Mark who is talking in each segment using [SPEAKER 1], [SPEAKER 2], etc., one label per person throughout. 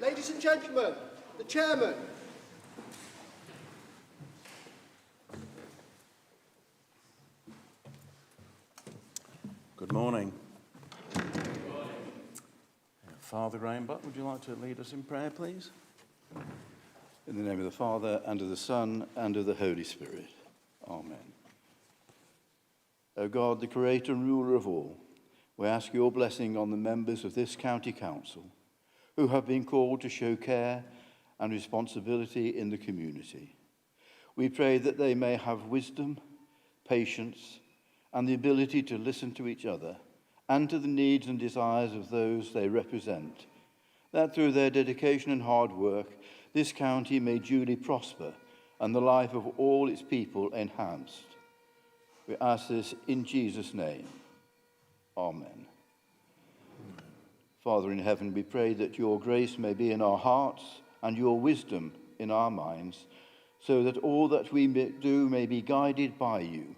[SPEAKER 1] Ladies and gentlemen, the Chairman.
[SPEAKER 2] Good morning. Father Rainbutt, would you like to lead us in prayer, please?
[SPEAKER 3] In the name of the Father, and of the Son, and of the Holy Spirit. Amen. O God, the Creator and Ruler of all, we ask your blessing on the members of this County Council who have been called to show care and responsibility in the community. We pray that they may have wisdom, patience, and the ability to listen to each other and to the needs and desires of those they represent, that through their dedication and hard work, this county may duly prosper and the life of all its people enhanced. We ask this in Jesus' name. Amen. Father in heaven, we pray that your grace may be in our hearts and your wisdom in our minds, so that all that we do may be guided by you,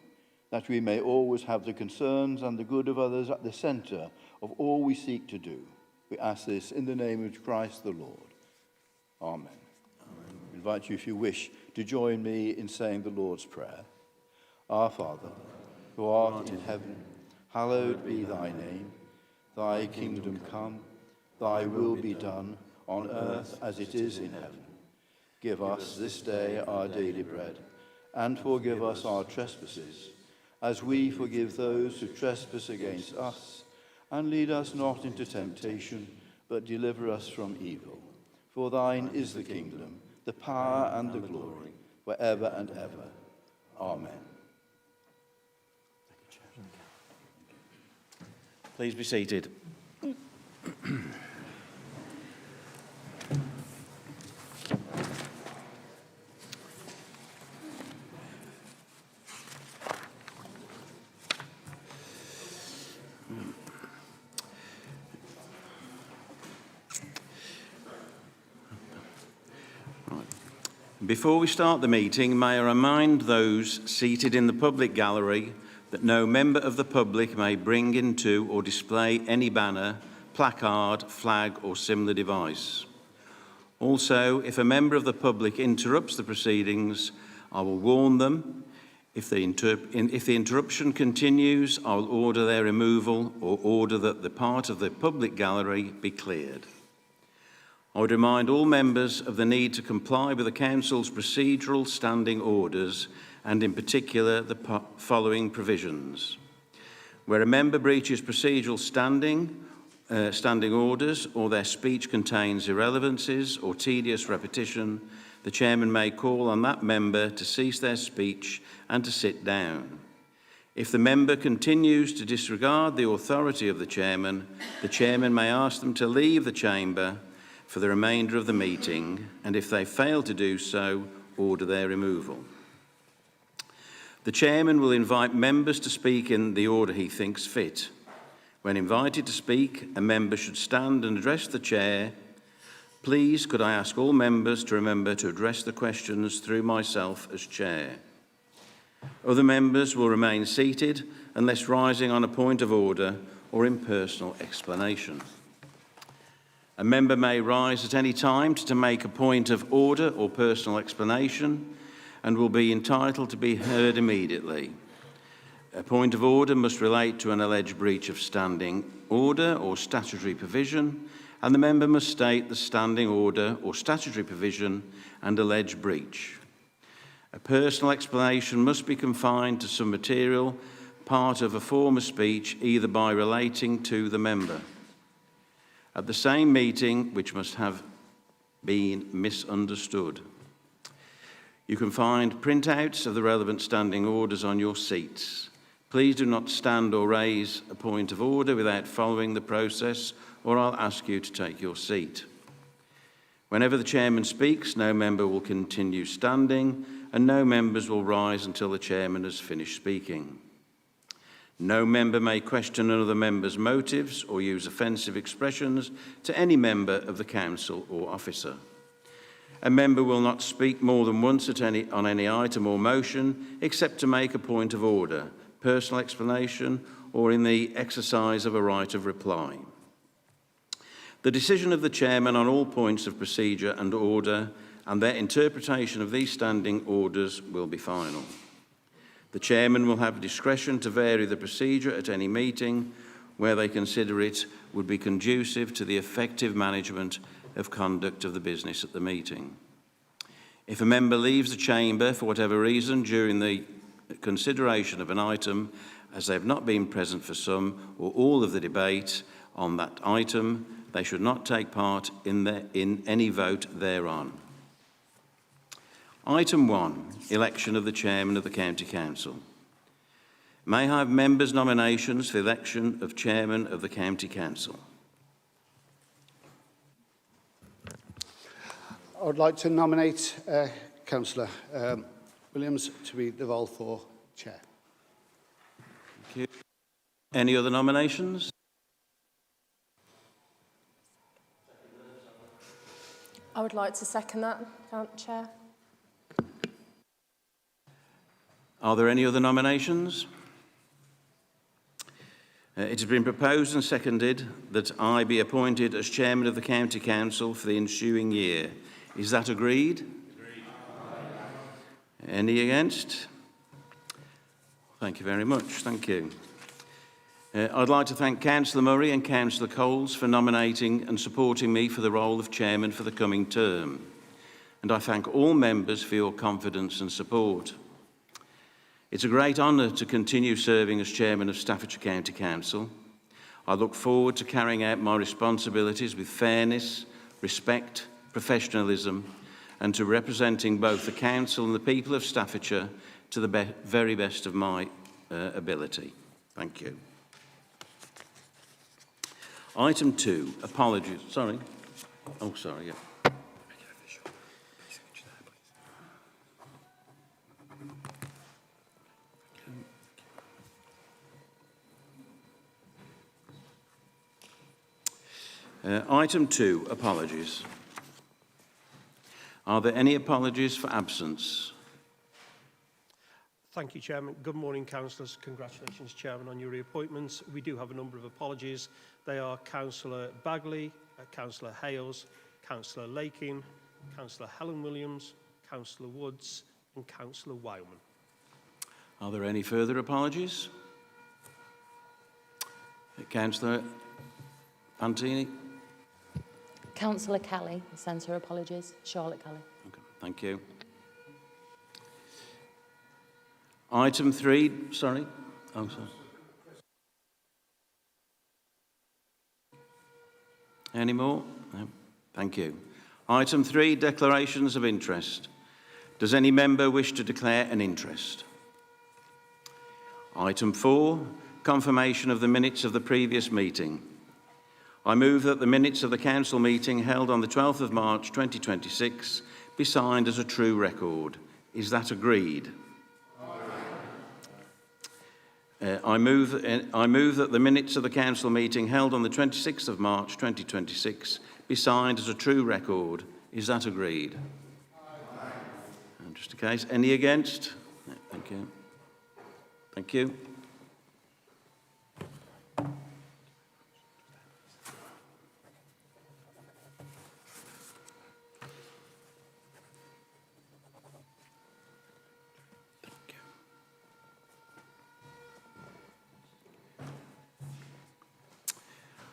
[SPEAKER 3] that we may always have the concerns and the good of others at the centre of all we seek to do. We ask this in the name of Christ the Lord. Amen. Amen. I invite you, if you wish, to join me in saying the Lord's Prayer. Our Father, who art in heaven, hallowed be thy name. Thy kingdom come, thy will be done, on earth as it is in heaven. Give us this day our daily bread, and forgive us our trespasses, as we forgive those who trespass against us. And lead us not into temptation, but deliver us from evil. For thine is the kingdom, the power and the glory, forever and ever. Amen.
[SPEAKER 2] Please be seated. Before we start the meeting, may I remind those seated in the public gallery that no member of the public may bring into or display any banner, placard, flag or similar device. Also, if a member of the public interrupts the proceedings, I will warn them. If the interruption continues, I will order their removal or order that the part of the public gallery be cleared. I would remind all members of the need to comply with the Council's procedural standing orders and in particular the following provisions. Where a member breaches procedural standing orders or their speech contains irrelevancies or tedious repetition, the Chairman may call on that member to cease their speech and to sit down. If the member continues to disregard the authority of the Chairman may ask them to leave the chamber for the remainder of the meeting, and if they fail to do so, order their removal. The Chairman will invite members to speak in the order he thinks fit. When invited to speak, a member should stand and address the Chair. Please, could I ask all members to remember to address the questions through myself as Chair. Other members will remain seated unless rising on a point of order or in personal explanation. A member may rise at any time to make a point of order or personal explanation and will be entitled to be heard immediately. A point of order must relate to an alleged breach of standing order or statutory provision, and the member must state the standing order or statutory provision and alleged breach. A personal explanation must be confined to some material, part of a form of speech, either by relating to the member. At the same meeting, which must have been misunderstood. You can find printouts of the relevant standing orders on your seats. Please do not stand or raise a point of order without following the process, or I'll ask you to take your seat. Whenever the Chairman speaks, no member will continue standing, and no members will rise until the Chairman has finished speaking. No member may question another member's motives or use offensive expressions to any member of the Council or officer. A member will not speak more than once on any item or motion except to make a point of order, personal explanation, or in the exercise of a right of reply. The decision of the chairman on all points of procedure and order and their interpretation of these standing orders will be final. The chairman will have discretion to vary the procedure at any meeting where they consider it would be conducive to the effective management of conduct of the business at the meeting. If a member leaves the chamber for whatever reason during the consideration of an item, as they have not been present for some or all of the debate on that item, they should not take part in any vote thereon. Item 1, election of the chairman of the County Council. May I have members' nominations for the election of chairman of the County Council?
[SPEAKER 4] I would like to nominate Councillor Williams to be the role for chair.
[SPEAKER 2] Thank you. Any other nominations?
[SPEAKER 5] I would like to second that, Chair.
[SPEAKER 2] Are there any other nominations? It has been proposed and seconded that I be appointed as chairman of the County Council for the ensuing year. Is that agreed? Agreed. Any against? Thank you very much. Thank you. I'd like to thank Councillor Murray and Councillor Coles for nominating and supporting me for the role of chairman for the coming term. And I thank all members for your confidence and support. It's a great honour to continue serving as chairman of Staffordshire County Council. I look forward to carrying out my responsibilities with fairness, respect, professionalism, and to representing both the council and the people of Staffordshire to the very best of my ability. Thank you. Item 2, apologies. Sorry. Oh, sorry, yeah. Item 2, apologies. Are there any apologies for absence?
[SPEAKER 6] Thank you, Chairman. Good morning, councillors. Congratulations, Chairman, on your reappointments. We do have a number of apologies. They are Councillor Bagley, Councillor Hales, Councillor Lakin, Councillor Helen Williams, Councillor Woods and Councillor Wildman.
[SPEAKER 2] Are there any further apologies? Councillor Pantini?
[SPEAKER 7] Councillor Kelly, sends her apologies. Charlotte Kelly.
[SPEAKER 2] Okay, thank you. Item 3, sorry. Oh, sorry. Any more? No. Thank you. Item 3, declarations of interest. Does any member wish to declare an interest? Item 4, confirmation of the minutes of the previous meeting. I move that the minutes of the council meeting held on the 12th of March 2026 be signed as a true record. Is that agreed? I move that the minutes of the council meeting held on the 26th of March 2026 be signed as a true record. Is that agreed? And just in case, any against? No, thank you. Thank you.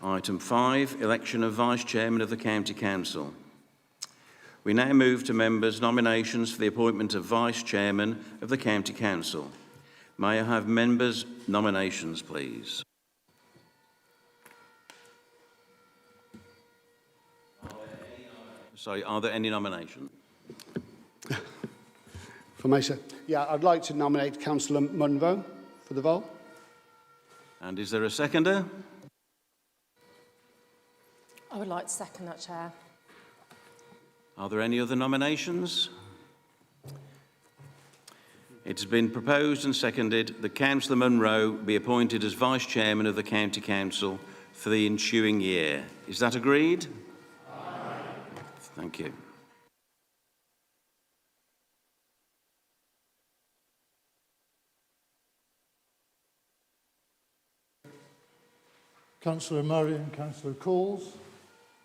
[SPEAKER 2] Item 5, election of Vice-Chairman of the County Council. We now move to members' nominations for the appointment of Vice-Chairman of the County Council. May I have members' nominations, please? Are there any nominations?
[SPEAKER 4] For myself, yeah, I'd like to nominate Councillor Munro for the role.
[SPEAKER 2] And is there a seconder?
[SPEAKER 5] I would like to second that, Chair.
[SPEAKER 2] Are there any other nominations? It has been proposed and seconded that Councillor Munro be appointed as Vice-Chairman of the County Council for the ensuing year. Is that agreed? Aye. Thank you.
[SPEAKER 8] Councillor Murray and Councillor Coles.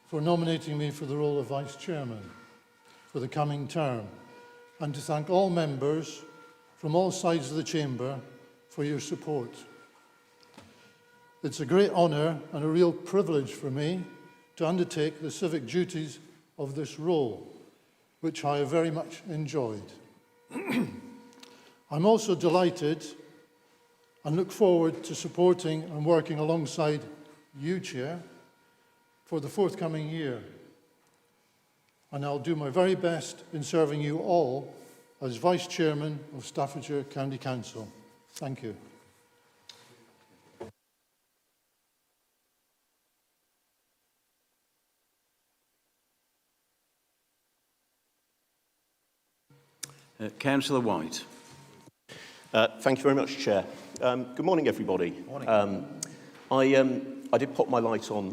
[SPEAKER 8] for nominating me for the role of Vice-Chairman for the coming term, and to thank all members from all sides of the Chamber for your support. It's a great honour and a real privilege for me to undertake the civic duties of this role, which I have very much enjoyed. I'm also delighted and look forward to supporting and working alongside you, Chair, for the forthcoming year. And I'll do my very best in serving you all as Vice-Chairman of Staffordshire County Council. Thank you.
[SPEAKER 2] Councillor White.
[SPEAKER 9] Thank you very much, Chair. Good morning, everybody. Morning. I did pop my light on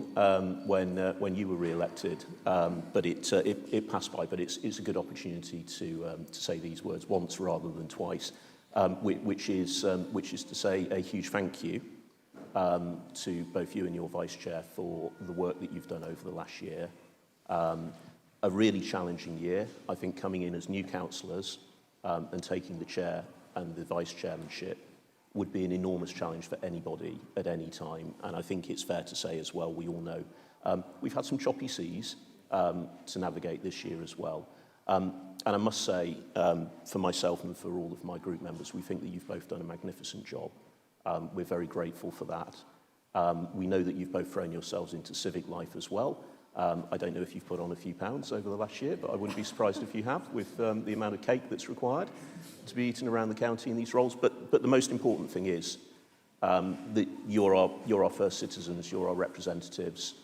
[SPEAKER 9] when you were re-elected, but it passed by. But it's a good opportunity to say these words once rather than twice, which is to say a huge thank you to both you and your Vice Chair for the work that you've done over the last year. A really challenging year, I think, coming in as new councillors and taking the chair and the vice chairmanship would be an enormous challenge for anybody at any time. And I think it's fair to say as well, we all know, we've had some choppy seas to navigate this year as well. And I must say, for myself and for all of my group members, we think that you've both done a magnificent job. We're very grateful for that. We know that you've both thrown yourselves into civic life as well. I don't know if you've put on a few pounds over the last year, but I wouldn't be surprised if you have, with the amount of cake that's required to be eaten around the county in these roles. But the most important thing is that you're our first citizens, you're our representatives.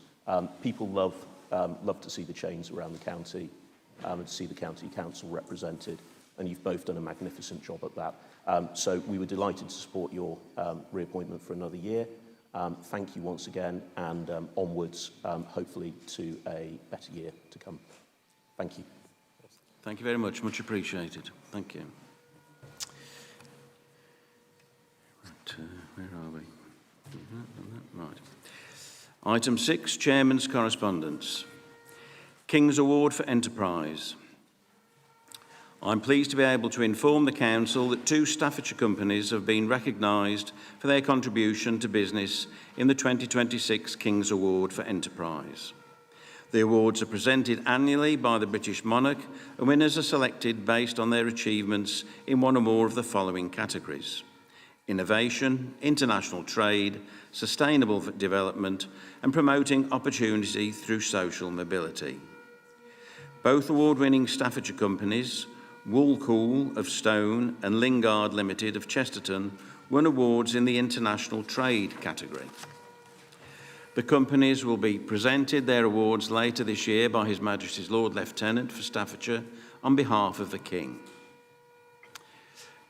[SPEAKER 9] People love to see the change around the county and to see the county council represented, and you've both done a magnificent job at that. So we were delighted to support your reappointment for another year. Thank you once again, and onwards, hopefully, to a better year to come. Thank you.
[SPEAKER 2] Thank you very much. Much appreciated. Thank you. Right, where are we? Right. Item 6, Chairman's Correspondence. King's Award for Enterprise. I'm pleased to be able to inform the Council that 2 Staffordshire companies have been recognised for their contribution to business in the 2026 King's Award for Enterprise. The awards are presented annually by the British monarch, and winners are selected based on their achievements in one or more of the following categories: innovation, international trade, sustainable development, and promoting opportunity through social mobility. Both award-winning Staffordshire companies, Woolcool of Stone and Lingard Limited of Chesterton, won awards in the international trade category. The companies will be presented their awards later this year by His Majesty's Lord Lieutenant for Staffordshire on behalf of the King.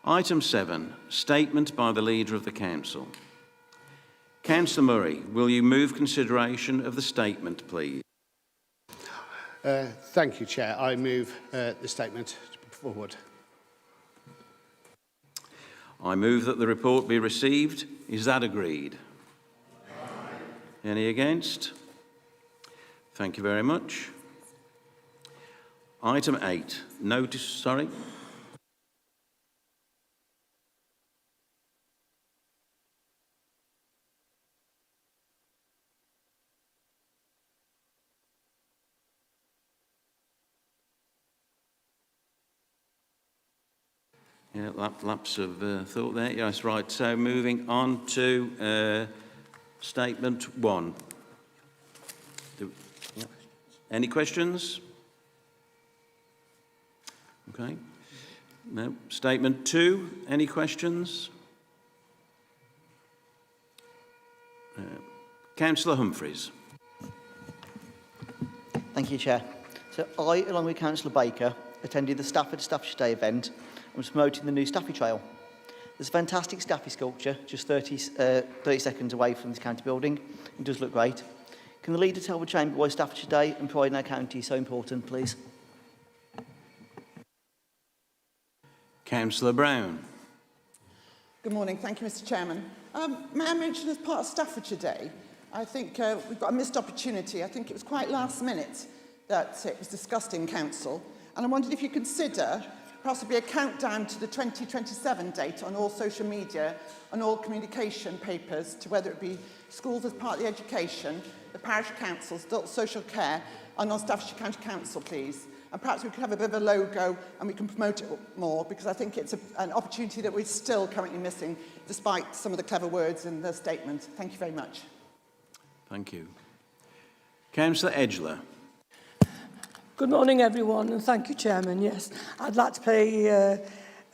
[SPEAKER 2] Item 7, Statement by the Leader of the Council. Councillor Murray, will you move consideration of the statement, please?
[SPEAKER 4] Thank you, Chair. I move the statement to be put forward.
[SPEAKER 2] I move that the report be received. Is that agreed? Aye. Any against? Thank you very much. Item 8, notice, sorry. Yeah, lapse of thought there. Yes, right. So moving on to statement 1. Any questions? Okay. No. Statement 2. Any questions? Councillor Humphreys.
[SPEAKER 10] Thank you, Chair. So I, along with Councillor Baker, attended the Staffordshire Day event and was promoting the new Staffy Trail. There's a fantastic Staffy sculpture just 30 seconds away from this county building. It does look great. Can the leader tell the Chamber why Staffordshire Day and pride in our county is so important, please?
[SPEAKER 2] Councillor Brown.
[SPEAKER 11] Good morning. Thank you, Mr. Chairman. May I mention, as part of Staffordshire Day, I think we've got a missed opportunity. I think it was quite last minute that it was discussed in Council. And I wondered if you consider possibly a countdown to the 2027 date on all social media, on all communication papers, to whether it be schools as part of the education, the parish councils, adult social care, and on Staffordshire County Council, please. And perhaps we could have a bit of a logo and we can promote it more, because I think it's an opportunity that we're still currently missing, despite some of the clever words in the statement. Thank you very much.
[SPEAKER 2] Thank you. Councillor Edgeler.
[SPEAKER 12] Good morning, everyone, and thank you, Chairman. Yes, I'd like to say a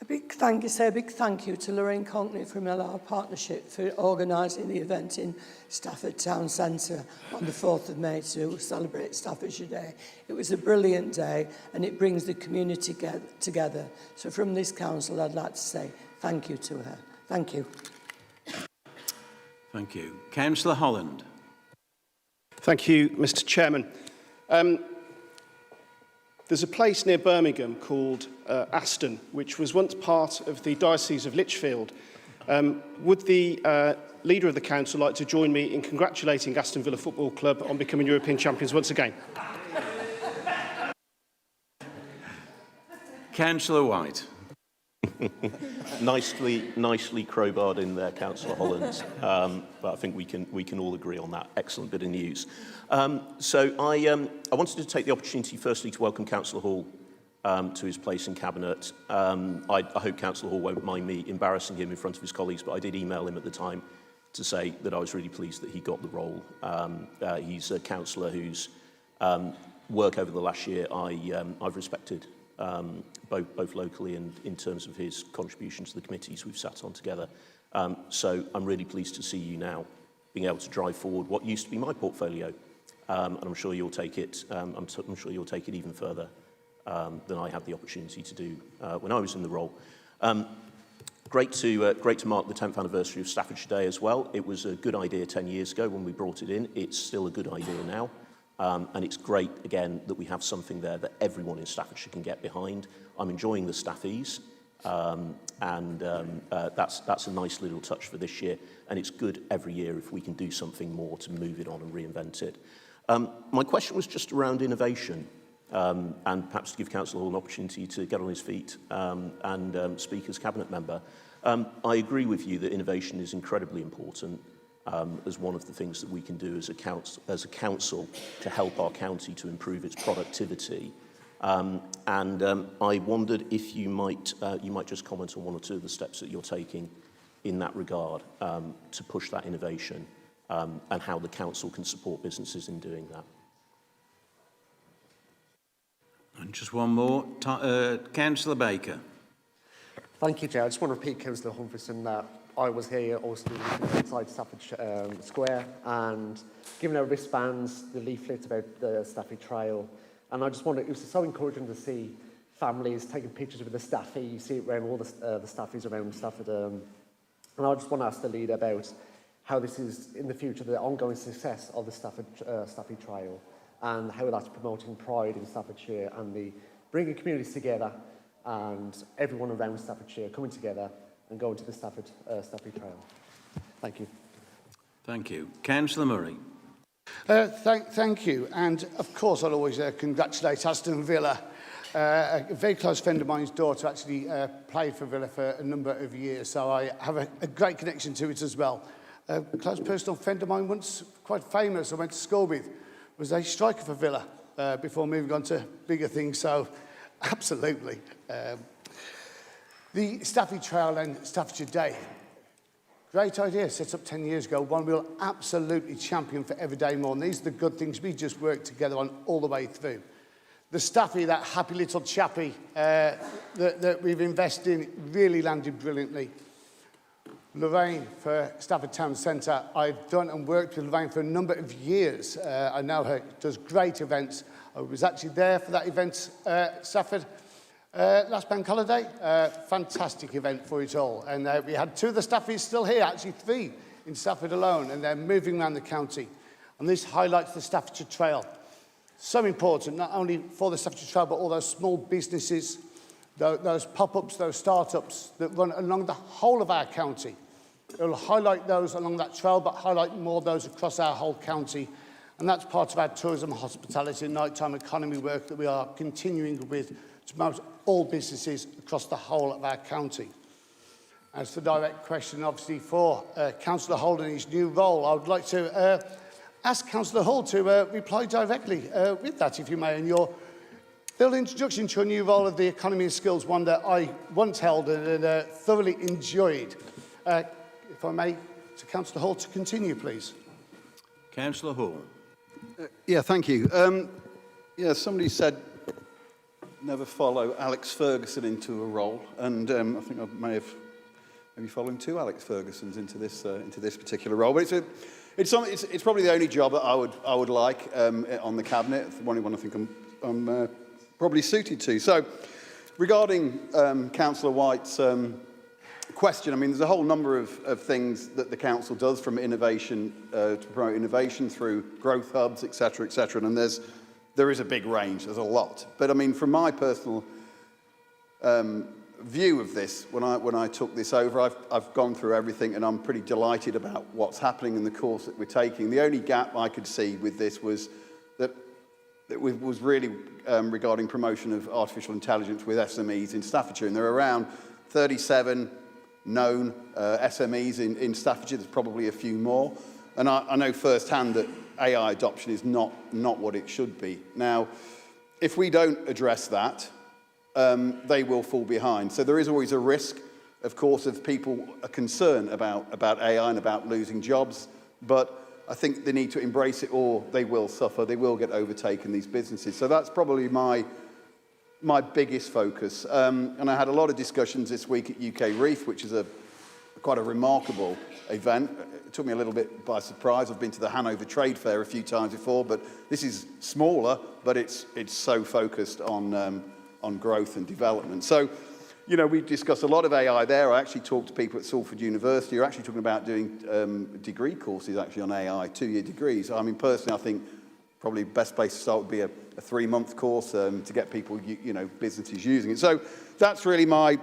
[SPEAKER 12] big thank you to Lorraine Conkney from our partnership for organising the event in Stafford Town Centre on the 4th of May to celebrate Staffordshire Day. It was a brilliant day and it brings the community together. So from this council, I'd like to say thank you to her. Thank you.
[SPEAKER 2] Thank you. Councillor Holland.
[SPEAKER 13] Thank you, Mr. Chairman. There's a place near Birmingham called Aston, which was once part of the Diocese of Lichfield. Would the leader of the council like to join me in congratulating Aston Villa Football Club on becoming European champions once again?
[SPEAKER 2] Councillor White.
[SPEAKER 9] nicely crowbarred in there, Councillor Holland. But I think we can all agree on that. Excellent bit of news. So I wanted to take the opportunity, firstly, to welcome Councillor Hall to his place in Cabinet. I hope Councillor Hall won't mind me embarrassing him in front of his colleagues, but I did email him at the time to say that I was really pleased that he got the role. He's a councillor whose work over the last year I've respected, both locally and in terms of his contribution to the committees we've sat on together. So I'm really pleased to see you now being able to drive forward what used to be my portfolio, and I'm sure you'll take it. I'm sure you'll take it even further than I had the opportunity to do when I was in the role. Great to mark the 10th anniversary of Staffordshire Day as well. It was a good idea 10 years ago when we brought it in. It's still a good idea now. And it's great, again, that we have something there that everyone in Staffordshire can get behind. I'm enjoying the staffies, and that's a nice little touch for this year. And it's good every year if we can do something more to move it on and reinvent it. My question was just around innovation, and perhaps to give Councillor Hall an opportunity to get on his feet and speak as Cabinet member. I agree with you that innovation is incredibly important. As one of the things that we can do as a council to help our county to improve its productivity. I wondered if you might just comment on one or two of the steps that you're taking in that regard to push that innovation, and how the council can support businesses in doing that.
[SPEAKER 2] And just one more. Councillor Baker.
[SPEAKER 14] Thank you, Chair. I just want to repeat Councillor Humphreys that I was here also inside Stafford Square and given our wristbands, the leaflet about the Stafford Trail. And I just wonder, it was so encouraging to see families taking pictures with the staffy. You see it around all the staffies around Stafford. And I just want to ask the leader about how this is, in the future, the ongoing success of the Staffy Trail and how that's promoting pride in Staffordshire and the bringing communities together and everyone around Staffordshire coming together and going to the Stafford Trail. Thank you.
[SPEAKER 2] Thank you. Councillor Murray.
[SPEAKER 4] Thank you. And of course, I'll always congratulate Aston Villa. A very close friend of mine's daughter actually played for Villa for a number of years, so I have a great connection to it as well. A close personal friend of mine, once quite famous, I went to school with, was a striker for Villa before moving on to bigger things, so absolutely. The Staffy Trail and Staffordshire Day. Great idea, set up 10 years ago, one we'll absolutely champion for every day more. And these are the good things we just work together on all the way through. The Staffy, that happy little chappy that we've invested in, really landed brilliantly. Lorraine for Stafford Town Centre. I've done and worked with Lorraine for a number of years. I know her, does great events. I was actually there for that event, Stafford. Last bank holiday, fantastic event for it all. And we had two of the staffies still here, actually three in Stafford alone, and they're moving around the county. And this highlights the Staffordshire Trail. So important, not only for the Staffordshire Trail, but all those small businesses, those pop-ups, those start-ups that run along the whole of our county. It will highlight those along that trail, but highlight more those across our whole county. And that's part of our tourism, hospitality and nighttime economy work that we are continuing with to promote all businesses across the whole of our county. As the direct question, obviously, for Councillor Hull in his new role, I would like to ask Councillor Hull to reply directly with that, if you may, and your little introduction to a new role of the economy and skills, one that I once held and thoroughly enjoyed. If I may, to Councillor Hull to continue, please.
[SPEAKER 2] Councillor Hall.
[SPEAKER 15] Yeah, thank you. Yeah, somebody said never follow Alex Ferguson into a role, and I think I may have maybe following two Alex Fergusons into this particular role. But it's probably the only job that I would like on the cabinet. The one I think I'm probably suited to. So, regarding Councillor White's question, I mean, there's a whole number of things that the council does, from innovation to promote innovation through growth hubs, etc., and there is a big range. There's a lot. But I mean, from my personal view of this, when I took this over, I've gone through everything, and I'm pretty delighted about what's happening in the course that we're taking. The only gap I could see with this was that it was really regarding promotion of artificial intelligence with SMEs in Staffordshire, and there are around 37 known SMEs in Staffordshire. There's probably a few more, and I know firsthand that AI adoption is not what it should be. Now, if we don't address that, they will fall behind. So there is always a risk, of course, of people are concerned about AI and about losing jobs, but I think they need to embrace it, or they will suffer. They will get overtaken, these businesses. So that's probably my biggest focus. And I had a lot of discussions this week at UK Reef, which is quite a remarkable event. It took me a little bit by surprise. I've been to the Hanover Trade Fair a few times before, but this is smaller, but it's so focused on growth and development. So, you know, we discussed a lot of AI there. I actually talked to people at Salford University who are actually talking about doing degree courses actually on AI, 2-year degrees. I mean, personally, I think probably the best place to start would be a 3-month course to get people, you know, businesses using it. So that's really my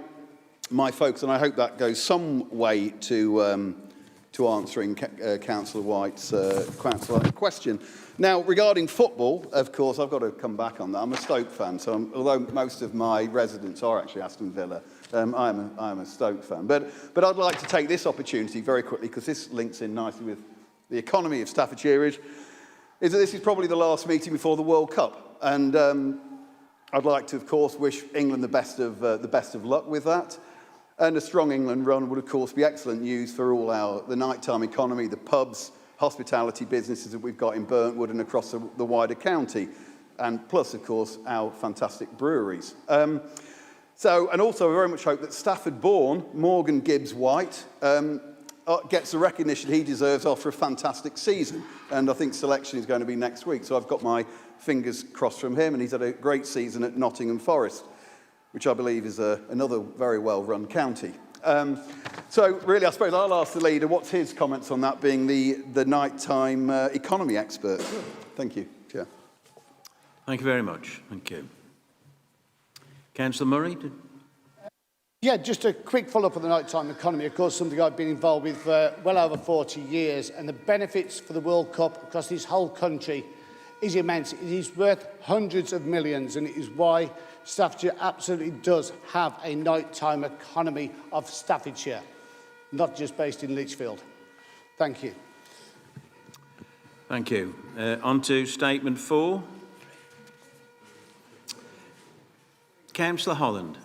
[SPEAKER 15] focus, and I hope that goes some way to answering Councillor White's question. Now, regarding football, of course, I've got to come back on that. I'm a Stoke fan, so although most of my residents are actually Aston Villa, I am a Stoke fan. But I'd like to take this opportunity very quickly, because this links in nicely with the economy of Staffordshire, is that this is probably the last meeting before the World Cup, and I'd like to, of course, wish England the best of luck with that. And a strong England run would, of course, be excellent news for all the nighttime economy, the pubs, hospitality businesses that we've got in Burntwood and across the wider county, and plus, of course, our fantastic breweries. And also, I very much hope that Stafford-born Morgan Gibbs-White gets the recognition he deserves after a fantastic season. And I think selection is going to be next week, so I've got my fingers crossed from him, and he's had a great season at Nottingham Forest, which I believe is another very well-run county. So really, I suppose I'll ask the leader what's his comments on that, being the nighttime economy expert. Thank you, Chair.
[SPEAKER 2] Thank you very much. Thank you. Councillor Murray?
[SPEAKER 4] Yeah, just a quick follow-up on the nighttime economy. Of course, something I've been involved with for well over 40 years, and the benefits for the World Cup across this whole country is immense. It is worth hundreds of millions, and it is why Staffordshire absolutely does have a nighttime economy of Staffordshire, not just based in Lichfield. Thank you.
[SPEAKER 2] Thank you. On to statement 4. Councillor Holland.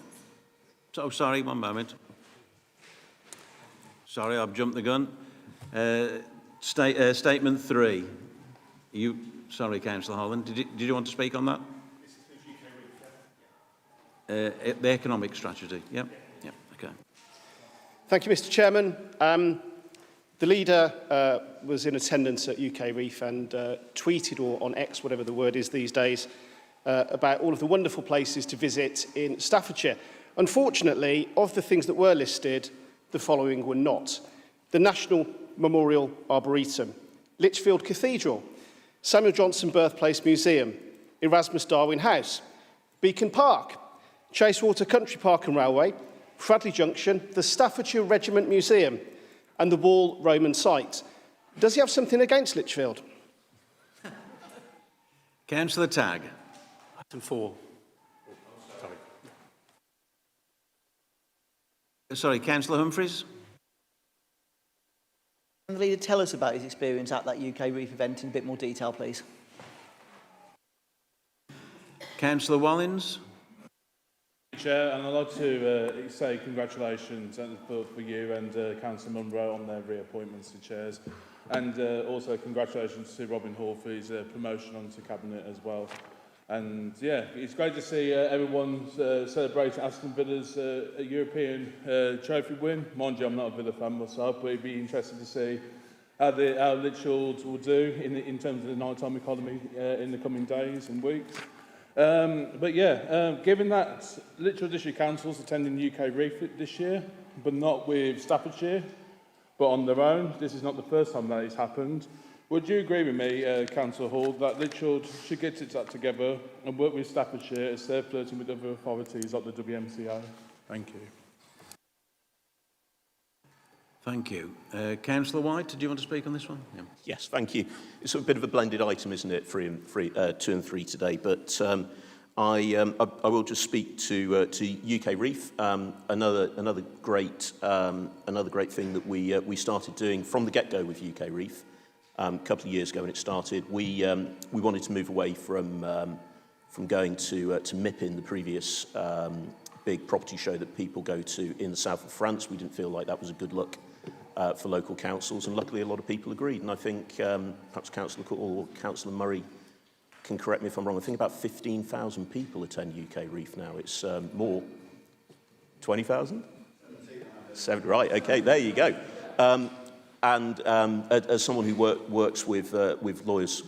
[SPEAKER 2] Oh, sorry, one moment. Sorry, I've jumped the gun. Statement 3. Sorry, Councillor Holland. Did you want to speak on that? The economic strategy. Yep. Okay.
[SPEAKER 13] Thank you, Mr. Chairman. The leader was in attendance at UK Reef and tweeted, or on X, whatever the word is these days, about all of the wonderful places to visit in Staffordshire. Unfortunately, of the things that were listed, the following were not: the National Memorial Arboretum, Lichfield Cathedral, Samuel Johnson Birthplace Museum, Erasmus Darwin House, Beacon Park, Chasewater Country Park and Railway, Fradley Junction, the Staffordshire Regiment Museum, and the Wall Roman site. Does he have something against Lichfield?
[SPEAKER 2] Councillor Tagg.
[SPEAKER 16] Item 4.
[SPEAKER 2] Sorry, Councillor Humphreys.
[SPEAKER 10] Can the leader tell us about his experience at that UK Reef event in a bit more detail, please?
[SPEAKER 2] Councillor Wallins.
[SPEAKER 17] Chair, and I'd like to say congratulations for you and Councillor Munro on their reappointments to chairs, and also congratulations to Robin Hall for his promotion onto Cabinet as well. And yeah, it's great to see everyone celebrate Aston Villa's European trophy win. Mind you, I'm not a Villa fan myself, but it'd be interesting to see how Lichfield will do in terms of the nighttime economy in the coming days and weeks. But yeah, given that Lichfield District Council's attending UK Reef this year, but not with Staffordshire, but on their own, this is not the first time that it's happened. Would you agree with me, Councillor Hall, that Lichfield should get its act together and work with Staffordshire as they're flirting with other authorities like the WMCA? Thank you.
[SPEAKER 2] Thank you. Councillor White, did you want to speak on this one? Yeah.
[SPEAKER 9] Yes, thank you. It's a bit of a blended item, isn't it, 2 and 3 today, but I will just speak to UK Reef, another great thing that we started doing from the get-go with UK Reef. A couple of years ago when it started, we wanted to move away from going to MIPIN, the previous big property show that people go to in the south of France. We didn't feel like that was a good look for local councils, and luckily a lot of people agreed. And I think perhaps Councillor Cole or Councillor Murray can correct me if I'm wrong. I think about 15,000 people attend UK Reef now. It's more. 20,000? 7, right? Okay, there you go. And as someone who works with lawyers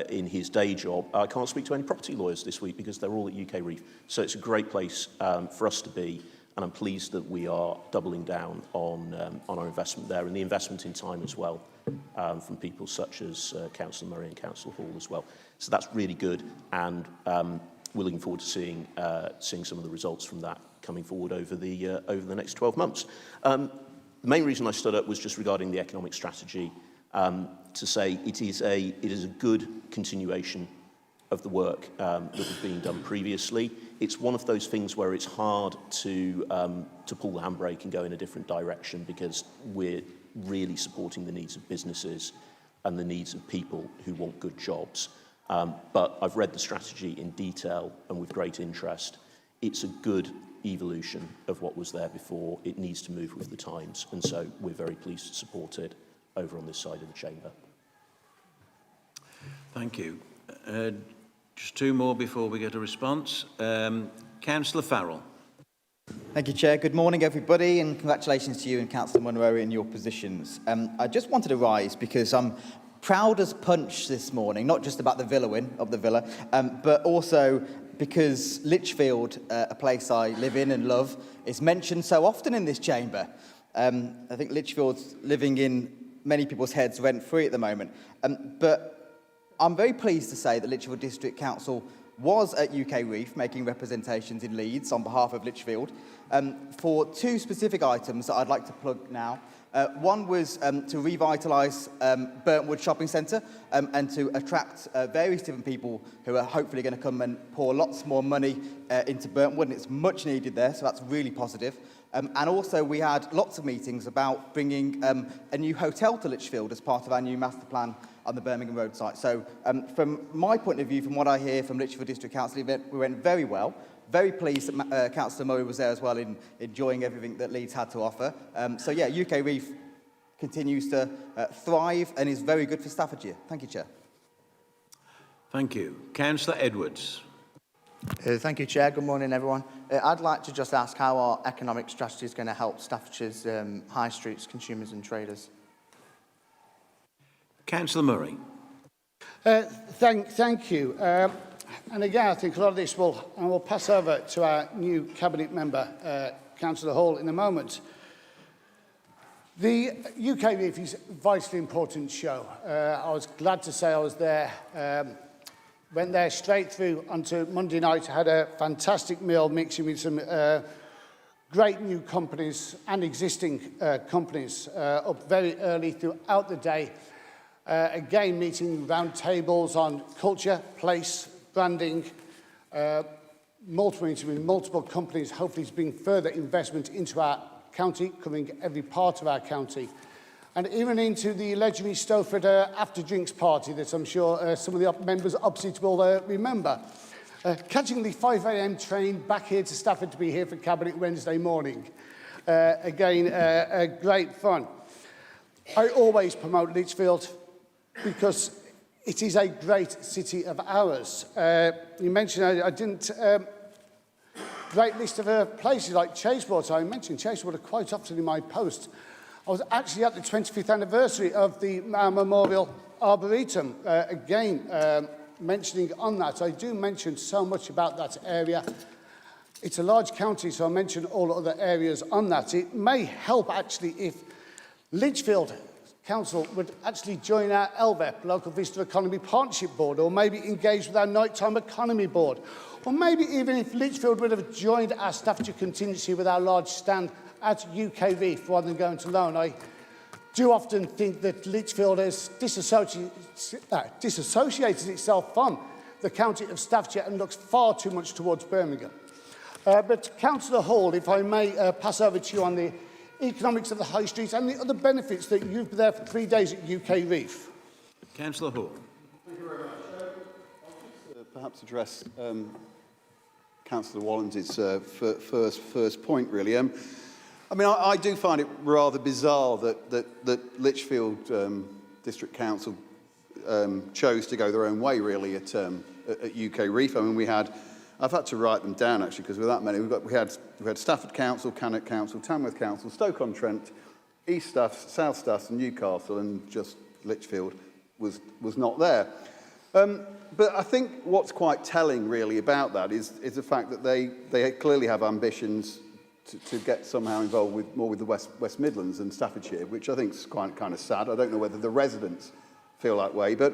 [SPEAKER 9] in his day job, I can't speak to any property lawyers this week because they're all at UK Reef. So it's a great place for us to be, and I'm pleased that we are doubling down on our investment there, and the investment in time as well from people such as Councillor Murray and Councillor Hall as well. So that's really good, and we're looking forward to seeing some of the results from that coming forward over the next 12 months. The main reason I stood up was just regarding the economic strategy, to say it is a good continuation of the work that was being done previously. It's one of those things where it's hard to pull the handbrake and go in a different direction, because we're really supporting the needs of businesses and the needs of people who want good jobs. But I've read the strategy in detail and with great interest. It's a good evolution of what was there before. It needs to move with the times, and so we're very pleased to support it over on this side of the chamber.
[SPEAKER 2] Thank you. Just 2 more before we get a response. Councillor Farrell.
[SPEAKER 18] Thank you, Chair. Good morning, everybody, and congratulations to you and Councillor Munro in your positions. I just wanted to rise because I'm proud as punch this morning, not just about the Villa win of the Villa, but also because Lichfield, a place I live in and love, is mentioned so often in this chamber. I think Lichfield's living in many people's heads rent-free at the moment. But I'm very pleased to say that Lichfield District Council was at UK Reef making representations in Leeds on behalf of Lichfield for 2 specific items that I'd like to plug now. One was to revitalise Burntwood Shopping Centre and to attract various different people who are hopefully going to come and pour lots more money into Burntwood, and it's much needed there, so that's really positive. And also we had lots of meetings about bringing a new hotel to Lichfield as part of our new master plan on the Birmingham Road site. So from my point of view, from what I hear from Lichfield District Council, we went very well. Very pleased that Councillor Murray was there as well, in enjoying everything that Leeds had to offer. So yeah, UK Reef continues to thrive and is very good for Staffordshire. Thank you, Chair.
[SPEAKER 2] Thank you. Councillor Edwards.
[SPEAKER 19] Thank you, Chair. Good morning, everyone. I'd like to just ask how our economic strategy is going to help Staffordshire's high streets, consumers and traders.
[SPEAKER 2] Councillor Murray.
[SPEAKER 4] Thank you. And again, I think a lot of this will pass over to our new Cabinet member, Councillor Hall, in a moment. The UK Reef is a vitally important show. I was glad to say I was there. Went there straight through onto Monday night, had a fantastic meal mixing with some great new companies and existing companies up very early throughout the day. Again, meeting round tables on culture, place, branding, multiple meetings with multiple companies, hopefully to bring further investment into our county, covering every part of our county. And even into the legendary Stafford after drinks party that I'm sure some of the members opposite will remember. Catching the 5 a.m. train back here to Stafford to be here for Cabinet Wednesday morning. Again, great fun. I always promote Lichfield because it is a great city of ours. You mentioned I didn't... great list of places like Chasewater. I mentioned Chasewater quite often in my post. I was actually at the 25th anniversary of the Memorial Arboretum. Mentioning on that, I do mention so much about that area. It's a large county, so I mention all other areas on that. It may help, actually, if Lichfield Council would actually join our LVEP, Local Visitor Economy Partnership Board, or maybe engage with our Nighttime Economy Board, or maybe even if Lichfield would have joined our Staffordshire contingency with our large stand at UK Reef rather than going to loan. I do often think that Lichfield has disassociated itself from the county of Staffordshire and looks far too much towards Birmingham. But Councillor Hall, if I may pass over to you on the economics of the high streets and the other benefits that you've been there for 3 days at UK Reef.
[SPEAKER 2] Councillor Hall.
[SPEAKER 15] Thank you very much. I'll just perhaps address Councillor Wallens' first point, really. I mean, I do find it rather bizarre that Lichfield District Council chose to go their own way, really, at UK Reef. I mean, I've had to write them down, actually, because with that many, we had Stafford Council, Cannock Council, Tamworth Council, Stoke-on-Trent, East Staffs, South Staffs and Newcastle, and just Lichfield was not there. But I think what's quite telling, really, about that is the fact that they clearly have ambitions to get somehow involved more with the West Midlands and Staffordshire, which I think is kind of sad. I don't know whether the residents feel that way, but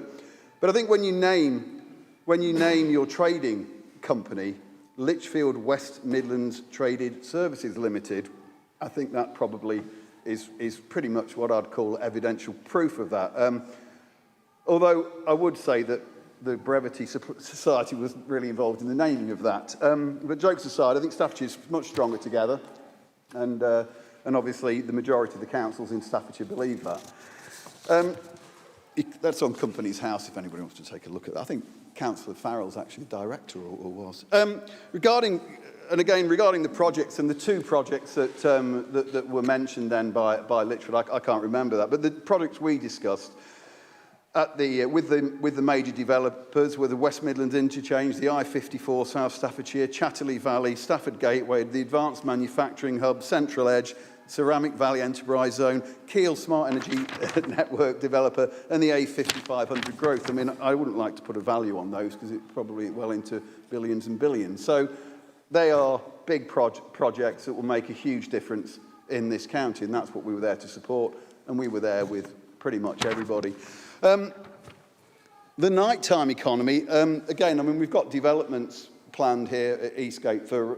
[SPEAKER 15] I think when you name your trading company Lichfield West Midlands Traded Services Limited, I think that probably is pretty much what I'd call evidential proof of that. Although I would say that the Brevity Society was really involved in the naming of that. But jokes aside, I think Staffordshire's much stronger together, and obviously the majority of the councils in Staffordshire believe that. That's on Companies House, if anybody wants to take a look at that. I think Councillor Farrell's actually director, or was. Regarding the projects, and the 2 projects that were mentioned then by Lichfield, I can't remember that, but the projects we discussed with the major developers were the West Midlands Interchange, the I-54 South Staffordshire, Chatterley Valley, Stafford Gateway, the Advanced Manufacturing Hub, Central Edge, Ceramic Valley Enterprise Zone, Kiel Smart Energy Network Developer, and the A5500 Growth. I mean, I wouldn't like to put a value on those because it's probably well into billions and billions. So they are big projects that will make a huge difference in this county, and that's what we were there to support, and we were there with pretty much everybody. The nighttime economy, again, I mean, we've got developments planned here at Eastgate for,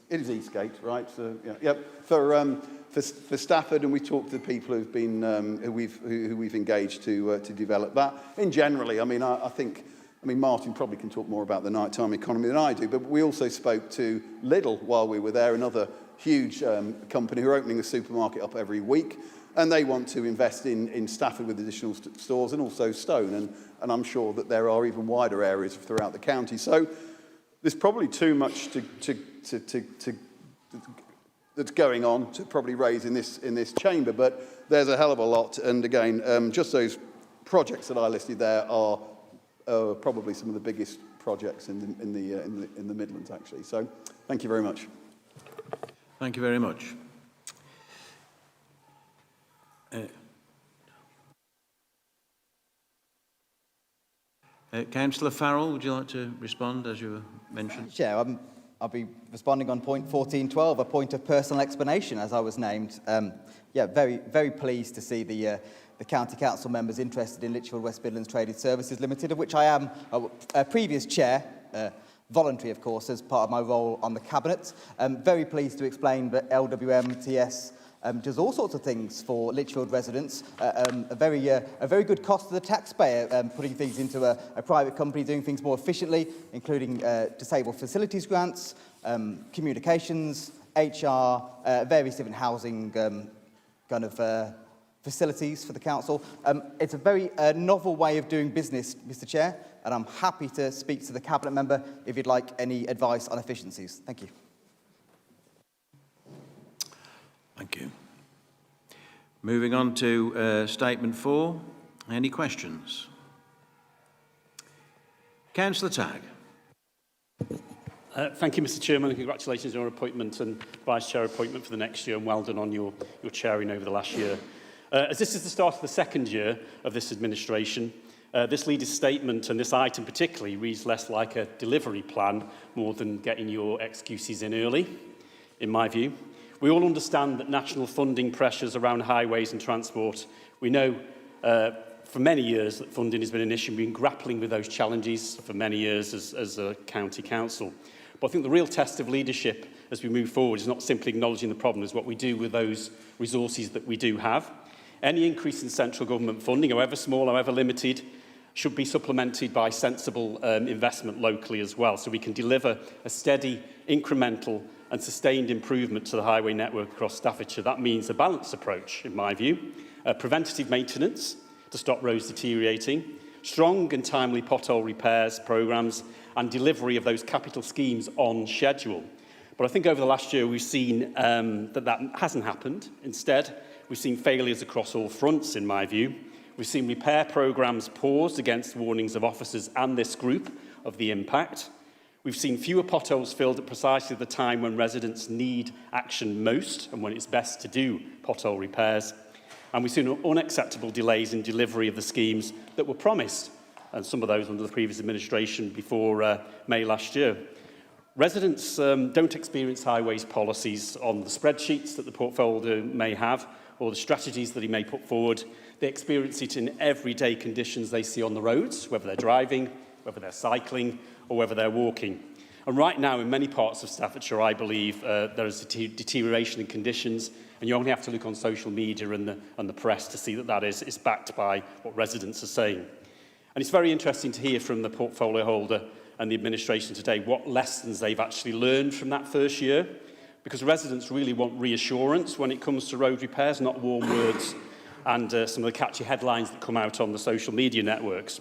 [SPEAKER 15] it is Eastgate, right? So, yeah, yep, for Stafford, and we talked to the people who've been, who we've engaged to develop that. In generally, I mean, I think, Martin probably can talk more about the nighttime economy than I do, but we also spoke to Lidl while we were there, another huge company who are opening a supermarket up every week. And they want to invest in Stafford with additional stores, and also Stone. And I'm sure that there are even wider areas throughout the county. So there's probably too much that's going on to probably raise in this chamber. But there's a hell of a lot. And again, just those projects that I listed there are probably some of the biggest projects in the Midlands, actually. So thank you very much.
[SPEAKER 2] Thank you very much. Councillor Farrell, would you like to respond, as you mentioned?
[SPEAKER 18] Chair, I'll be responding on point 1412, a point of personal explanation, as I was named. Yeah, very, very pleased to see the County Council members interested in Lichfield West Midlands Traded Services Limited, of which I am a previous chair, voluntary, of course, as part of my role on the Cabinet. I'm very pleased to explain that LWMTS does all sorts of things for Lichfield residents. A very good cost to the taxpayer, putting things into a private company, doing things more efficiently, including disabled facilities grants, communications, HR, various different housing facilities for the council. It's a very novel way of doing business, Mr. Chair, and I'm happy to speak to the Cabinet member if you'd like any advice on efficiencies. Thank you.
[SPEAKER 2] Thank you. Moving on to Statement 4. Any questions? Councillor Tagg.
[SPEAKER 16] Thank you, Mr. Chairman, and congratulations on your appointment and Vice-Chair appointment for the next year, and well done on your chairing over the last year. As this is the start of the second year of this administration, this leader's statement, and this item particularly, reads less like a delivery plan more than getting your excuses in early, in my view. We all understand that national funding pressures around highways and transport. We know for many years that funding has been an issue. We've been grappling with those challenges for many years as a county council. But I think the real test of leadership as we move forward is not simply acknowledging the problem, is what we do with those resources that we do have. Any increase in central government funding, however small, however limited, should be supplemented by sensible investment locally as well, so we can deliver a steady, incremental and sustained improvement to the highway network across Staffordshire. That means a balanced approach, in my view, preventative maintenance to stop roads deteriorating, strong and timely pothole repairs programmes, and delivery of those capital schemes on schedule. But I think over the last year we've seen that hasn't happened. Instead, we've seen failures across all fronts, in my view. We've seen repair programmes paused against warnings of officers and this group of the impact. We've seen fewer potholes filled at precisely the time when residents need action most and when it's best to do pothole repairs. And we've seen unacceptable delays in delivery of the schemes that were promised, and some of those under the previous administration before May last year. Residents don't experience highways policies on the spreadsheets that the portfolio may have or the strategies that he may put forward. They experience it in everyday conditions they see on the roads, whether they're driving, whether they're cycling, or whether they're walking. And right now, in many parts of Staffordshire, I believe there is a deterioration in conditions, and you only have to look on social media and the press to see that that is backed by what residents are saying. And it's very interesting to hear from the portfolio holder and the administration today what lessons they've actually learned from that first year, because residents really want reassurance when it comes to road repairs, not warm words and some of the catchy headlines that come out on the social media networks.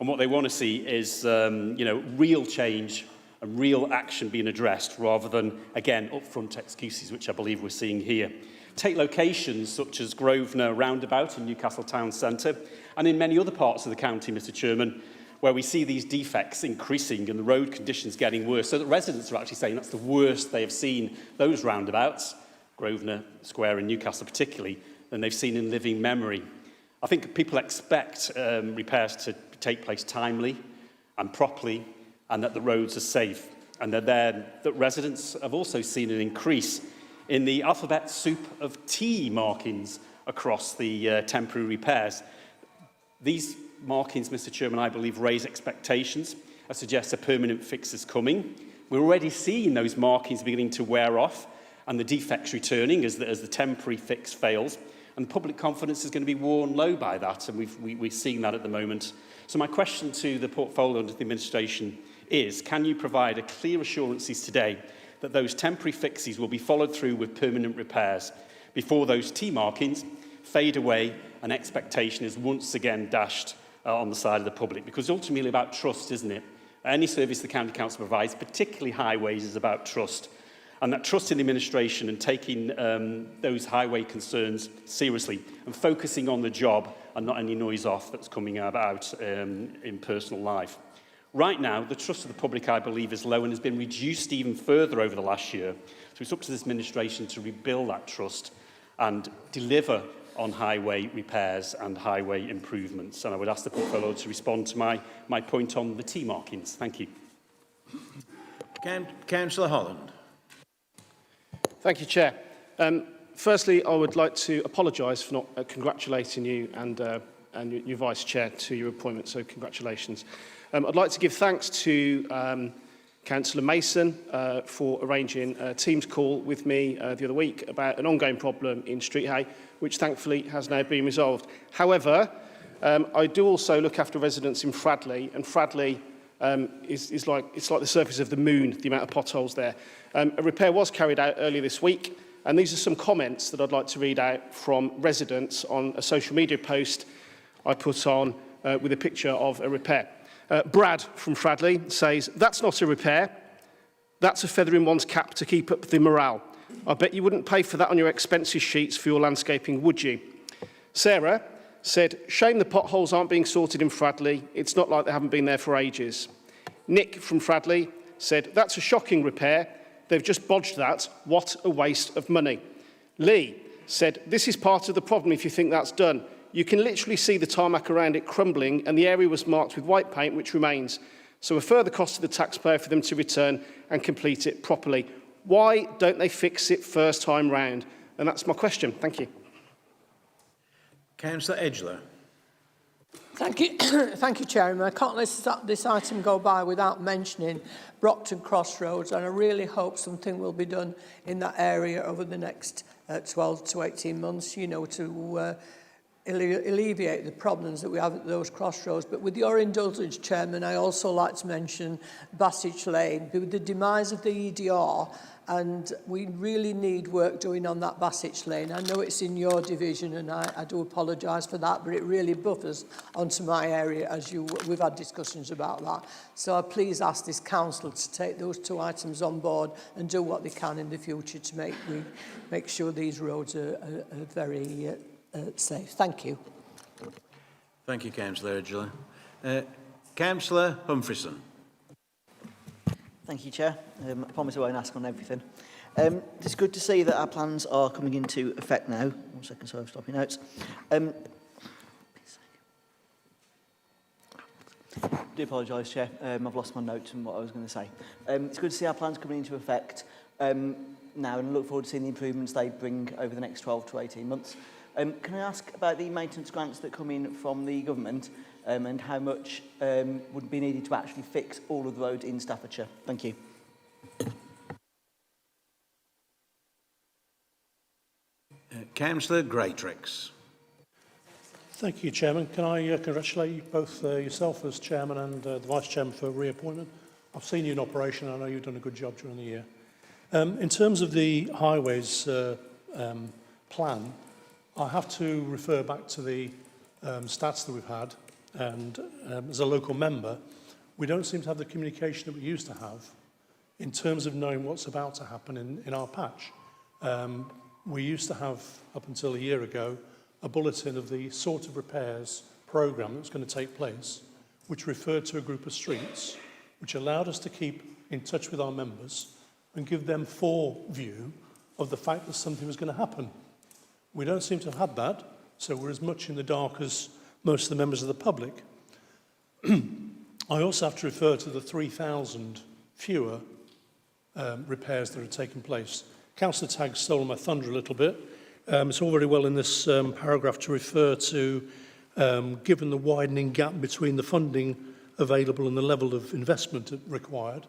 [SPEAKER 16] And what they want to see is, real change and real action being addressed rather than, again, upfront excuses, which I believe we're seeing here. Take locations such as Grosvenor Roundabout in Newcastle Town Centre and in many other parts of the county, Mr Chairman, where we see these defects increasing and the road conditions getting worse, so that residents are actually saying that's the worst they have seen those roundabouts, Grosvenor Square in Newcastle particularly, than they've seen in living memory. I think people expect repairs to take place timely and properly, and that the roads are safe. And that residents have also seen an increase in the alphabet soup of T markings across the temporary repairs. These markings, Mr Chairman, I believe raise expectations. I suggest a permanent fix is coming. We're already seeing those markings beginning to wear off and the defects returning as the temporary fix fails. And public confidence is going to be worn low by that, and we're seeing that at the moment. So my question to the portfolio and the administration is, can you provide a clear assurances today that those temporary fixes will be followed through with permanent repairs before those T markings fade away and expectation is once again dashed on the side of the public? Because ultimately about trust, isn't it? Any service the County Council provides, particularly highways, is about trust. And that trust in the administration and taking those highway concerns seriously and focusing on the job and not any noise off that's coming out in personal life. Right now, the trust of the public, I believe, is low and has been reduced even further over the last year. So it's up to this administration to rebuild that trust and deliver on highway repairs and highway improvements. And I would ask the portfolio to respond to my point on the T markings. Thank you.
[SPEAKER 2] Councillor Holland.
[SPEAKER 13] Thank you, Chair. Firstly, I would like to apologise for not congratulating you and your Vice-Chair to your appointment, so congratulations. I'd like to give thanks to Councillor Mason for arranging a Teams call with me the other week about an ongoing problem in Street Hay, which thankfully has now been resolved. However, I do also look after residents in Fradley, and Fradley is like the surface of the moon, the amount of potholes there. A repair was carried out earlier this week, and these are some comments that I'd like to read out from residents on a social media post I put on with a picture of a repair. Brad from Fradley says, "That's not a repair. That's a feather in one's cap to keep up the morale. I bet you wouldn't pay for that on your expenses sheets for your landscaping, would you?" Sarah said, "Shame the potholes aren't being sorted in Fradley. It's not like they haven't been there for ages." Nick from Fradley said, "That's a shocking repair. They've just bodged that. What a waste of money." Lee said, "This is part of the problem if you think that's done. You can literally see the tarmac around it crumbling and the area was marked with white paint which remains. So a further cost to the taxpayer for them to return and complete it properly. Why don't they fix it first time round?" And that's my question. Thank you.
[SPEAKER 2] Councillor Edgeler.
[SPEAKER 12] Thank you, thank you, Chairman. I can't let this item go by without mentioning Brockton Crossroads, and I really hope something will be done in that area over the next 12 to 18 months, you know, to alleviate the problems that we have at those crossroads. But with your indulgence, Chairman, I also like to mention Bassage Lane. With the demise of the EDR, and we really need work doing on that Bassage Lane. I know it's in your division, and I do apologise for that, but it really buffers onto my area, as we've had discussions about that. So I please ask this council to take those two items on board and do what they can in the future to make sure these roads are very safe. Thank you.
[SPEAKER 2] Thank you, Councillor Edgeler. Councillor Humphreys.
[SPEAKER 10] Thank you, Chair. I promise I won't ask on everything. It's good to see that our plans are coming into effect now. 1 second, sorry, I've stopped my notes. I do apologise, Chair. I've lost my notes and what I was going to say. It's good to see our plans coming into effect now, and I look forward to seeing the improvements they bring over the next 12 to 18 months. Can I ask about the maintenance grants that come in from the government and how much would be needed to actually fix all of the roads in Staffordshire? Thank you.
[SPEAKER 2] Councillor Greatrix.
[SPEAKER 20] Thank you, Chairman. Can I congratulate you both yourself as Chairman and the Vice-Chairman for reappointment? I've seen you in operation. I know you've done a good job during the year. In terms of the highways plan, I have to refer back to the stats that we've had, and as a local member, we don't seem to have the communication that we used to have in terms of knowing what's about to happen in our patch. We used to have, up until a year ago, a bulletin of the sort of repairs programme that was going to take place, which referred to a group of streets, which allowed us to keep in touch with our members and give them foreview of the fact that something was going to happen. We don't seem to have had that, so we're as much in the dark as most of the members of the public. I also have to refer to the 3,000 fewer repairs that have taken place. Councillor Tagg stole my thunder a little bit. It's all very well in this paragraph to refer to, given the widening gap between the funding available and the level of investment required.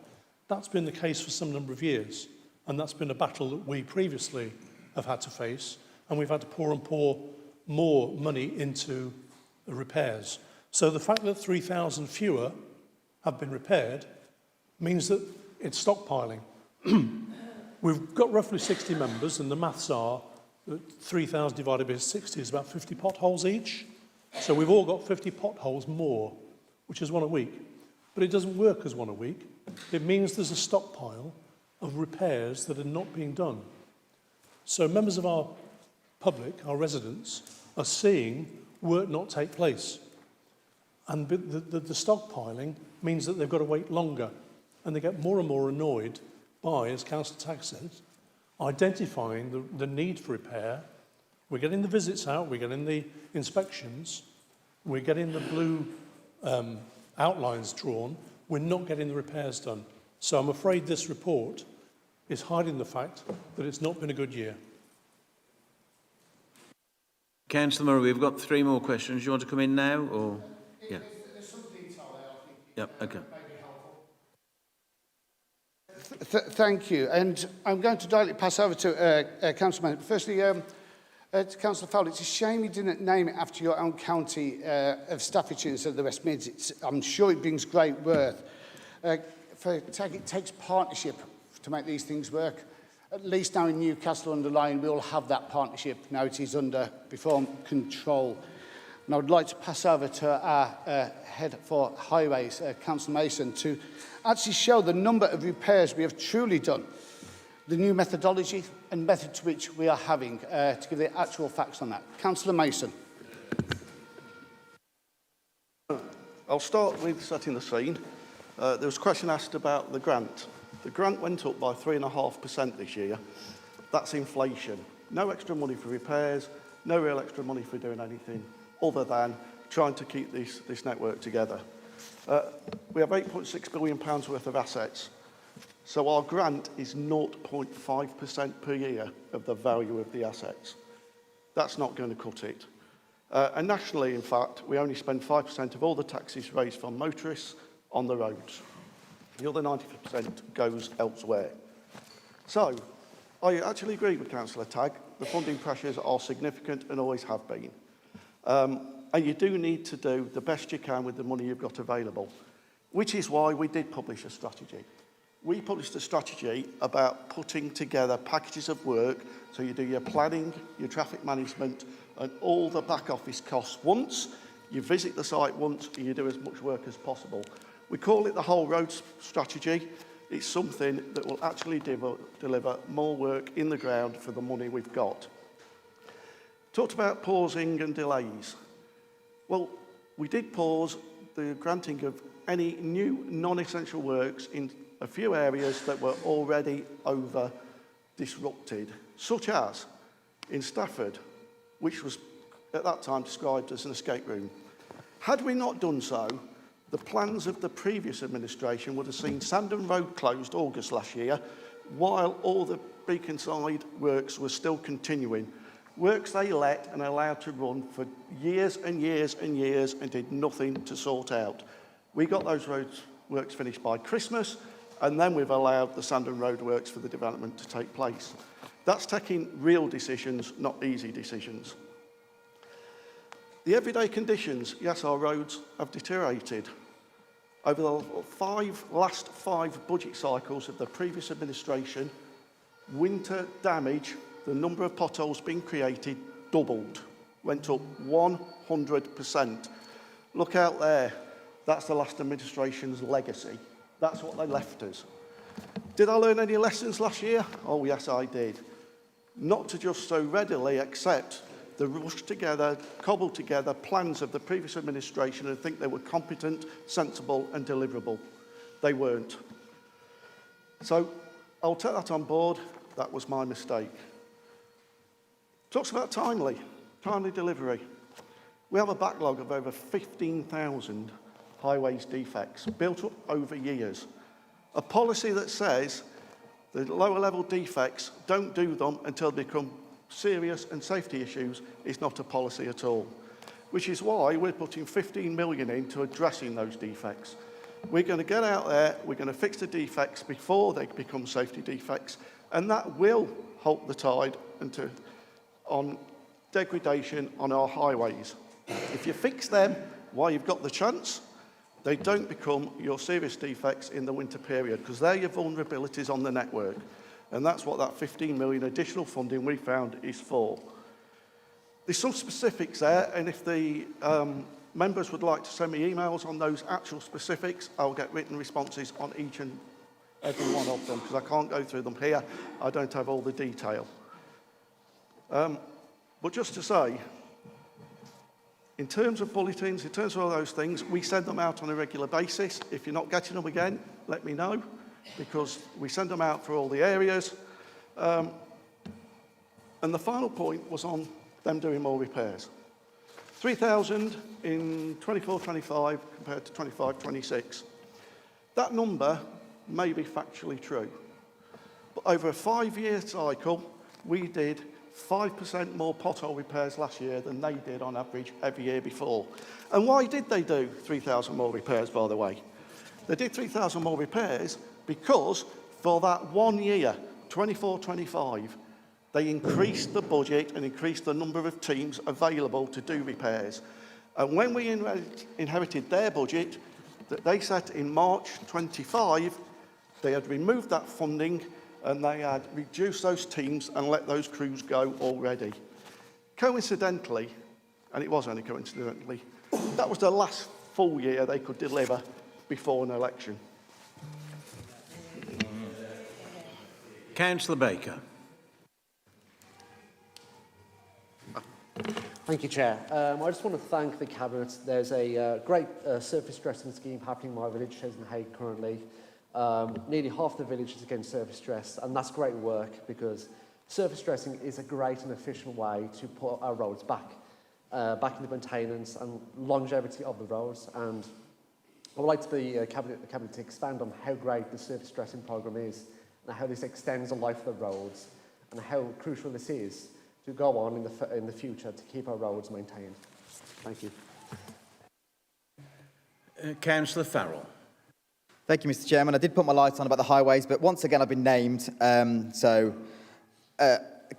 [SPEAKER 20] That's been the case for some number of years, and that's been a battle that we previously have had to face, and we've had to pour more money into the repairs. So the fact that 3,000 fewer have been repaired means that it's stockpiling. We've got roughly 60 members, and the maths are that 3,000 divided by 60 is about 50 potholes each. So we've all got 50 potholes more, which is one a week. But it doesn't work as one a week. It means there's a stockpile of repairs that are not being done. So members of our public, our residents, are seeing work not take place. And the stockpiling means that they've got to wait longer, and they get more and more annoyed by, as Councillor Tagg says, identifying the need for repair. We're getting the visits out, we're getting the inspections, we're getting the blue outlines drawn, we're not getting the repairs done. So I'm afraid this report is hiding the fact that it's not been a good year.
[SPEAKER 2] Councillor Murray, we've got 3 more questions. Do you want to come in now, or? Yeah.
[SPEAKER 4] There's some detail there, I think.
[SPEAKER 2] Yep, okay.
[SPEAKER 4] Thank you. And I'm going to directly pass over to Councilman. Firstly, to Councillor Fowler, it's a shame you didn't name it after your own county of Staffordshire instead of the West Mids. I'm sure it brings great worth. It takes partnership to make these things work. At least now in Newcastle under Lyme, we all have that partnership. Now it is under reform control. And I would like to pass over to our head for highways, Councillor Mason, to actually show the number of repairs we have truly done, the new methodology and method to which we are having, to give the actual facts on that. Councillor Mason.
[SPEAKER 21] I'll start with setting the scene. There was a question asked about the grant. The grant went up by 3.5% this year. That's inflation. No extra money for repairs, no real extra money for doing anything other than trying to keep this network together. We have £8.6 billion worth of assets. So our grant is 0.5% per year of the value of the assets. That's not going to cut it. And nationally, in fact, we only spend 5% of all the taxes raised from motorists on the roads. The other 90% goes elsewhere. So, I actually agree with Councillor Tagg. The funding pressures are significant and always have been. And you do need to do the best you can with the money you've got available, which is why we did publish a strategy. We published a strategy about putting together packages of work, so you do your planning, your traffic management, and all the back office costs once, you visit the site once, and you do as much work as possible. We call it the whole roads strategy. It's something that will actually deliver more work in the ground for the money we've got. Talked about pausing and delays. Well, we did pause the granting of any new non-essential works in a few areas that were already over disrupted, such as in Stafford, which was at that time described as an escape room. Had we not done so, the plans of the previous administration would have seen Sandon Road closed August last year, while all the Beaconside works were still continuing. Works they let and allowed to run for years and years and years and did nothing to sort out. We got those roads works finished by Christmas, and then we've allowed the Sandon Road works for the development to take place. That's taking real decisions, not easy decisions. The everyday conditions, yes, our roads have deteriorated. Over the last five budget cycles of the previous administration, winter damage, the number of potholes being created, doubled, went up 100%. Look out there, that's the last administration's legacy. That's what they left us. Did I learn any lessons last year? Oh yes, I did. Not to just so readily accept the rushed together, cobbled together plans of the previous administration and think they were competent, sensible and deliverable. They weren't. So I'll take that on board. That was my mistake. Talks about timely delivery. We have a backlog of over 15,000 highways defects built up over years. A policy that says the lower level defects, don't do them until they become serious and safety issues is not a policy at all, which is why we're putting 15 million into addressing those defects. We're going to get out there, we're going to fix the defects before they become safety defects, and that will halt the tide on degradation on our highways. If you fix them while you've got the chance, they don't become your serious defects in the winter period, because they're your vulnerabilities on the network. And that's what that 15 million additional funding we found is for. There's some specifics there, and if the members would like to send me emails on those actual specifics, I'll get written responses on each and every one of them, because I can't go through them here. I don't have all the detail. But just to say, in terms of bulletins, in terms of all those things, we send them out on a regular basis. If you're not getting them again, let me know, because we send them out for all the areas. And the final point was on them doing more repairs. 3,000 in 24-25 compared to 25-26. That number may be factually true, but over a 5-year cycle, we did 5% more pothole repairs last year than they did on average every year before. And why did they do 3,000 more repairs, by the way? They did 3,000 more repairs because For that 1 year, 24-25, they increased the budget and increased the number of teams available to do repairs. And when we inherited their budget, that they said in March 25, they had removed that funding and they had reduced those teams and let those crews go already. Coincidentally, and it was only coincidentally, that was the last full year they could deliver before an election.
[SPEAKER 2] Councillor Baker.
[SPEAKER 14] Thank you, Chair. I just want to thank the Cabinet. There's a great surface dressing scheme happening in my village, Chesney currently. Nearly half the village is against surface dress, and that's great work because surface dressing is a great and efficient way to put our roads back into maintenance and longevity of the roads. And I would like the Cabinet to expand on how great the surface dressing programme is and how this extends the life of the roads and how crucial this is to go on in the future to keep our roads maintained. Thank you.
[SPEAKER 2] Councillor Farrell.
[SPEAKER 18] Thank you, Mr. Chairman. I did put my lights on about the highways, but once again I've been named.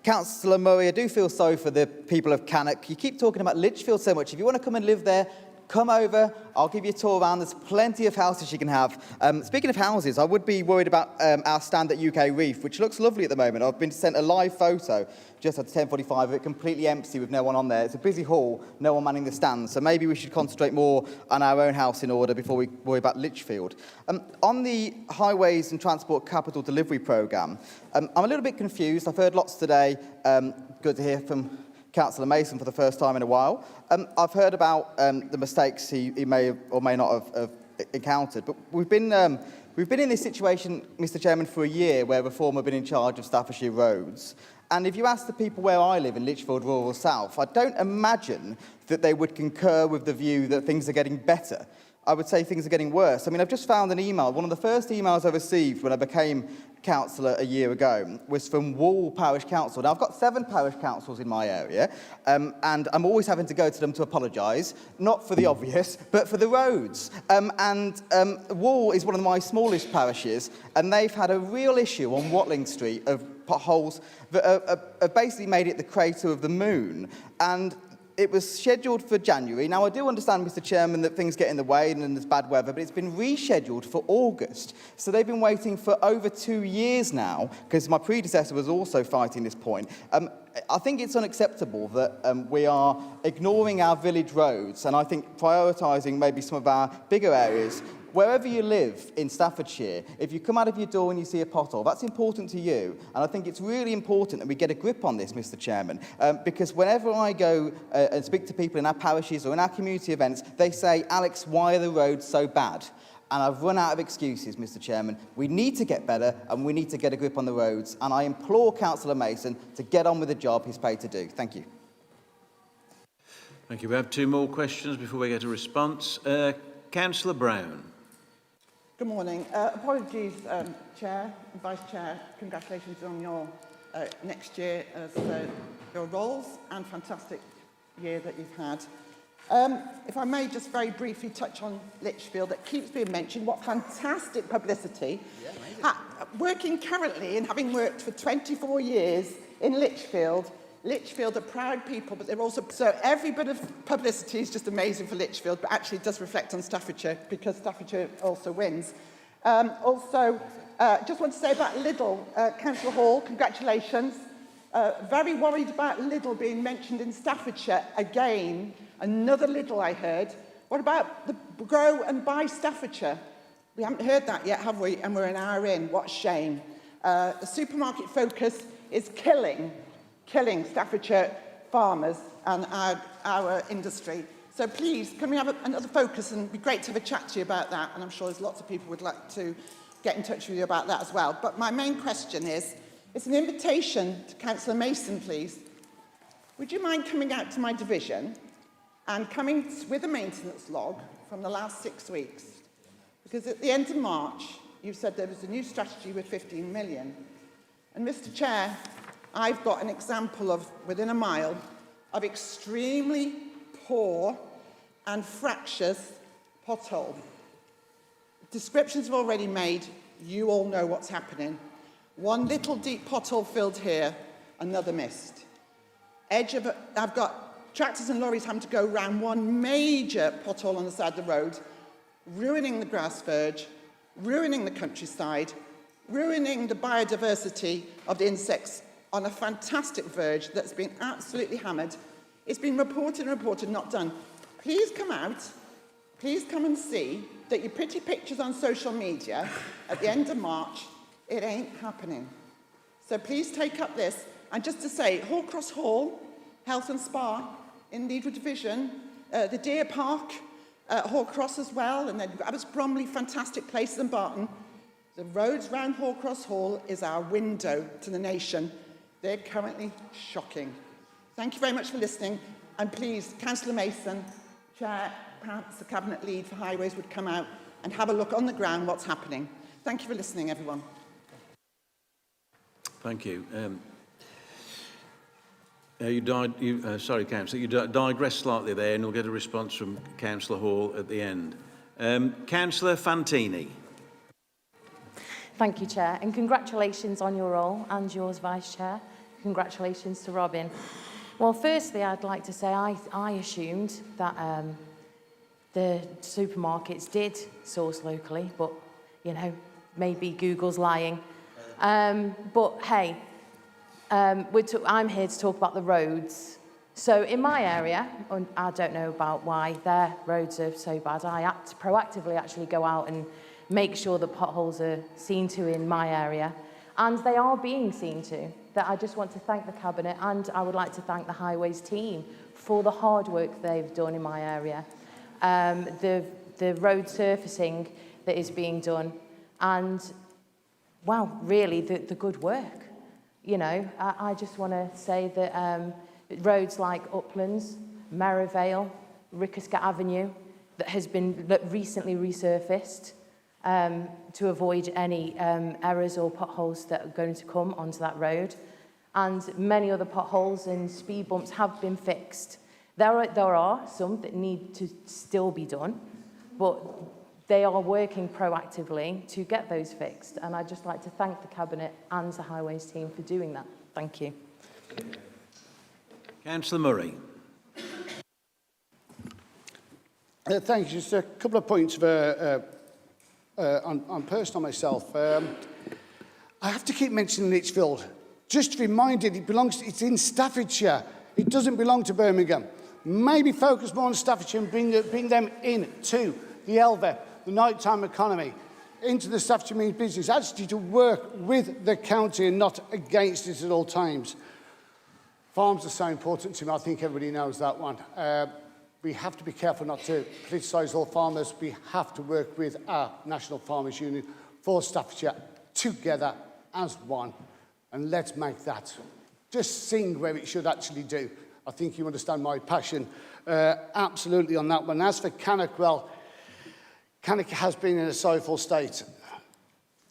[SPEAKER 18] Councillor Murray, I do feel sorry for the people of Cannock. You keep talking about Lichfield so much. If you want to come and live there, come over. I'll give you a tour around. There's plenty of houses you can have. Speaking of houses, I would be worried about our stand at UK Reef, which looks lovely at the moment. I've been sent a live photo just at 10:45 of it, completely empty with no one on there. It's a busy hall, no one manning the stands. So maybe we should concentrate more on our own house in order before we worry about Lichfield. On the Highways and Transport Capital Delivery Programme, I'm a little bit confused. I've heard lots today. Good to hear from Councillor Mason for the first time in a while. I've heard about the mistakes he may or may not have encountered, but we've been in this situation, Mr. Chairman, for a year where Reform have been in charge of Staffordshire roads. And if you ask the people where I live in Lichfield Rural South, I don't imagine that they would concur with the view that things are getting better. I would say things are getting worse. I mean, I've just found an email. One of the first emails I received when I became councillor a year ago was from Wall Parish Council. Now, I've got 7 parish councils in my area, and I'm always having to go to them to apologise, not for the obvious, but for the roads. Wall is one of my smallest parishes, and they've had a real issue on Watling Street of potholes that have basically made it the crater of the moon. And it was scheduled for January. Now, I do understand, Mr. Chairman, that things get in the way and there's bad weather, but it's been rescheduled for August. So they've been waiting for over 2 years now, because my predecessor was also fighting this point. I think it's unacceptable that we are ignoring our village roads, and I think prioritising maybe some of our bigger areas. Wherever you live in Staffordshire, if you come out of your door and you see a pothole, that's important to you. And I think it's really important that we get a grip on this, Mr. Chairman, because whenever I go and speak to people in our parishes or in our community events, they say, Alex, why are the roads so bad? And I've run out of excuses, Mr. Chairman. We need to get better and we need to get a grip on the roads. And I implore Councillor Mason to get on with the job he's paid to do. Thank you.
[SPEAKER 2] Thank you. We have 2 more questions before we get a response. Councillor Brown.
[SPEAKER 11] Good morning. Apologies, Chair and Vice Chair. Congratulations on your next year as your roles and fantastic year that you've had. If I may just very briefly touch on Lichfield, that keeps being mentioned. What fantastic publicity. Yeah, working currently and having worked for 24 years in Lichfield are proud people, but they're also... So every bit of publicity is just amazing for Lichfield, but actually it does reflect on Staffordshire, because Staffordshire also wins. Just want to say about Lidl, Councillor Hall, congratulations. Very worried about Lidl being mentioned in Staffordshire again. Another Lidl I heard. What about the Grow and Buy Staffordshire? We haven't heard that yet, have we? And we're an hour in. What a shame. The supermarket focus is killing Staffordshire farmers and our industry. So please, can we have another focus? And it'd be great to have a chat to you about that. And I'm sure there's lots of people who would like to get in touch with you about that as well. But my main question is, it's an invitation to Councillor Mason, please. Would you mind coming out to my division and coming with a maintenance log from the last 6 weeks? Because at the end of March, you said there was a new strategy with 15 million. And Mr. Chair, I've got an example of, within a mile, of extremely poor and fractious pothole. Descriptions have already made you all know what's happening. One little deep pothole filled here, another missed. I've got tractors and lorries having to go round one major pothole on the side of the road, ruining the grass verge, ruining the countryside, ruining the biodiversity of the insects on a fantastic verge that's been absolutely hammered. It's been reported, not done. Please come out, please come and see that your pretty pictures on social media at the end of March, it ain't happening. So please take up this. And just to say, Hallcross Hall, Health and Spa in Leadwood Division, the Deer Park, Hallcross as well, and then Abbots Bromley, fantastic places, and Barton. The roads round Hallcross Hall is our window to the nation. They're currently shocking. Thank you very much for listening. And please, Councillor Mason, Chair, perhaps the Cabinet Lead for Highways would come out and have a look on the ground what's happening. Thank you for listening, everyone.
[SPEAKER 2] Thank you. Sorry, Councillor, you digress slightly there, and you'll get a response from Councillor Hall at the end. Councillor Fantini.
[SPEAKER 7] Thank you, Chair, and congratulations on your role and yours, Vice Chair. Congratulations to Robin. Well, firstly, I'd like to say I assumed that the supermarkets did source locally, but, you know, maybe Google's lying. But hey, I'm here to talk about the roads. So in my area, and I don't know about why their roads are so bad, I proactively actually go out and make sure that potholes are seen to in my area. And they are being seen to. That I just want to thank the Cabinet, and I would like to thank the Highways team for the hard work they've done in my area. The road surfacing that is being done, and, wow, really, the good work. You know, I just want to say that roads like Uplands, Merivale, Rickerscott Avenue, that has been recently resurfaced to avoid any errors or potholes that are going to come onto that road. And many other potholes and speed bumps have been fixed. There are some that need to still be done, but they are working proactively to get those fixed. And I'd just like to thank the Cabinet and the Highways team for doing that. Thank you.
[SPEAKER 2] Councillor Murray.
[SPEAKER 4] Thank you. Just a couple of points on personal myself. I have to keep mentioning Lichfield. Just reminded, it's in Staffordshire. It doesn't belong to Birmingham. Maybe focus more on Staffordshire and bring them into the LVEP, the nighttime economy, into the Staffordshire means business, actually to work with the county and not against it at all times. Farms are so important to me. I think everybody knows that one. We have to be careful not to politicise all farmers. We have to work with our National Farmers Union for Staffordshire together as one. And let's make that just sing where it should actually do. I think you understand my passion absolutely on that one. As for Cannock, well, Cannock has been in a sorrowful state.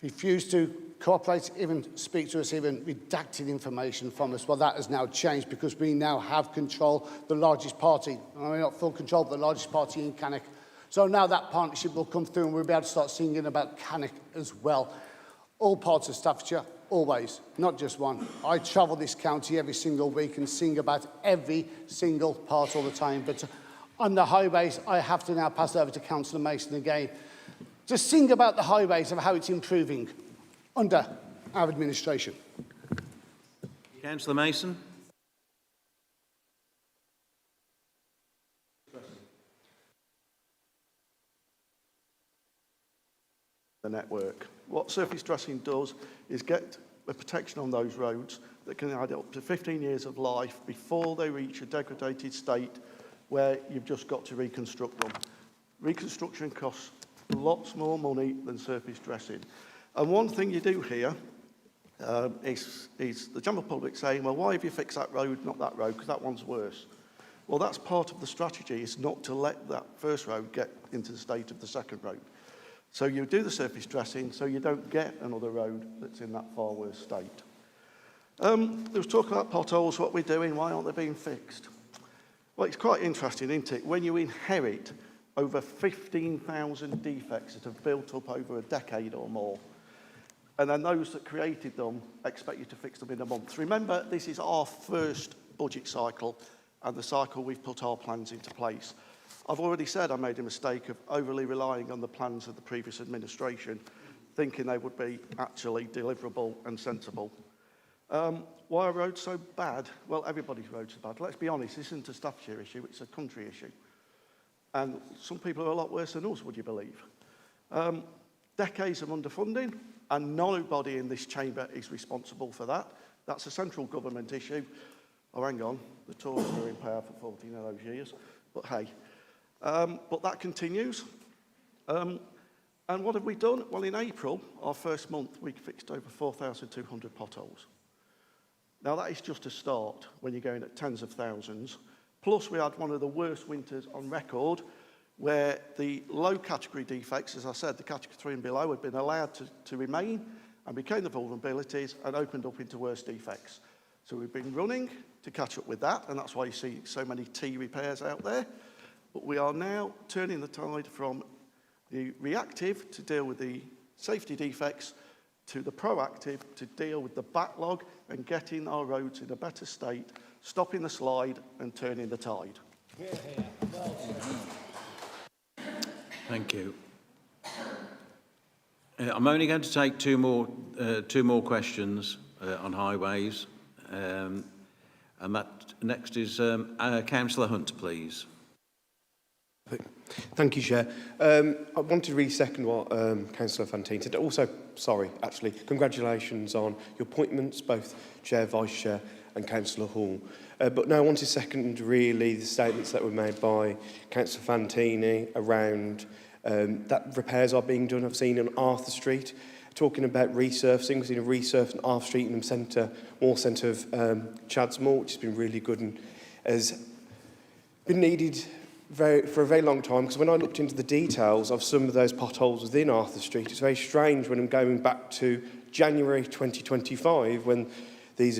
[SPEAKER 4] Refused to cooperate, even speak to us, even redacted information from us. Well, that has now changed because we now have control, the largest party. I mean, not full control, but the largest party in Cannock. So now that partnership will come through and we'll be able to start singing about Cannock as well. All parts of Staffordshire, always, not just one. I travel this county every single week and sing about every single part all the time. But on the highways, I have to now pass over to Councillor Mason again. Just sing about the highways and how it's improving under our administration.
[SPEAKER 2] Councillor Mason.
[SPEAKER 21] The network. What surface dressing does is get a protection on those roads that can add up to 15 years of life before they reach a degraded state where you've just got to reconstruct them. Reconstruction costs lots more money than surface dressing. And one thing you do here is the general public saying, well, why have you fixed that road, not that road, because that one's worse. Well, that's part of the strategy, is not to let that first road get into the state of the second road. So you do the surface dressing so you don't get another road that's in that far worse state. There was talk about potholes, what we're doing, why aren't they being fixed? Well, it's quite interesting, isn't it? When you inherit over 15,000 defects that have built up over a decade or more, and then those that created them expect you to fix them in a month. Remember, this is our first budget cycle and the cycle we've put our plans into place. I've already said I made a mistake of overly relying on the plans of the previous administration, thinking they would be actually deliverable and sensible. Why are roads so bad? Well, everybody's roads are bad. Let's be honest, this isn't a Staffordshire issue, it's a country issue. And some people are a lot worse than us, would you believe? Decades of underfunding, and nobody in this chamber is responsible for that. That's a central government issue. Oh, hang on, the Tories were in power for 14 of those years, but hey. But that continues. And what have we done? Well, in April, our first month, we fixed over 4,200 potholes. Now, that is just a start when you're going at tens of thousands. Plus, we had one of the worst winters on record where the low category defects, as I said, the category 3 and below, had been allowed to remain and became the vulnerabilities and opened up into worse defects. So we've been running to catch up with that, and that's why you see so many T repairs out there. But we are now turning the tide from the reactive to deal with the safety defects to the proactive to deal with the backlog and getting our roads in a better state, stopping the slide and turning the tide.
[SPEAKER 2] Thank you. I'm only going to take two more questions on highways. And that next is Councillor Hunt, please.
[SPEAKER 1] Thank you, Chair. I wanted to really second what Councillor Fantine said. Also, congratulations on your appointments, both Chair, Vice Chair and Councillor Hall. But no, I want to second really the statements that were made by Councillor Fantini around that repairs are being done. I've seen on Arthur Street, talking about resurfacing. We've seen a resurf on Arthur Street in the more centre of Chadsmore, which has been really good and has been needed for a very long time, because when I looked into the details of some of those potholes within Arthur Street, it's very strange when I'm going back to January 2025 when these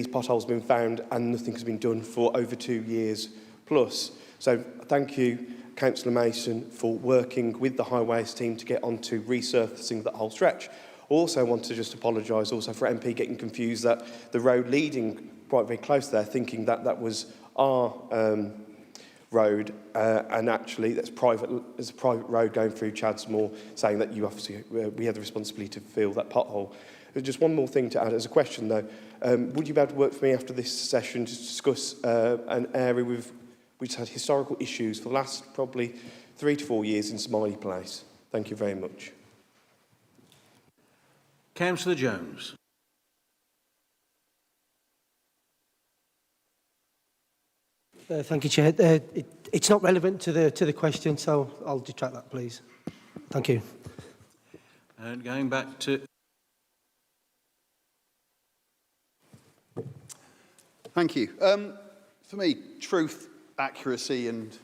[SPEAKER 1] potholes have been found and nothing has been done for over 2 years plus. So thank you, Councillor Mason, for working with the highways team to get onto resurfacing that whole stretch. Also want to just apologise also for MP getting confused that the road leading quite very close there, thinking that that was our road, and actually that's private. There's a private road going through Chadsmore, saying that you obviously we have the responsibility to fill that pothole. There's just one more thing to add as a question though. Would you be able to work for me after this session to discuss an area which had historical issues for the last probably 3 to 4 years in Smiley Place? Thank you very much.
[SPEAKER 2] Councillor Jones.
[SPEAKER 22] Thank you, Chair. It's not relevant to the question, so I'll detract that, please. Thank you.
[SPEAKER 2] And going back to...
[SPEAKER 15] Thank you. For me, truth, accuracy and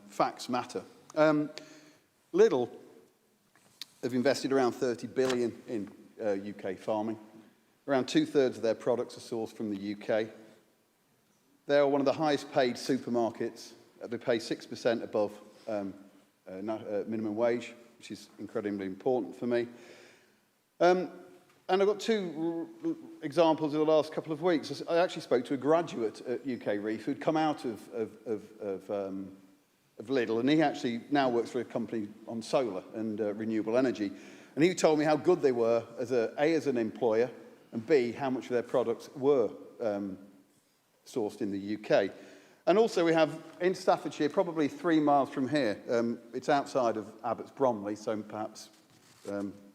[SPEAKER 15] facts matter. Lidl have invested around 30 billion in UK farming. Around 2/3 of their products are sourced from the UK. They are one of the highest paid supermarkets. They pay 6% above minimum wage, which is incredibly important for me. And I've got 2 examples in the last couple of weeks. I actually spoke to a graduate at UK Reef who'd come out of Lidl, and he actually now works for a company on solar and renewable energy. And he told me how good they were as as an employer, and B, how much of their products were sourced in the UK. And also we have in Staffordshire, probably 3 miles from here, it's outside of Abbots Bromley, so perhaps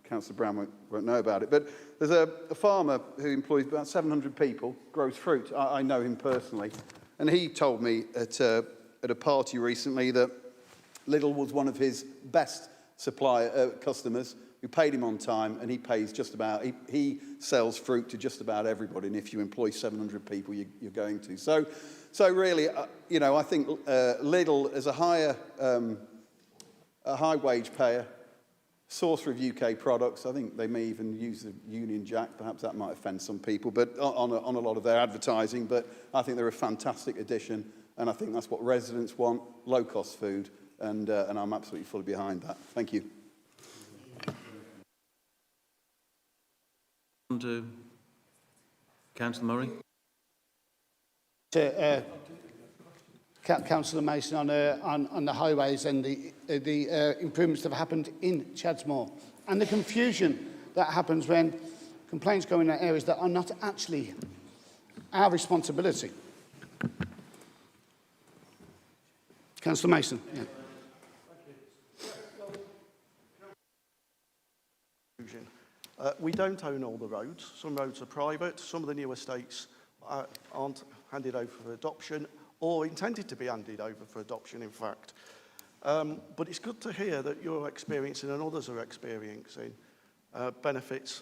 [SPEAKER 15] Councillor Brown won't know about it, but there's a farmer who employs about 700 people, grows fruit. I know him personally, and he told me at a party recently that Lidl was one of his best customers, who paid him on time, and he pays just about, he sells fruit to just about everybody, and if you employ 700 people, you're going to. So really, you know, I think Lidl as a high wage payer, sourcer of UK products, I think they may even use the Union Jack, perhaps that might offend some people, but on a lot of their advertising, but I think they're a fantastic addition, and I think that's what residents want, low-cost food, and I'm absolutely fully behind that. Thank you.
[SPEAKER 2] to Councillor Murray?
[SPEAKER 4] Councillor Mason on the highways and the improvements that have happened in Chadsmore and the confusion that happens when complaints go in areas that are not actually our responsibility. Councillor Mason. Yeah.
[SPEAKER 21] We don't own all the roads. Some roads are private. Some of the new estates aren't handed over for adoption or intended to be handed over for adoption, in fact. But it's good to hear that you're experiencing and others are experiencing benefits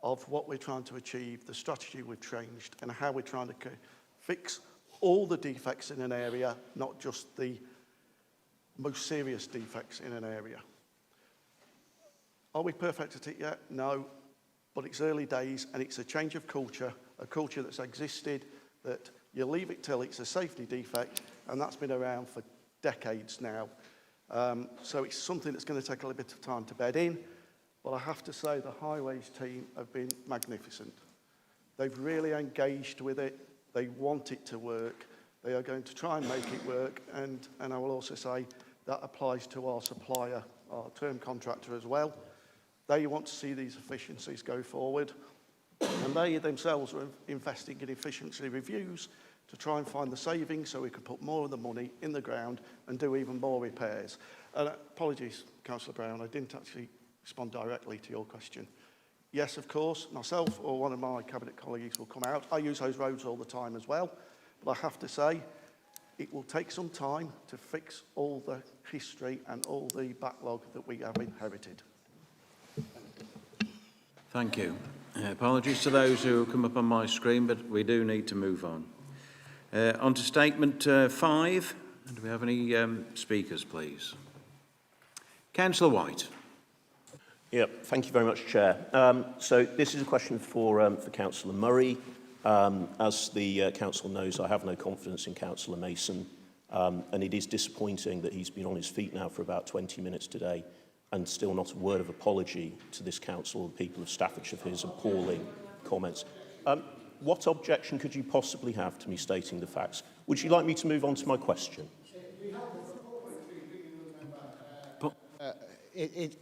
[SPEAKER 21] of what we're trying to achieve, the strategy we've changed, and how we're trying to fix all the defects in an area, not just the most serious defects in an area. Are we perfect at it yet? No, but it's early days and it's a change of culture, a culture that's existed, that you leave it till it's a safety defect, and that's been around for decades now. So it's something that's going to take a little bit of time to bed in, but I have to say the highways team have been magnificent. They've really engaged with it. They want it to work. They are going to try and make it work, and I will also say that applies to our supplier, our term contractor as well. They want to see these efficiencies go forward, and they themselves are investing in efficiency reviews to try and find the savings so we can put more of the money in the ground and do even more repairs. Apologies, Councillor Brown, I didn't actually respond directly to your question. Yes, of course, myself or one of my cabinet colleagues will come out. I use those roads all the time as well, but I have to say it will take some time to fix all the history and all the backlog that we have inherited.
[SPEAKER 2] Thank you. Apologies to those who come up on my screen, but we do need to move on. On to statement 5. Do we have any speakers, please? Councillor White.
[SPEAKER 9] Yeah, thank you very much, Chair. So this is a question for Councillor Murray. As the Council knows, I have no confidence in Councillor Mason, and it is disappointing that he's been on his feet now for about 20 minutes today and still not a word of apology to this Council and the people of Staffordshire for his appalling comments. What objection could you possibly have to me stating the facts? Would you like me to move on to my question?
[SPEAKER 4] It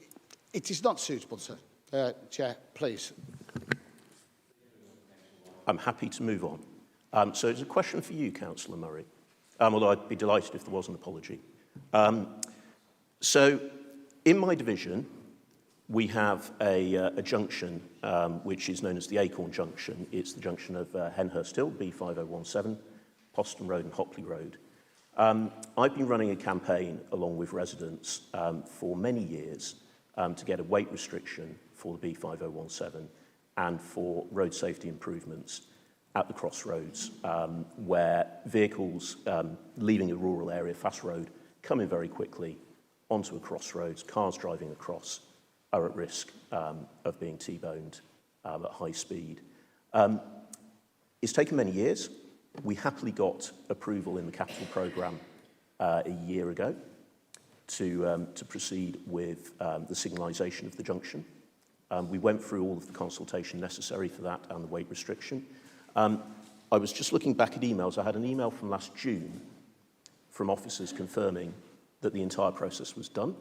[SPEAKER 4] is not suitable, sir. Chair, please.
[SPEAKER 9] I'm happy to move on. So it's a question for you, Councillor Murray, although I'd be delighted if there was an apology. So in my division, we have a junction which is known as the Acorn Junction. It's the junction of Henhurst Hill, B5017, Poston Road and Hopley Road. I've been running a campaign along with residents for many years to get a weight restriction for the B5017 and for road safety improvements at the crossroads where vehicles leaving a rural area, fast road, come in very quickly onto a crossroads. Cars driving across are at risk of being T-boned at high speed. It's taken many years. We happily got approval in the capital programme a year ago to proceed with the signalisation of the junction. We went through all of the consultation necessary for that and the weight restriction. I was just looking back at emails. I had an email from last June from officers confirming that the entire process was done,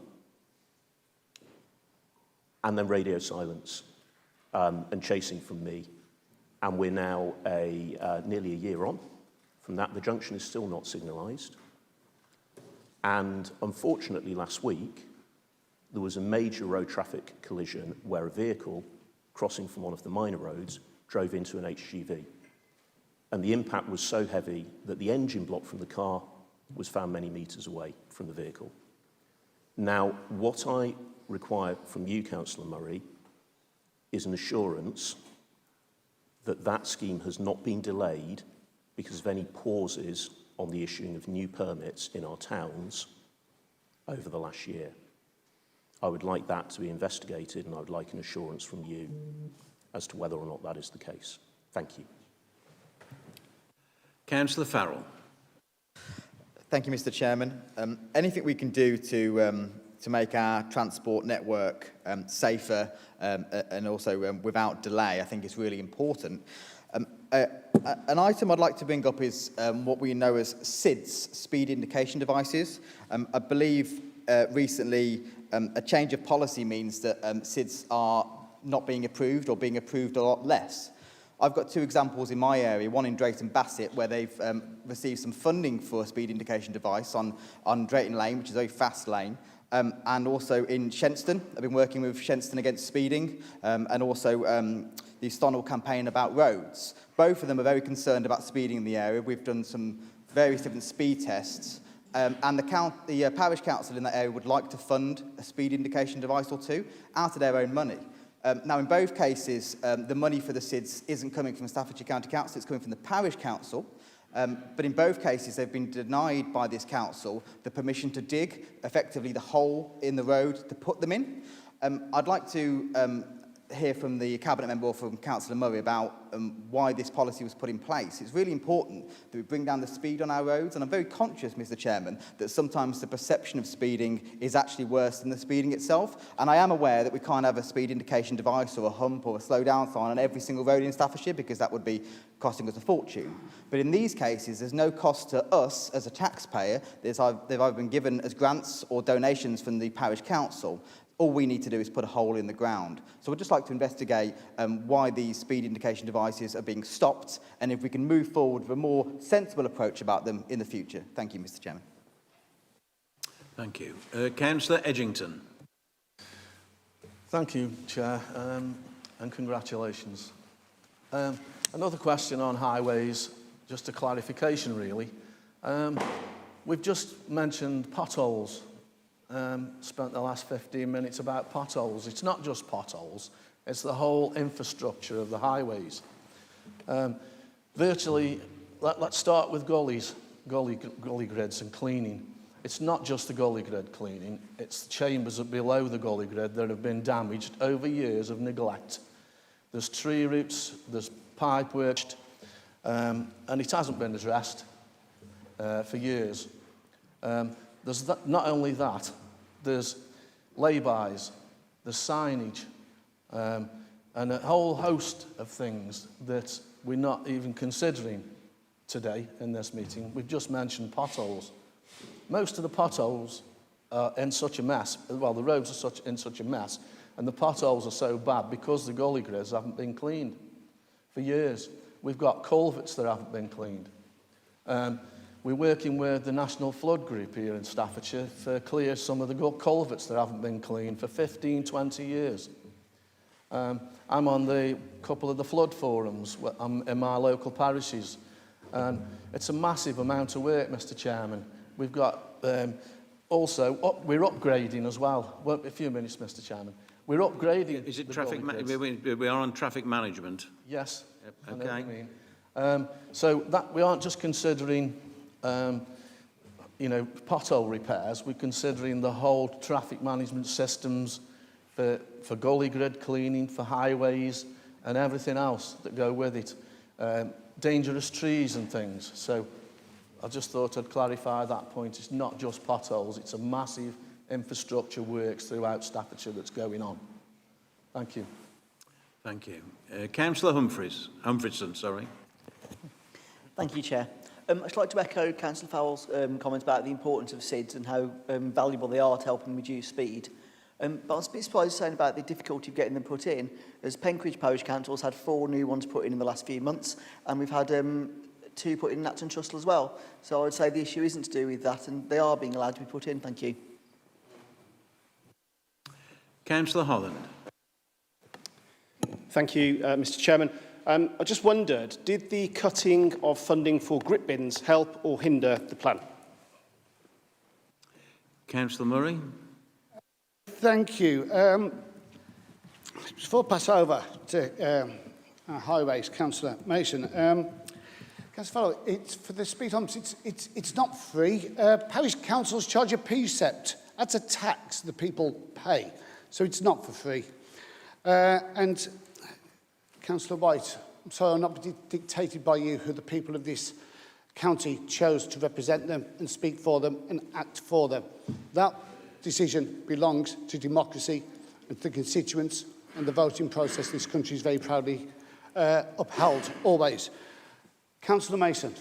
[SPEAKER 9] and then radio silence and chasing from me. And we're now nearly a year on from that. The junction is still not signalised. And unfortunately, last week, there was a major road traffic collision where a vehicle crossing from one of the minor roads drove into an HGV. And the impact was so heavy that the engine block from the car was found many metres away from the vehicle. Now, what I require from you, Councillor Murray, is an assurance that that scheme has not been delayed because of any pauses on the issuing of new permits in our towns over the last year. I would like that to be investigated, and I would like an assurance from you as to whether or not that is the case. Thank you.
[SPEAKER 2] Councillor Farrell.
[SPEAKER 18] Thank you, Mr. Chairman. Anything we can do to to make our transport network safer and also without delay, I think is really important. An item I'd like to bring up is what we know as SIDS, speed indication devices. I believe recently a change of policy means that SIDS are not being approved or being approved a lot less. I've got two examples in my area, one in Drayton Bassett, where they've received some funding for a speed indication device on Drayton Lane, which is a very fast lane, and also in Shenstone. I've been working with Shenstone against speeding, and also the Stonewall campaign about roads. Both of them are very concerned about speeding in the area. We've done some various different speed tests, and the parish council in that area would like to fund a speed indication device or two out of their own money. Now, in both cases, the money for the SIDS isn't coming from Staffordshire County Council, it's coming from the parish council. But in both cases, they've been denied by this council the permission to dig effectively the hole in the road to put them in. I'd like to hear from the Cabinet member or from Councillor Murray about why this policy was put in place. It's really important that we bring down the speed on our roads, and I'm very conscious, Mr Chairman, that sometimes the perception of speeding is actually worse than the speeding itself, and I am aware that we can't have a speed indication device or a hump or a slow down sign on every single road in Staffordshire because that would be costing us a fortune. But in these cases, there's no cost to us as a taxpayer. They've either been given as grants or donations from the parish council. All we need to do is put a hole in the ground. So we'd just like to investigate why these speed indication devices are being stopped and if we can move forward with a more sensible approach about them in the future. Thank you, Mr Chairman.
[SPEAKER 2] Thank you. Councillor Edgington.
[SPEAKER 21] Thank you, Chair, and congratulations. Another question on highways, just a clarification really. We've just mentioned potholes. Spent the last 15 minutes about potholes. It's not just potholes, it's the whole infrastructure of the highways. Virtually, let's start with gullies, gully grids and cleaning. It's not just the gully grid cleaning, it's the chambers below the gully grid that have been damaged over years of neglect. There's tree roots, there's pipe work, and it hasn't been addressed for years. There's not only that, there's lay-bys, there's signage, and a whole host of things that we're not even considering today in this meeting. We've just mentioned potholes. Most of the potholes are in such a mess, well, the roads are in such a mess, and the potholes are so bad because the gully grids haven't been cleaned for years. We've got culverts that haven't been cleaned. We're working with the National Flood Group here in Staffordshire to clear some of the culverts that haven't been cleaned for 15, 20 years. I'm on the couple of the flood forums in my local parishes, and it's a massive amount of work, Mr Chairman. We've got we're upgrading as well. Well, a few minutes, Mr Chairman. We're upgrading.
[SPEAKER 2] Is it traffic? We are on traffic management.
[SPEAKER 21] Yes.
[SPEAKER 2] Yep.
[SPEAKER 21] Okay. I know what you mean. So that we aren't just considering pothole repairs, we're considering the whole traffic management systems for gully grid cleaning, for highways and everything else that go with it. Dangerous trees and things. So I just thought I'd clarify that point. It's not just potholes, it's a massive infrastructure works throughout Staffordshire that's going on. Thank you.
[SPEAKER 2] Thank you. Councillor Humphreysson, sorry.
[SPEAKER 10] Thank you, Chair. I'd just like to echo Councillor Fowles' comments about the importance of SIDS and how valuable they are to helping reduce speed. But I was a bit surprised saying about the difficulty of getting them put in, as Penkridge Parish Council's had 4 new ones put in the last few months, and we've had 2 put in Natton Trustle as well. So I would say the issue isn't to do with that, and they are being allowed to be put in. Thank you.
[SPEAKER 2] Councillor Holland.
[SPEAKER 13] Thank you, Mr Chairman. I just wondered, did the cutting of funding for grit bins help or hinder the plan?
[SPEAKER 2] Councillor Murray.
[SPEAKER 4] Thank you. Before I pass over to our highways, Councillor Mason, Councillor Fowler, it's for the speed humps, it's not free. Parish councils charge a precept. That's a tax the people pay, so it's not for free. And Councillor White, I'm sorry I'm not dictated by you who the people of this county chose to represent them and speak for them and act for them. That decision belongs to democracy and to the constituents, and the voting process this country is very proudly upheld, always. Councillor Mason.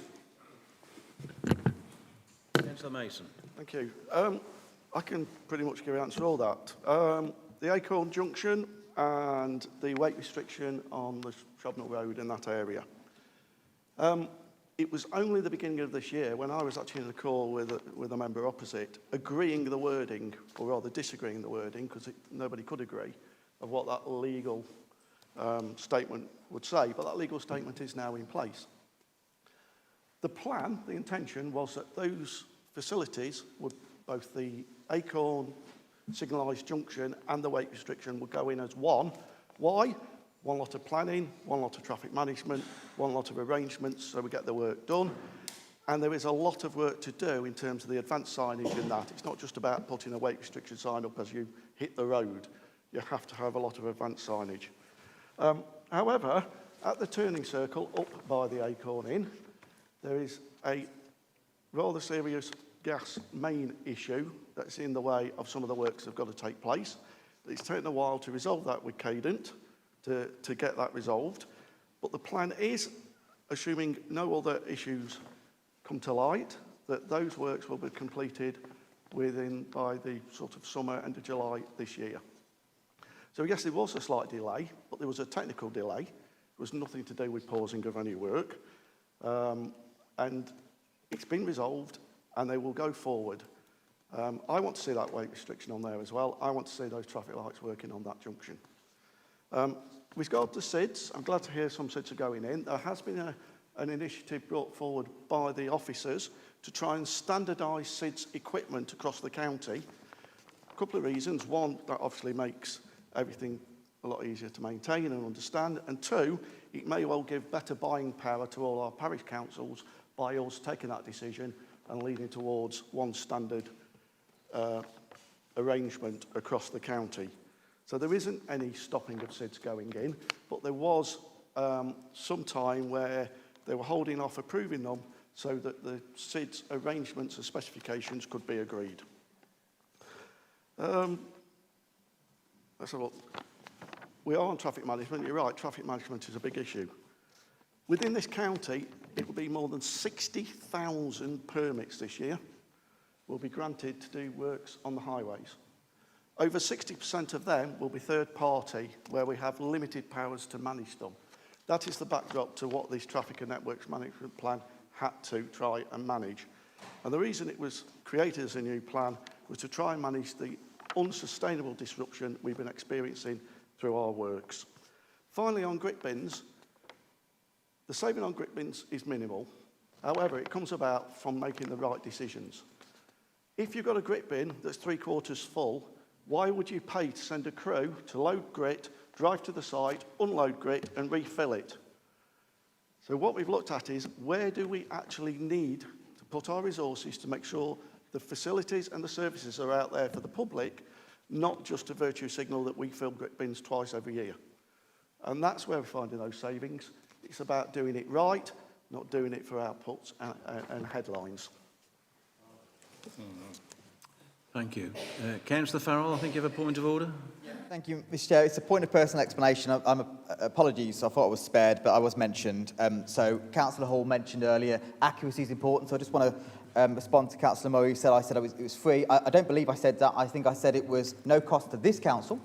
[SPEAKER 2] Councillor Mason.
[SPEAKER 21] Thank you. I can pretty much give an answer to all that. The Acorn Junction and the weight restriction on the Shobnall Road in that area. It was only the beginning of this year when I was actually in a call with a member opposite, agreeing the wording, or rather disagreeing the wording, because nobody could agree, of what that legal statement would say, but that legal statement is now in place. The plan, the intention, was that those facilities, would both the Acorn signalised junction and the weight restriction, would go in as one. Why? One lot of planning, one lot of traffic management, one lot of arrangements so we get the work done. And there is a lot of work to do in terms of the advanced signage in that. It's not just about putting a weight restriction sign up as you hit the road. You have to have a lot of advanced signage. However, at the turning circle up by the Acorn Inn, there is a rather serious gas main issue that's in the way of some of the works that have got to take place. It's taken a while to resolve that with Cadent, to get that resolved. But the plan is, assuming no other issues come to light, that those works will be completed by the sort of summer, end of July this year. So yes, there was a slight delay, but there was a technical delay. It was nothing to do with pausing of any work. And it's been resolved, and they will go forward. I want to see that weight restriction on there as well. I want to see those traffic lights working on that junction. With regard to SIDS, I'm glad to hear some SIDS are going in. There has been an initiative brought forward by the officers to try and standardise SIDS equipment across the county. A couple of reasons. One, that obviously makes everything a lot easier to maintain and understand. And two, it may well give better buying power to all our parish councils by us taking that decision and leading towards one standard arrangement across the county. So there isn't any stopping of SIDS going in, but there was some time where they were holding off approving them so that the SIDS arrangements and specifications could be agreed. Let's have a look. We are on traffic management. You're right, traffic management is a big issue. Within this county, it will be more than 60,000 permits this year will be granted to do works on the highways. Over 60% of them will be third party, where we have limited powers to manage them. That is the backdrop to what this Traffic and Networks Management Plan had to try and manage. And the reason it was created as a new plan was to try and manage the unsustainable disruption we've been experiencing through our works. Finally, on grit bins, the saving on grit bins is minimal. However, it comes about from making the right decisions. If you've got a grit bin that's 3/4 full, why would you pay to send a crew to load grit, drive to the site, unload grit and refill it? So what we've looked at is, where do we actually need to put our resources to make sure the facilities and the services are out there for the public, not just a virtue signal that we fill grit bins twice every year. And that's where we're finding those savings. It's about doing it right, not doing it for outputs and headlines.
[SPEAKER 2] Thank you. Councillor Farrell, I think you have a point of order.
[SPEAKER 18] Thank you, Mr Chair. It's a point of personal explanation. Apologies, I thought I was spared, but I was mentioned. So Councillor Hall mentioned earlier, accuracy is important, so I just want to respond to Councillor Murray, who said I said it was free. I don't believe I said that. I think I said it was no cost to this council.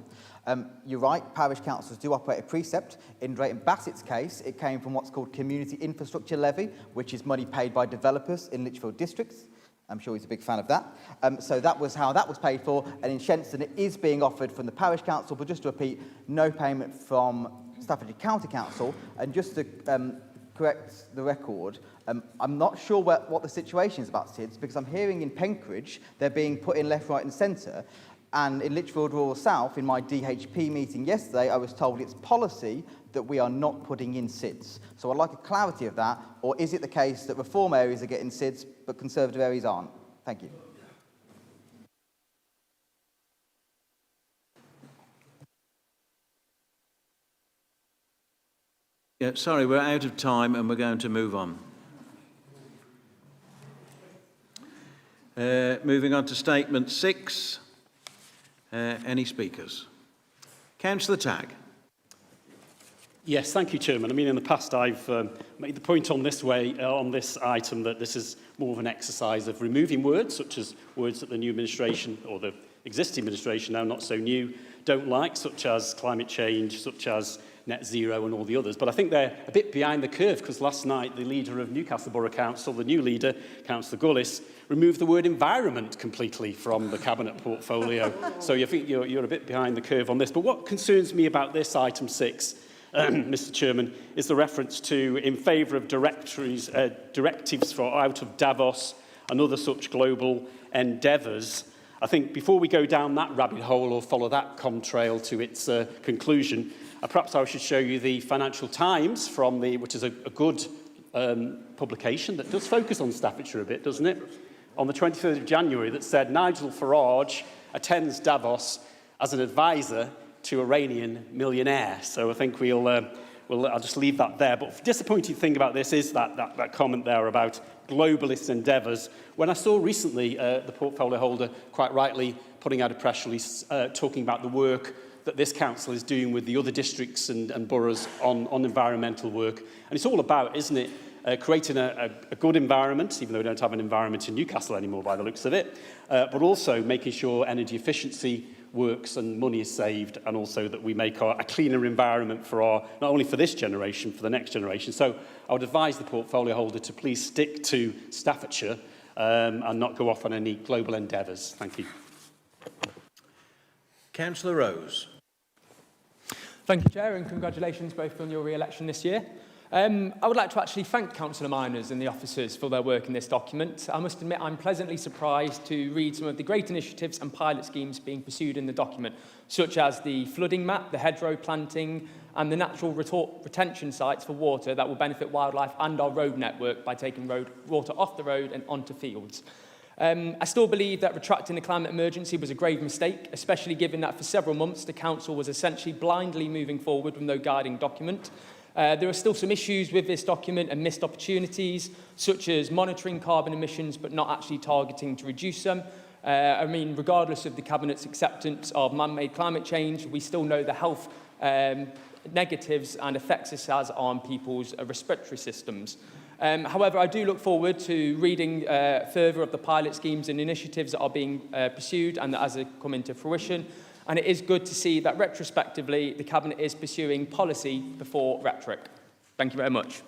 [SPEAKER 18] You're right, parish councils do operate a precept. In Drayton Bassett's case, it came from what's called Community Infrastructure Levy, which is money paid by developers in Lichfield districts. I'm sure he's a big fan of that. So that was how that was paid for. And in Shenstone, it is being offered from the parish council, but just to repeat, no payment from Staffordshire County Council. And just to correct the record, I'm not sure what the situation is about SIDS, because I'm hearing in Penkridge they're being put in left, right and centre. And in Lichfield Rural South, in my DHP meeting yesterday, I was told it's policy that we are not putting in SIDS. So I'd like a clarity of that, or is it the case that reform areas are getting SIDS, but Conservative areas aren't? Thank you.
[SPEAKER 2] Yeah, sorry, we're out of time and we're going to move on. Moving on to Statement 6. Any speakers? Councillor Tagg.
[SPEAKER 16] Yes, thank you, Chairman. I mean, in the past, I've made the point on this item that this is more of an exercise of removing words, such as words that the new administration, or the existing administration, now not so new, don't like, such as climate change, such as net zero and all the others. But I think they're a bit behind the curve, because last night the leader of Newcastle Borough Council, the new leader, Councillor Gullis, removed the word environment completely from the cabinet portfolio. So you think you're a bit behind the curve on this. But what concerns me about this item 6, Mr. Chairman, is the reference to in favour of directives for out of Davos and other such global endeavours. I think before we go down that rabbit hole or follow that contrail to its conclusion, perhaps I should show you the Financial Times, which is a good publication that does focus on Staffordshire a bit, doesn't it? On the 23rd of January, that said Nigel Farage attends Davos as an advisor to Iranian millionaire. So I think I'll just leave that there. But the disappointing thing about this is that comment there about globalist endeavours. When I saw recently the portfolio holder quite rightly putting out a press release talking about the work that this council is doing with the other districts and boroughs on environmental work. And it's all about, isn't it, creating a good environment, even though we don't have an environment in Newcastle anymore by the looks of it, but also making sure energy efficiency works and money is saved, and also that we make a cleaner environment for not only for this generation, for the next generation. So I would advise the portfolio holder to please stick to Staffordshire and not go off on any global endeavours. Thank you.
[SPEAKER 2] Councillor Rose.
[SPEAKER 3] Thank you, Chair, and congratulations both on your re-election this year. I would like to actually thank Councillor Miners and the officers for their work in this document. I must admit I'm pleasantly surprised to read some of the great initiatives and pilot schemes being pursued in the document, such as the flooding map, the hedgerow planting, and the natural retention sites for water that will benefit wildlife and our road network by taking water off the road and onto fields. I still believe that retracting the climate emergency was a grave mistake, especially given that for several months the Council was essentially blindly moving forward with no guiding document. There are still some issues with this document and missed opportunities, such as monitoring carbon emissions but not actually targeting to reduce them. I mean, regardless of the Cabinet's acceptance of man-made climate change, we still know the health negatives and effects this has on people's respiratory systems. However, I do look forward to reading further of the pilot schemes and initiatives that are being pursued and that as they come into fruition. And it is good to see that retrospectively the Cabinet is pursuing policy before rhetoric. Thank you very much.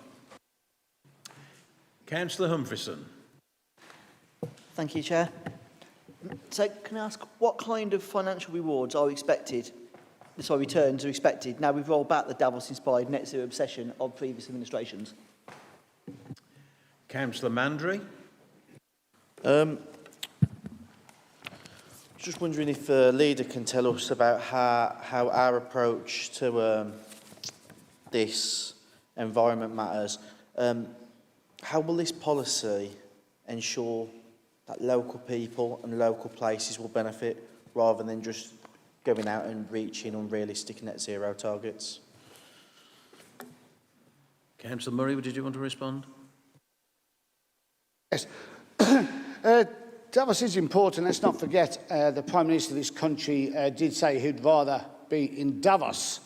[SPEAKER 2] Councillor Humphreys.
[SPEAKER 10] Thank you, Chair. So can I ask what kind of financial rewards are expected, returns are expected now we've rolled back the Davos-inspired net zero obsession of previous administrations?
[SPEAKER 2] Councillor Mandry.
[SPEAKER 19] Just wondering if the leader can tell us about how our approach to this environment matters. How will this policy ensure that local people and local places will benefit rather than just going out and reaching unrealistic net zero targets?
[SPEAKER 2] Councillor Murray, did you want to respond?
[SPEAKER 4] Yes. Davos is important. Let's not forget the Prime Minister of this country did say he'd rather be in Davos.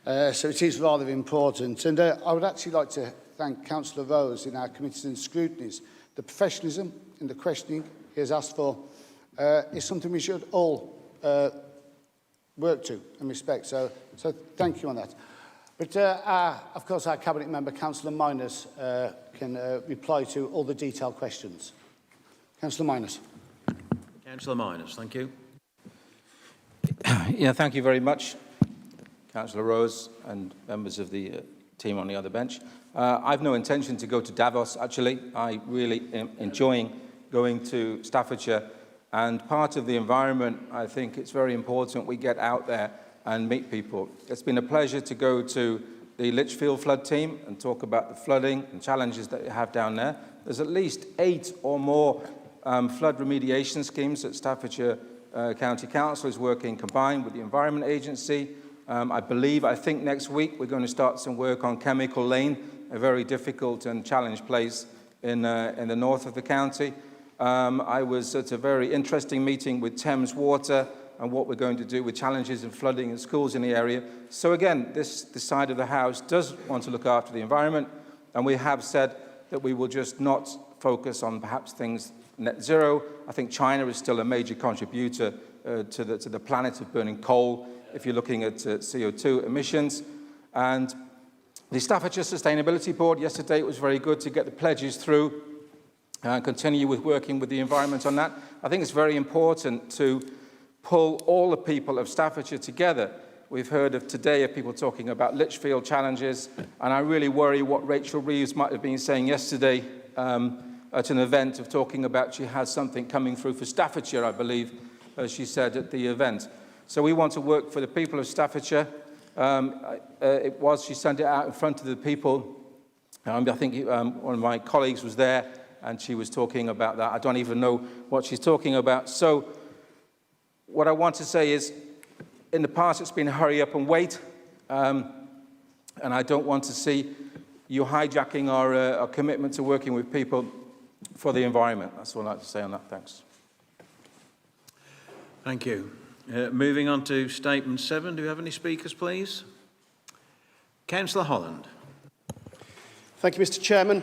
[SPEAKER 4] So it is rather important. And I would actually like to thank Councillor Rose in our committees and scrutinies. The professionalism in the questioning he has asked for is something we should all work to and respect. So thank you on that. But of course our Cabinet member, Councillor Miners, can reply to all the detailed questions. Councillor Miners.
[SPEAKER 2] Councillor Miners, thank you.
[SPEAKER 6] Yeah, thank you very much, Councillor Rose and members of the team on the other bench. I've no intention to go to Davos, actually. I really am enjoying going to Staffordshire. And part of the environment, I think it's very important we get out there and meet people. It's been a pleasure to go to the Lichfield flood team and talk about the flooding and challenges that you have down there. There's at least 8 or more flood remediation schemes that Staffordshire County Council is working combined with the Environment Agency. I think next week we're going to start some work on Chemical Lane, a very difficult and challenged place in the north of the county. I was at a very interesting meeting with Thames Water and what we're going to do with challenges in flooding in schools in the area. So again, this side of the House does want to look after the environment, and we have said that we will just not focus on perhaps things net zero. I think China is still a major contributor to the planet of burning coal, if you're looking at CO2 emissions. And the Staffordshire Sustainability Board, yesterday it was very good to get the pledges through and continue with working with the environment on that. I think it's very important to pull all the people of Staffordshire together. We've heard of today of people talking about Lichfield challenges, and I really worry what Rachel Reeves might have been saying yesterday at an event of talking about she has something coming through for Staffordshire, I believe, as she said at the event. So we want to work for the people of Staffordshire. She sent it out in front of the people. I think one of my colleagues was there, and she was talking about that. I don't even know what she's talking about. So what I want to say is, in the past, it's been hurry up and wait, and I don't want to see you hijacking our commitment to working with people for the environment. That's all I'd like to say on that. Thanks.
[SPEAKER 2] Thank you. Moving on to Statement 7. Do we have any speakers, please? Councillor Holland.
[SPEAKER 13] Thank you, Mr. Chairman.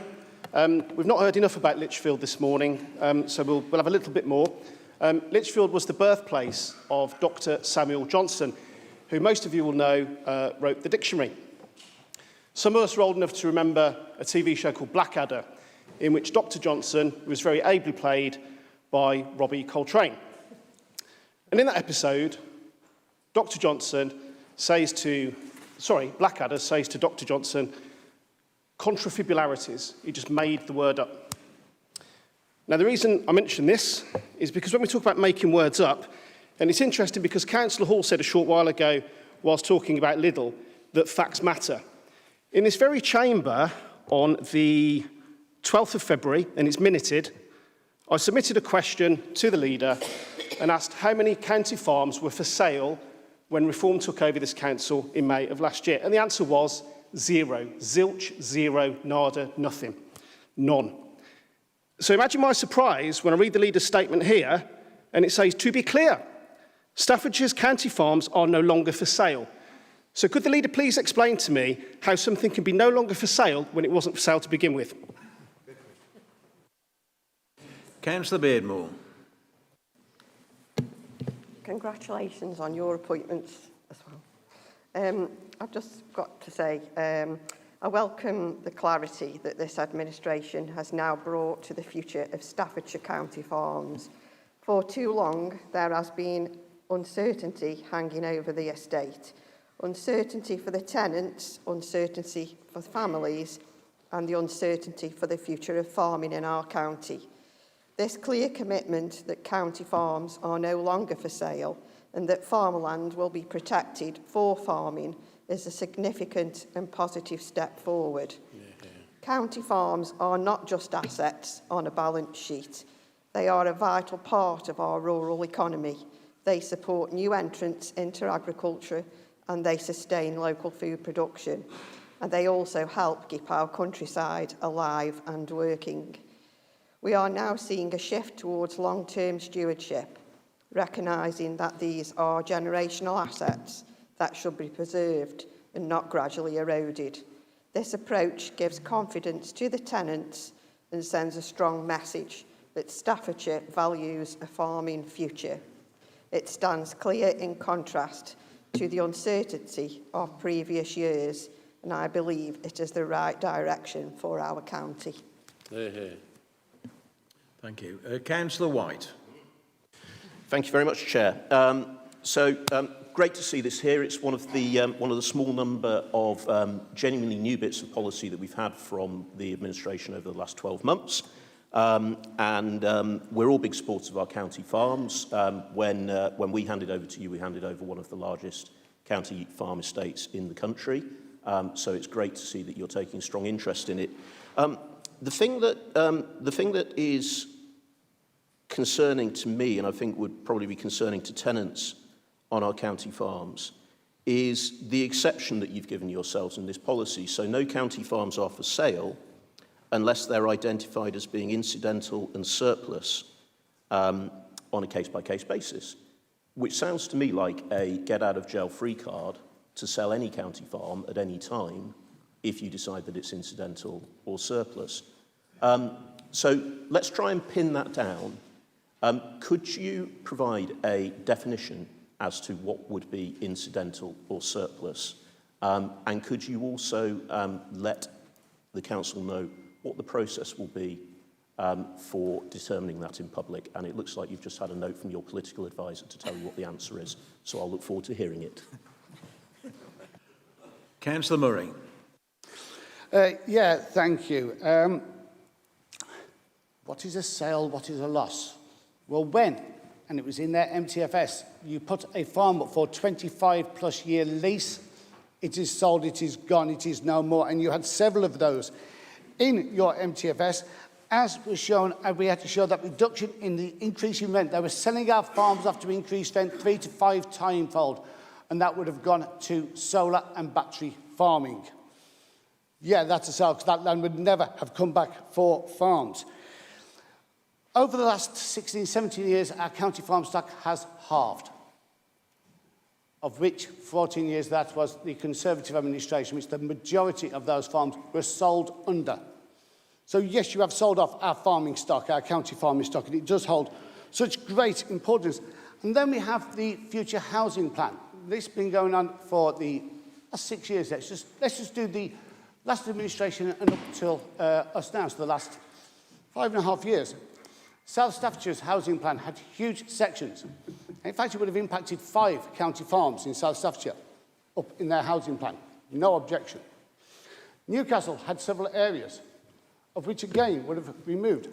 [SPEAKER 13] We've not heard enough about Lichfield this morning, so we'll have a little bit more. Lichfield was the birthplace of Dr. Samuel Johnson, who most of you will know wrote the dictionary. Some of us are old enough to remember a TV show called Blackadder, in which Dr. Johnson was very ably played by Robbie Coltrane. And in that episode, Blackadder says to Dr. Johnson, contrafibularities. He just made the word up. Now, the reason I mention this is because when we talk about making words up, and it's interesting because Councillor Hall said a short while ago, whilst talking about Lidl, that facts matter. In this very chamber, on the 12th of February, and it's minuted, I submitted a question to the leader and asked how many county farms were for sale when Reform took over this council in May of last year. And the answer was 0. Zilch, 0, nada, nothing. None. So imagine my surprise when I read the leader's statement here, and it says, to be clear, Staffordshire's county farms are no longer for sale. So could the leader please explain to me how something can be no longer for sale when it wasn't for sale to begin with?
[SPEAKER 2] Councillor Beardmore.
[SPEAKER 5] Congratulations on your appointments as well. I've just got to say, I welcome the clarity that this administration has now brought to the future of Staffordshire County Farms. For too long, there has been uncertainty hanging over the estate. Uncertainty for the tenants, uncertainty for families, and the uncertainty for the future of farming in our county. This clear commitment that county farms are no longer for sale and that farmland will be protected for farming is a significant and positive step forward. County farms are not just assets on a balance sheet. They are a vital part of our rural economy. They support new entrants into agriculture and they sustain local food production. And they also help keep our countryside alive and working. We are now seeing a shift towards long-term stewardship, recognising that these are generational assets that should be preserved and not gradually eroded. This approach gives confidence to the tenants and sends a strong message that Staffordshire values a farming future. It stands clear in contrast to the uncertainty of previous years, and I believe it is the right direction for our county.
[SPEAKER 2] Thank you. Councillor White.
[SPEAKER 9] Thank you very much, Chair. Great to see this here. It's one of the small number of genuinely new bits of policy that we've had from the administration over the last 12 months. We're all big supporters of our county farms. When we handed over to you, we handed over one of the largest county farm estates in the country. So it's great to see that you're taking strong interest in it. The thing that is concerning to me, and I think would probably be concerning to tenants on our county farms, is the exception that you've given yourselves in this policy. So no county farms are for sale unless they're identified as being incidental and surplus on a case-by-case basis. which sounds to me like a get-out-of-jail-free card to sell any county farm at any time if you decide that it's incidental or surplus. So let's try and pin that down. Could you provide a definition as to what would be incidental or surplus? And could you also let the council know what the process will be for determining that in public? And it looks like you've just had a note from your political advisor to tell you what the answer is, so I'll look forward to hearing it.
[SPEAKER 2] Councillor Murray.
[SPEAKER 4] Yeah, thank you. What is a sale? What is a loss? Well, when, and it was in their MTFS, you put a farm up for 25-plus year lease, it is sold, it is gone, it is no more. And you had several of those in your MTFS. As was shown, and we had to show that reduction in the increase in rent. They were selling our farms after increased rent 3 to 5 timefold, and that would have gone to solar and battery farming. Yeah, that's a sale, because that land would never have come back for farms. Over the last 16, 17 years, our county farm stock has halved, of which 14 years that was the Conservative administration, which the majority of those farms were sold under. So yes, you have sold off our farming stock, our county farming stock, and it does hold such great importance. And then we have the future housing plan. This has been going on for the last 6 years. Let's just do the last administration and up till us now, so the last 5.5 years. South Staffordshire's housing plan had huge sections. In fact, it would have impacted 5 county farms in South Staffordshire up in their housing plan. No objection. Newcastle had several areas, of which again would have removed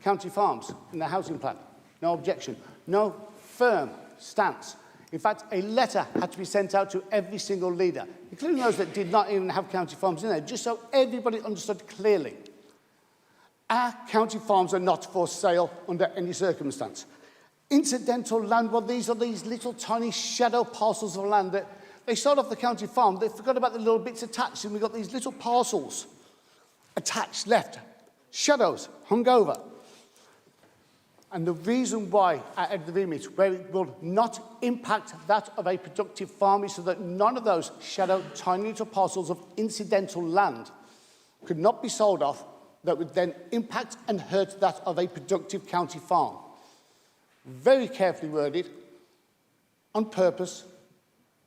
[SPEAKER 4] county farms in their housing plan. No objection. No firm stance. In fact, a letter had to be sent out to every single leader, including those that did not even have county farms in there, just so everybody understood clearly. Our county farms are not for sale under any circumstance. Incidental land, well, these are these little tiny shadow parcels of land that they sold off the county farm. They forgot about the little bits attached, and we've got these little parcels attached, left, shadows hung over. And the reason why I added the remit, where it will not impact that of a productive farm, is so that none of those shadow tiny little parcels of incidental land could not be sold off that would then impact and hurt that of a productive county farm. Very carefully worded, on purpose,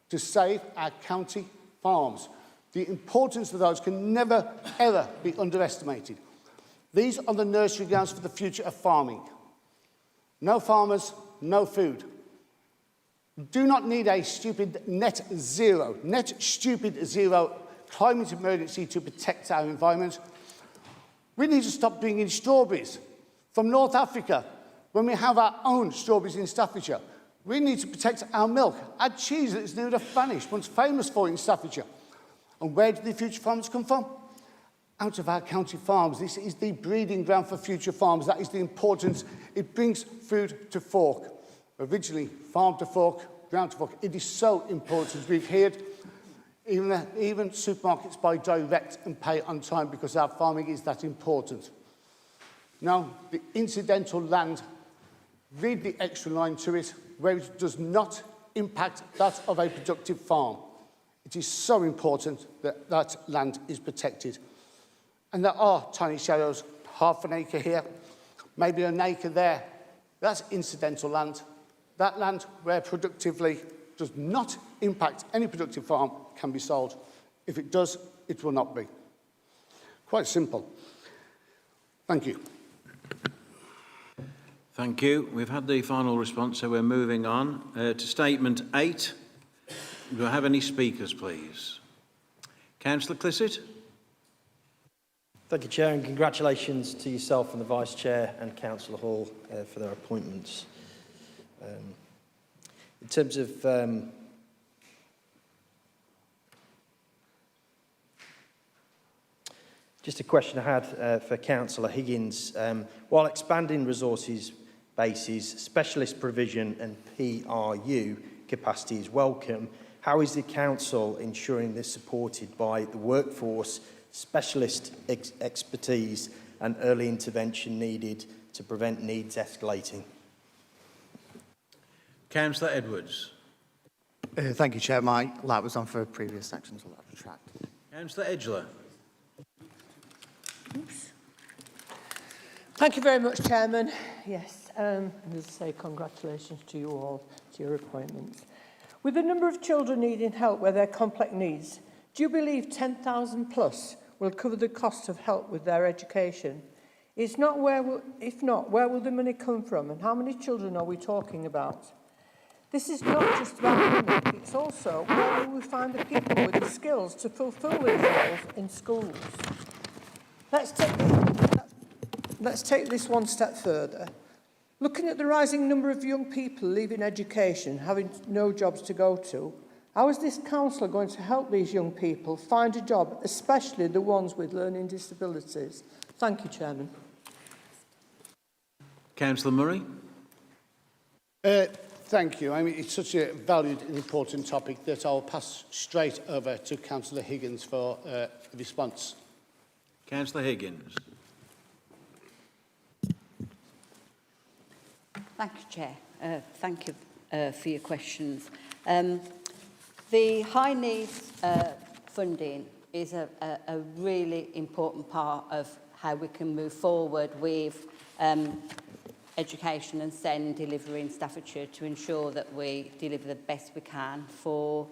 [SPEAKER 4] to save our county farms. The importance of those can never, ever be underestimated. These are the nursery grounds for the future of farming. No farmers, no food. We do not need a stupid net stupid zero climate emergency to protect our environment. We need to stop bringing strawberries from North Africa when we have our own strawberries in Staffordshire. We need to protect our milk, our cheese that is near enough vanished, once famous for in Staffordshire. And where do the future farmers come from? Out of our county farms. This is the breeding ground for future farms. That is the importance. It brings food to fork. Originally, farm to fork, ground to fork. It is so important. We've heard even supermarkets buy direct and pay on time because our farming is that important. Now, the incidental land, read the extra line to it, where it does not impact that of a productive farm. It is so important that that land is protected. And there are tiny shadows, half an acre here, maybe an acre there. That's incidental land. That land where productively does not impact any productive farm can be sold. If it does, it will not be. Quite simple. Thank you.
[SPEAKER 2] Thank you. We've had the final response, so we're moving on to Statement 8. Do I have any speakers, please? Councillor Clissett.
[SPEAKER 8] Thank you, Chair, and congratulations to yourself and the Vice Chair and Councillor Hall for their appointments. In terms of just a question I had for Councillor Higgins. While expanding resources bases, specialist provision and PRU capacity is welcome, how is the Council ensuring this supported by the workforce, specialist expertise and early intervention needed to prevent needs escalating?
[SPEAKER 2] Councillor Edwards.
[SPEAKER 10] Thank you, Chair. My light was on for previous sections. I'll retract.
[SPEAKER 2] Councillor Edgeler.
[SPEAKER 12] Thank you very much, Chairman. Yes, and as I say, congratulations to you all, to your appointments. With the number of children needing help with their complex needs, do you believe 10,000 plus will cover the cost of help with their education? If not, where will the money come from, and how many children are we talking about? This is not just about money, it's also where will we find the people with the skills to fulfil these roles in schools? Let's take this one step further. Looking at the rising number of young people leaving education, having no jobs to go to, how is this council going to help these young people find a job, especially the ones with learning disabilities? Thank you, Chairman.
[SPEAKER 2] Councillor Murray.
[SPEAKER 4] Thank you. I mean, it's such a valued and important topic that I'll pass straight over to Councillor Higgins for a response.
[SPEAKER 2] Councillor Higgins.
[SPEAKER 17] Thank you, Chair. Thank you for your questions. The high needs funding is a really important part of how we can move forward with education and SEND delivery in Staffordshire to ensure that we deliver the best we can for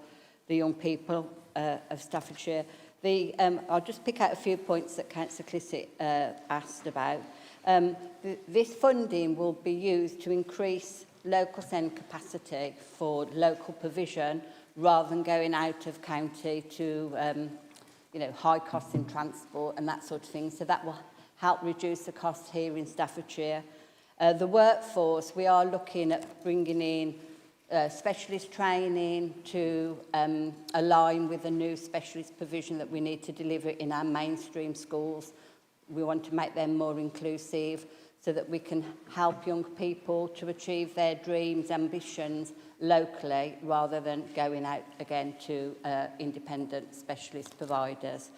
[SPEAKER 17] the young people of Staffordshire. I'll just pick out a few points that Councillor Clissett asked about. This funding will be used to increase local SEND capacity for local provision rather than going out of county to high costs in transport and that sort of thing. So that will help reduce the costs here in Staffordshire. The workforce, we are looking at bringing in specialist training to align with the new specialist provision that we need to deliver in our mainstream schools. We want to make them more inclusive so that we can help young people to achieve their dreams, ambitions locally rather than going out again to independent specialist providers.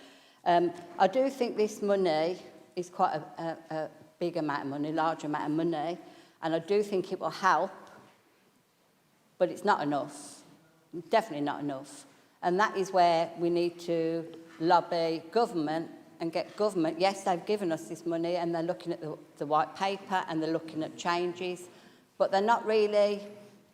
[SPEAKER 17] I do think this money is quite a big amount of money, large amount of money, and I do think it will help, but it's not enough, definitely not enough. And that is where we need to lobby government and get government, yes, they've given us this money and they're looking at the white paper and they're looking at changes, but they're not really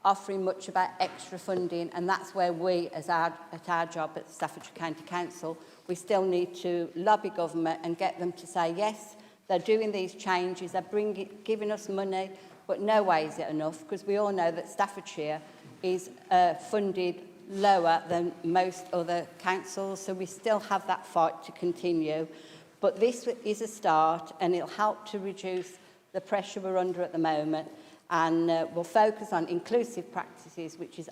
[SPEAKER 17] offering much about extra funding, and that's where we, at our job at Staffordshire County Council, we still need to lobby government and get them to say, yes, they're doing these changes, they're giving us money, but no way is it enough, because we all know that Staffordshire is funded lower than most other councils, so we still have that fight to continue. But this is a start, and it'll help to reduce the pressure we're under at the moment, and we'll focus on inclusive practices, which is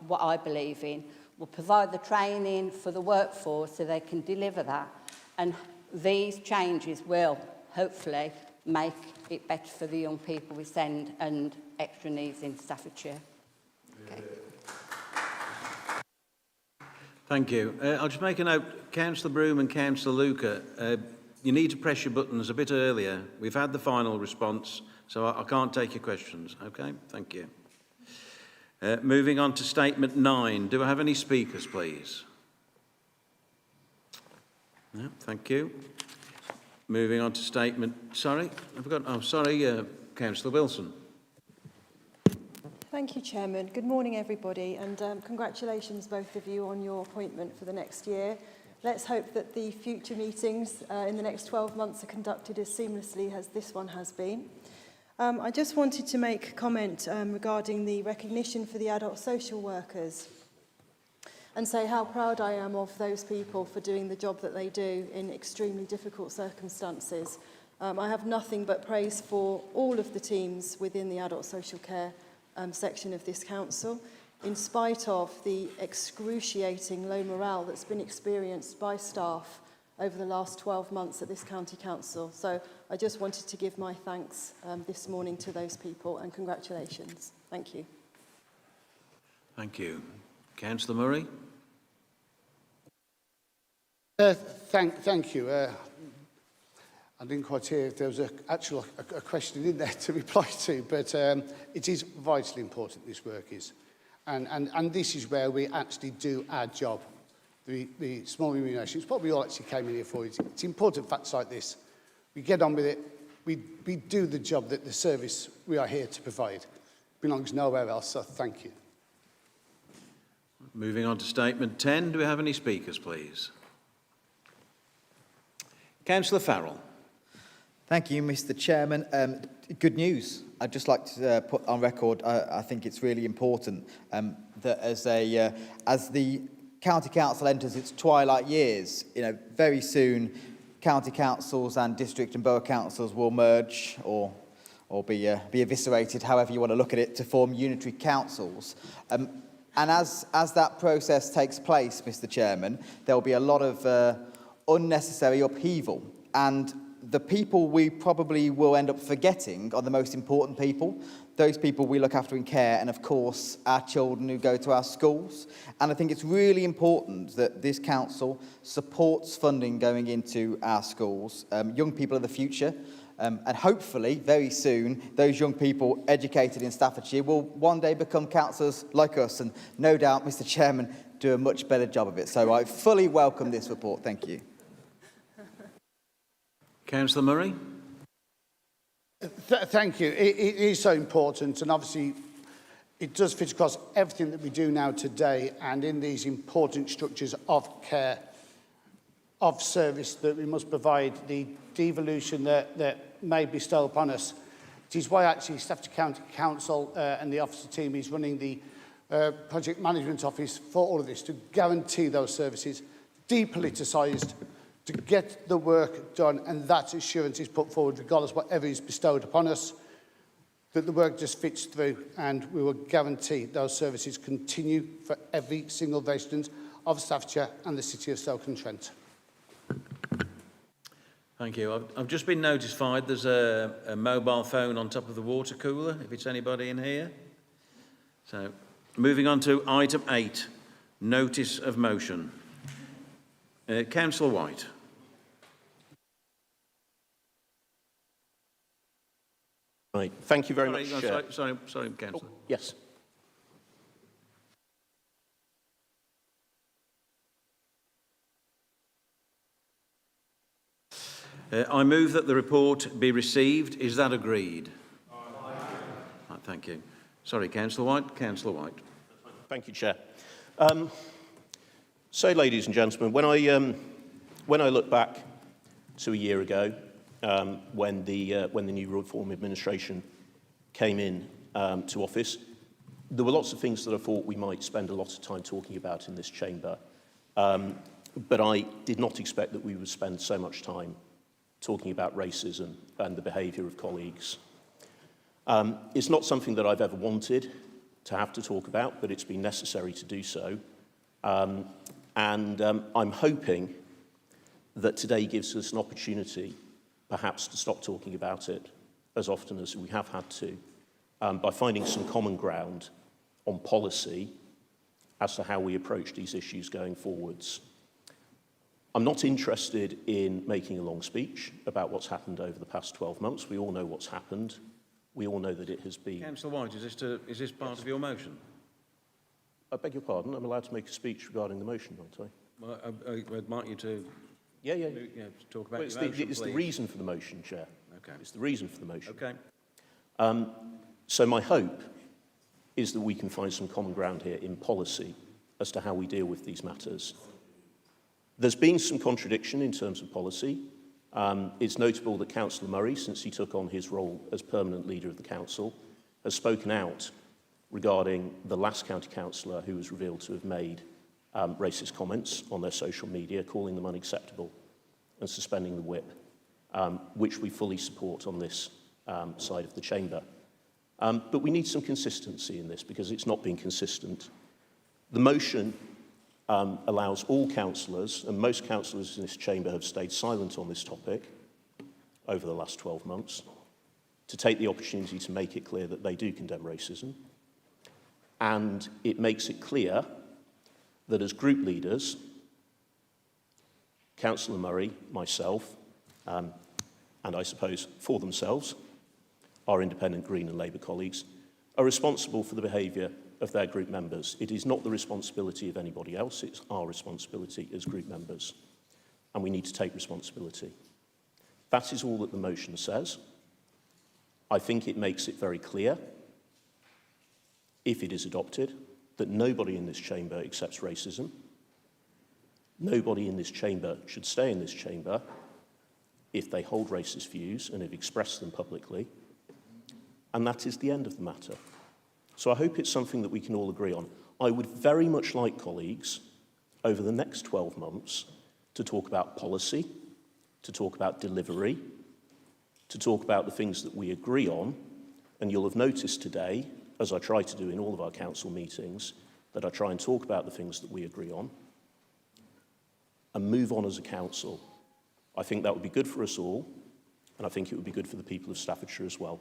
[SPEAKER 17] what I believe in. We'll provide the training for the workforce so they can deliver that, and these changes will hopefully make it better for the young people we send and extra needs in Staffordshire. Okay.
[SPEAKER 2] Thank you. I'll just make a note, Councillor Broome and Councillor Luca, you need to press your buttons a bit earlier. We've had the final response, so I can't take your questions. Okay, thank you. Moving on to statement 9. Do I have any speakers, please? No, thank you. Moving on to statement, Councillor Wilson.
[SPEAKER 23] Thank you, Chairman. Good morning, everybody, and congratulations, both of you, on your appointment for the next year. Let's hope that the future meetings in the next 12 months are conducted as seamlessly as this one has been. I just wanted to make a comment regarding the recognition for the adult social workers and say how proud I am of those people for doing the job that they do in extremely difficult circumstances. I have nothing but praise for all of the teams within the adult social care section of this council, in spite of the excruciating low morale that's been experienced by staff over the last 12 months at this county council. So I just wanted to give my thanks this morning to those people, and congratulations. Thank you.
[SPEAKER 2] Thank you. Councillor Murray.
[SPEAKER 4] Thank you. I didn't quite hear if there was a question in there to reply to, but it is vitally important, this work is. And this is where we actually do our job. The small remuneration, it's what we all actually came in here for. It's important facts like this. We get on with it. We do the job that the service we are here to provide belongs nowhere else, so thank you.
[SPEAKER 2] Moving on to statement 10. Do we have any speakers, please? Councillor Farrell.
[SPEAKER 18] Thank you, Mr. Chairman. Good news. I'd just like to put on record, I think it's really important that as the County Council enters its twilight years, very soon county councils and district and borough councils will merge or be eviscerated, however you want to look at it, to form unitary councils. And as that process takes place, Mr. Chairman, there will be a lot of unnecessary upheaval, and the people we probably will end up forgetting are the most important people, those people we look after in care, and of course our children who go to our schools. And I think it's really important that this council supports funding going into our schools. Young people are the future, and hopefully very soon those young people educated in Staffordshire will one day become councillors like us, and no doubt, Mr. Chairman, do a much better job of it. So I fully welcome this report. Thank you.
[SPEAKER 2] Councillor Murray.
[SPEAKER 4] Thank you. It is so important, and obviously it does fit across everything that we do now today, and in these important structures of care, of service that we must provide, the devolution that may bestow upon us. It is why actually Staffordshire County Council and the officer team is running the project management office for all of this, to guarantee those services, depoliticised, to get the work done, and that assurance is put forward regardless of whatever is bestowed upon us, that the work just fits through, and we will guarantee those services continue for every single resident of Staffordshire and the city of Stoke-on-Trent.
[SPEAKER 2] Thank you. I've just been notified there's a mobile phone on top of the water cooler, if it's anybody in here. So, moving on to item 8, notice of motion. Councillor White.
[SPEAKER 9] Right. Thank you very much, Chair.
[SPEAKER 2] Sorry, Councillor.
[SPEAKER 9] Oh, yes.
[SPEAKER 2] I move that the report be received. Is that agreed? Right, thank you. Sorry, Councillor White. Councillor White.
[SPEAKER 9] Thank you, Chair. So, ladies and gentlemen, when I look back to a year ago, when the new Reform administration came in to office, there were lots of things that I thought we might spend a lot of time talking about in this chamber, but I did not expect that we would spend so much time talking about racism and the behaviour of colleagues. It's not something that I've ever wanted to have to talk about, but it's been necessary to do so. I'm hoping that today gives us an opportunity perhaps to stop talking about it as often as we have had to, by finding some common ground on policy as to how we approach these issues going forwards. I'm not interested in making a long speech about what's happened over the past 12 months. We all know what's happened. We all know that it has been...
[SPEAKER 2] Councillor White, is this part of your motion?
[SPEAKER 9] I beg your pardon, I'm allowed to make a speech regarding the motion, aren't I?
[SPEAKER 2] Well, I'd like you to...
[SPEAKER 9] Yeah.
[SPEAKER 2] Talk about
[SPEAKER 9] well,
[SPEAKER 2] your motion,
[SPEAKER 9] it's the reason for the motion, Chair.
[SPEAKER 2] Okay.
[SPEAKER 9] It's the reason for the motion.
[SPEAKER 2] Okay.
[SPEAKER 9] So my hope is that we can find some common ground here in policy as to how we deal with these matters. There's been some contradiction in terms of policy. It's notable that Councillor Murray, since he took on his role as permanent leader of the council, has spoken out regarding the last county councillor who was revealed to have made racist comments on their social media, calling them unacceptable and suspending the whip, which we fully support on this side of the chamber. But we need some consistency in this because it's not been consistent. The motion allows all councillors, and most councillors in this chamber have stayed silent on this topic over the last 12 months, to take the opportunity to make it clear that they do condemn racism. And it makes it clear that as group leaders, Councillor Murray, myself, and I suppose for themselves, our independent Green and Labour colleagues, are responsible for the behaviour of their group members. It is not the responsibility of anybody else, it's our responsibility as group members. And we need to take responsibility. That is all that the motion says. I think it makes it very clear, if it is adopted, that nobody in this chamber accepts racism. Nobody in this chamber should stay in this chamber if they hold racist views and have expressed them publicly. And that is the end of the matter. So I hope it's something that we can all agree on. I would very much like colleagues over the next 12 months to talk about policy, to talk about delivery, to talk about the things that we agree on. And you'll have noticed today, as I try to do in all of our council meetings, that I try and talk about the things that we agree on and move on as a council. I think that would be good for us all, and I think it would be good for the people of Staffordshire as well.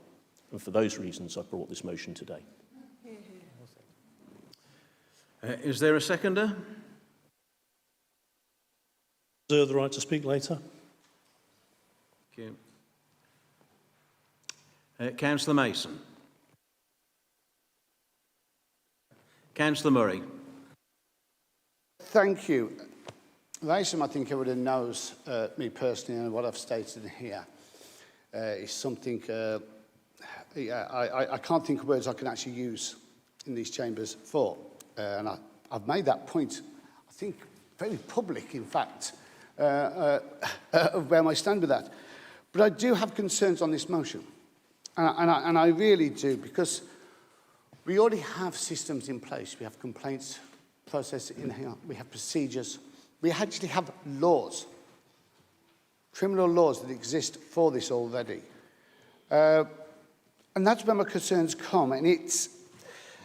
[SPEAKER 9] And for those reasons, I brought this motion today.
[SPEAKER 2] Is there a seconder?
[SPEAKER 11] Reserve the right to speak later.
[SPEAKER 2] Thank you. Councillor Mason. Councillor Murray.
[SPEAKER 4] Thank you. Racism, I think everyone knows, me personally, and what I've stated here is something I can't think of words I can actually use in these chambers for. And I've made that point, I think, very public, in fact, of where I stand with that. But I do have concerns on this motion. And I really do, because we already have systems in place. We have complaints process in here. We have procedures. We actually have laws, criminal laws that exist for this already. And that's where my concerns come. And it's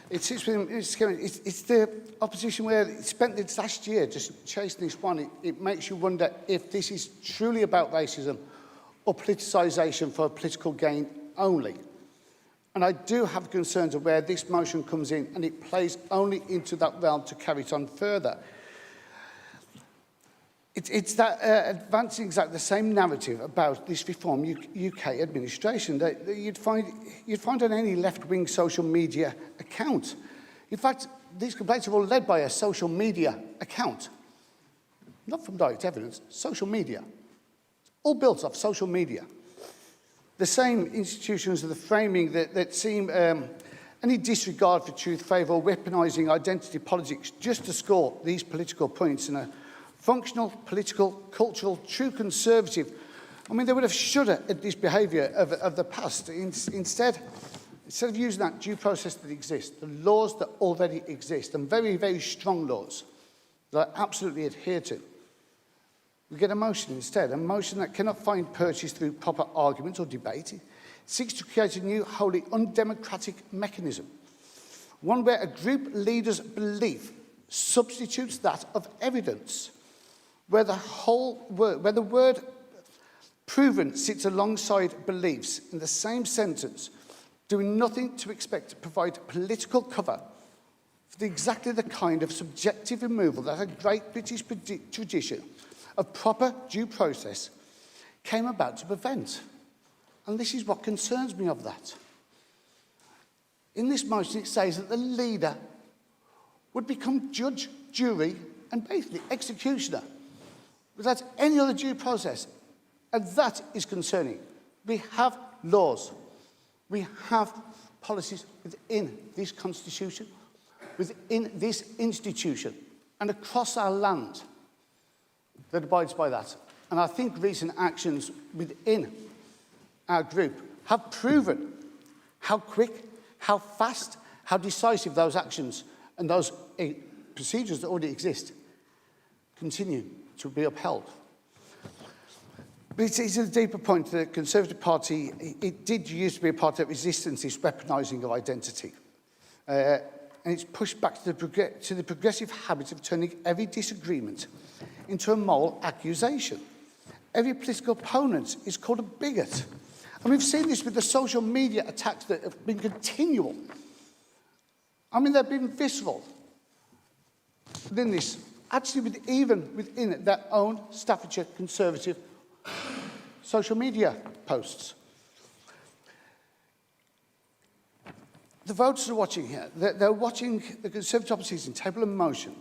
[SPEAKER 4] the opposition where it spent this last year just chasing this one. It makes you wonder if this is truly about racism or politicisation for political gain only. And I do have concerns of where this motion comes in, and it plays only into that realm to carry it on further. It's that advancing exactly the same narrative about this reform UK administration that you'd find on any left-wing social media account. In fact, these complaints are all led by a social media account. Not from direct evidence, social media. All built off social media. The same institutions are the framing that seem any disregard for truth favour weaponising identity politics just to score these political points in a functional, political, cultural, true conservative. I mean, they would have shuddered at this behaviour of the past. Instead of using that due process that exists, the laws that already exist, and very, very strong laws that I absolutely adhere to, we get a motion instead, a motion that cannot find purchase through proper argument or debate. It seeks to create a new, wholly undemocratic mechanism, one where a group leader's belief substitutes that of evidence, where the word proven sits alongside beliefs in the same sentence, doing nothing to expect to provide political cover for exactly the kind of subjective removal that a great British tradition of proper due process came about to prevent. And this is what concerns me of that. In this motion, it says that the leader would become judge, jury, and basically executioner without any other due process. And that is concerning. We have laws. We have policies within this constitution, within this institution, and across our land that abides by that. And I think recent actions within our group have proven how quick, how fast, how decisive those actions and those procedures that already exist continue to be upheld. But it's a deeper point. The Conservative Party, it did used to be a part of resistance, this weaponising of identity. And it's pushed back to the progressive habit of turning every disagreement into a moral accusation. Every political opponent is called a bigot. And we've seen this with the social media attacks that have been continual. I mean, they've been visceral within this, actually even within their own Staffordshire Conservative social media posts. The voters are watching here. They're watching the Conservative opposition table a motion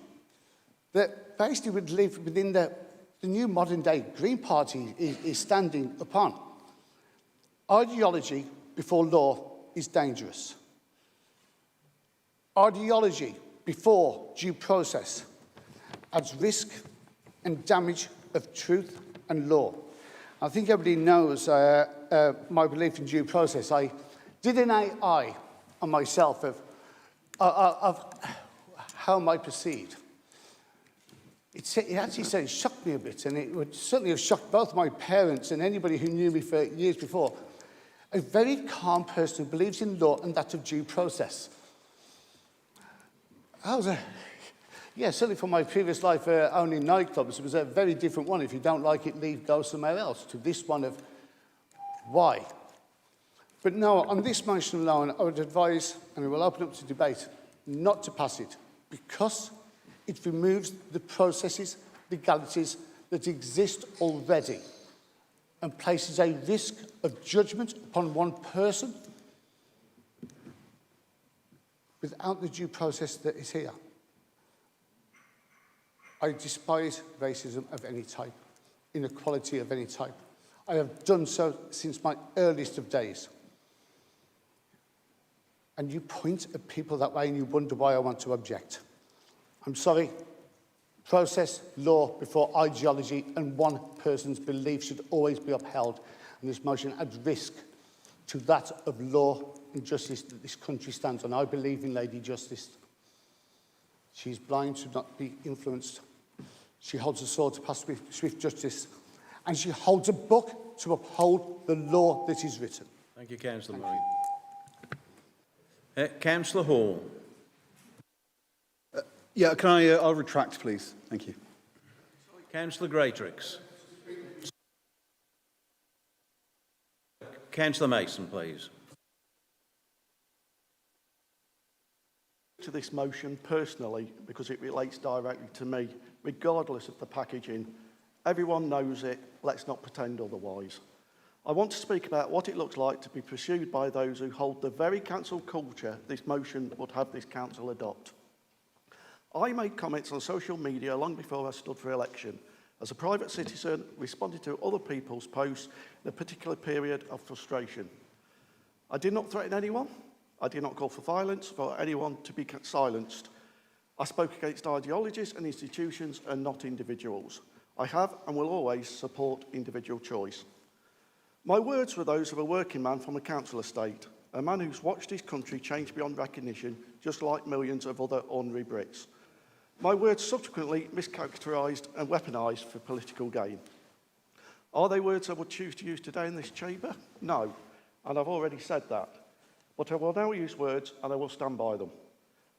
[SPEAKER 4] that basically would live within the new modern-day Green Party is standing upon. Ideology before law is dangerous. Ideology before due process adds risk and damage of truth and law. I think everybody knows my belief in due process. I did an AI on myself of how am I perceived. It actually said it shocked me a bit, and it would certainly have shocked both my parents and anybody who knew me for years before. A very calm person who believes in law and that of due process. Yeah, certainly from my previous life owning nightclubs, it was a very different one. If you don't like it, leave, go somewhere else, to this one of why. But no, on this motion alone, I would advise, and we will open up to debate, not to pass it, because it removes the processes, legalities that exist already and places a risk of judgment upon one person without the due process that is here. I despise racism of any type, inequality of any type. I have done so since my earliest of days. And you point at people that way and you wonder why I want to object. I'm sorry. Process, law before ideology, and one person's belief should always be upheld. And this motion adds risk to that of law and justice that this country stands on. I believe in Lady Justice. She's blind to not be influenced. She holds a sword to pass swift justice. And she holds a book to uphold the law that is written.
[SPEAKER 2] Thank you, Councillor Murray. Councillor Hall.
[SPEAKER 7] Yeah, can I? I'll retract, please. Thank you.
[SPEAKER 2] Councillor Greatrix. Councillor Mason, please.
[SPEAKER 21] To this motion personally, because it relates directly to me, regardless of the packaging. Everyone knows it. Let's not pretend otherwise. I want to speak about what it looks like to be pursued by those who hold the very council culture this motion would have this council adopt. I made comments on social media long before I stood for election, as a private citizen responding to other people's posts in a particular period of frustration. I did not threaten anyone. I did not call for violence for anyone to be silenced. I spoke against ideologies and institutions and not individuals. I have and will always support individual choice. My words were those of a working man from a council estate, a man who's watched his country change beyond recognition, just like millions of other ordinary Brits. My words subsequently mischaracterised and weaponised for political gain. Are they words I would choose to use today in this chamber? No, and I've already said that. But I will now use words and I will stand by them.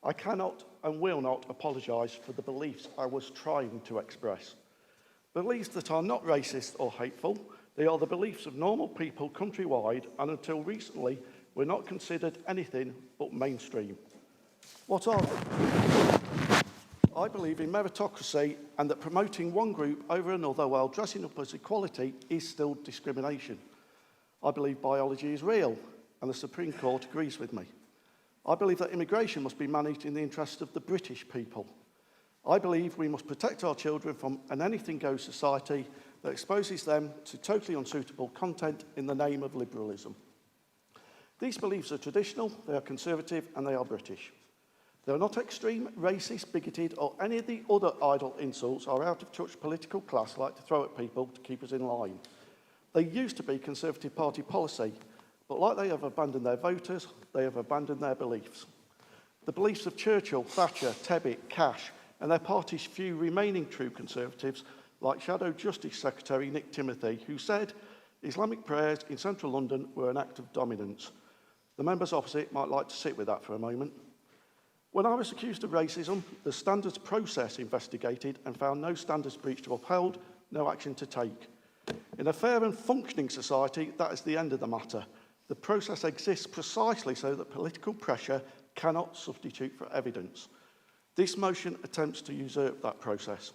[SPEAKER 21] I cannot and will not apologise for the beliefs I was trying to express. Beliefs that are not racist or hateful. They are the beliefs of normal people countrywide, and until recently were not considered anything but mainstream. What are they? I believe in meritocracy and that promoting one group over another while dressing up as equality is still discrimination. I believe biology is real, and the Supreme Court agrees with me. I believe that immigration must be managed in the interest of the British people. I believe we must protect our children from an anything-goes society that exposes them to totally unsuitable content in the name of liberalism. These beliefs are traditional, they are conservative, and they are British. They are not extreme, racist, bigoted, or any of the other idle insults our out-of-touch political class like to throw at people to keep us in line. They used to be Conservative Party policy, but like they have abandoned their voters, they have abandoned their beliefs. The beliefs of Churchill, Thatcher, Tebbit, Cash, and their party's few remaining true Conservatives, like Shadow Justice Secretary Nick Timothy, who said Islamic prayers in central London were an act of dominance. The members opposite might like to sit with that for a moment. When I was accused of racism, the standards process investigated and found no standards breach to upheld, no action to take. In a fair and functioning society, that is the end of the matter. The process exists precisely so that political pressure cannot substitute for evidence. This motion attempts to usurp that process.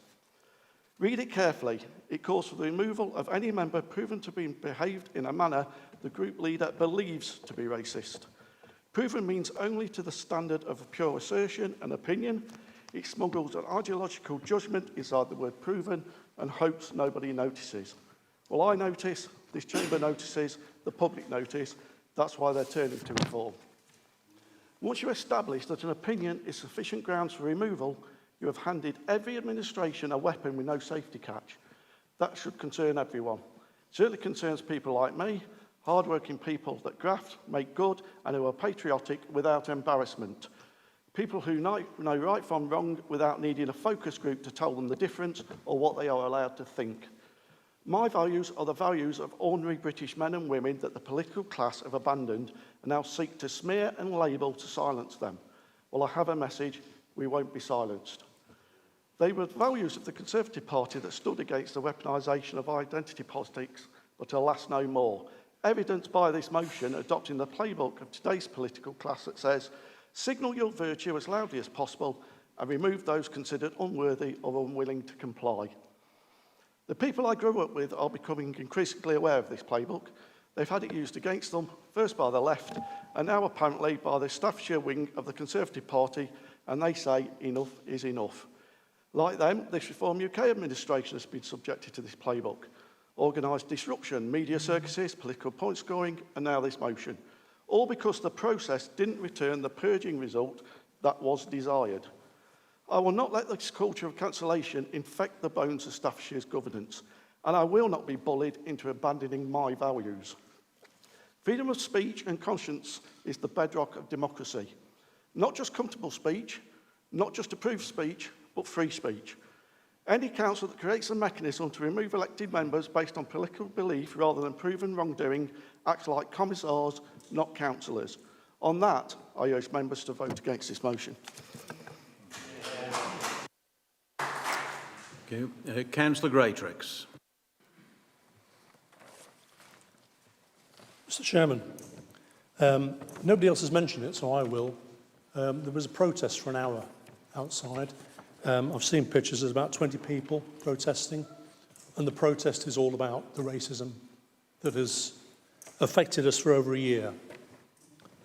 [SPEAKER 21] Read it carefully. It calls for the removal of any member proven to be behaved in a manner the group leader believes to be racist. Proven means only to the standard of a pure assertion and opinion. It smuggles an ideological judgment inside the word proven and hopes nobody notices. Well, I notice, this chamber notices, the public notice. That's why they're turning to reform. Once you establish that an opinion is sufficient grounds for removal, you have handed every administration a weapon with no safety catch. That should concern everyone. It certainly concerns people like me, hard-working people that graft, make good, and who are patriotic without embarrassment. People who know right from wrong without needing a focus group to tell them the difference or what they are allowed to think. My values are the values of ordinary British men and women that the political class have abandoned and now seek to smear and label to silence them. Well, I have a message: we won't be silenced. They were the values of the Conservative Party that stood against the weaponisation of identity politics, but alas, no more. Evidenced by this motion adopting the playbook of today's political class that says, signal your virtue as loudly as possible and remove those considered unworthy or unwilling to comply. The people I grew up with are becoming increasingly aware of this playbook. They've had it used against them, first by the left, and now apparently by the Staffordshire wing of the Conservative Party, and they say enough is enough. Like them, this Reform UK administration has been subjected to this playbook. Organised disruption, media circuses, political point scoring, and now this motion. All because the process didn't return the purging result that was desired. I will not let this culture of cancellation infect the bones of Staffordshire's governance, and I will not be bullied into abandoning my values. Freedom of speech and conscience is the bedrock of democracy. Not just comfortable speech, not just approved speech, but free speech. Any council that creates a mechanism to remove elected members based on political belief rather than proven wrongdoing acts like commissars, not councillors. On that, I urge members to vote against this motion.
[SPEAKER 2] Okay. Councillor Greatrix.
[SPEAKER 11] Mr. Chairman, nobody else has mentioned it, so I will. There was a protest for an hour outside. I've seen pictures, there's about 20 people protesting, and the protest is all about the racism that has affected us for over a year.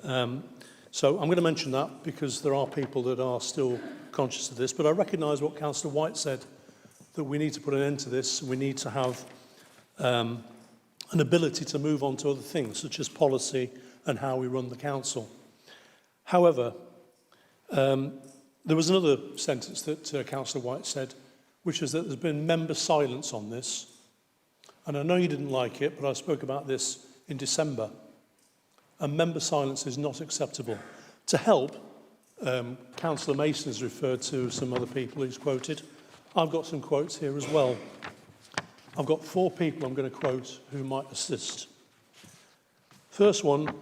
[SPEAKER 11] So I'm going to mention that because there are people that are still conscious of this, but I recognise what Councillor White said, that we need to put an end to this. We need to have an ability to move on to other things, such as policy and how we run the council. However, there was another sentence that Councillor White said, which is that there's been member silence on this. And I know you didn't like it, but I spoke about this in December. And member silence is not acceptable. To help, Councillor Mason has referred to some other people he's quoted. I've got some quotes here as well. I've got 4 people I'm going to quote who might assist. First one,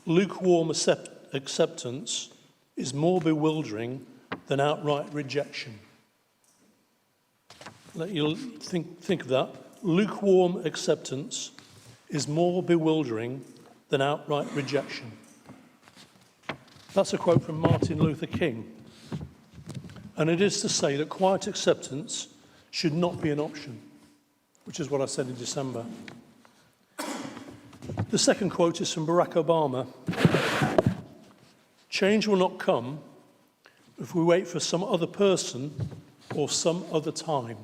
[SPEAKER 11] lukewarm acceptance is more bewildering than outright rejection. Let you think of that. Lukewarm acceptance is more bewildering than outright rejection. That's a quote from Martin Luther King. And it is to say that quiet acceptance should not be an option, which is what I said in December. The second quote is from Barack Obama. Change will not come if we wait for some other person or some other time.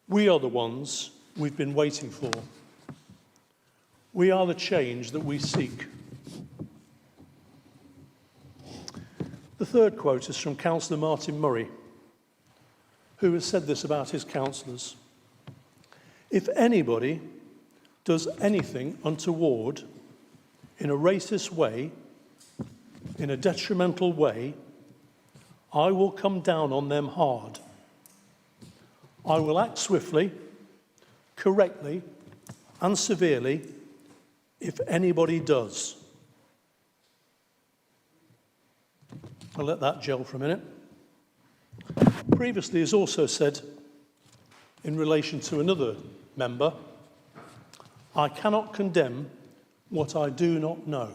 [SPEAKER 11] We are the ones we've been waiting for. We are the change that we seek. The third quote is from Councillor Martin Murray, who has said this about his councillors. If anybody does anything untoward in a racist way, in a detrimental way, I will come down on them hard. I will act swiftly, correctly, and severely if anybody does. I'll let that gel for a minute. Previously, he's also said, in relation to another member, I cannot condemn what I do not know.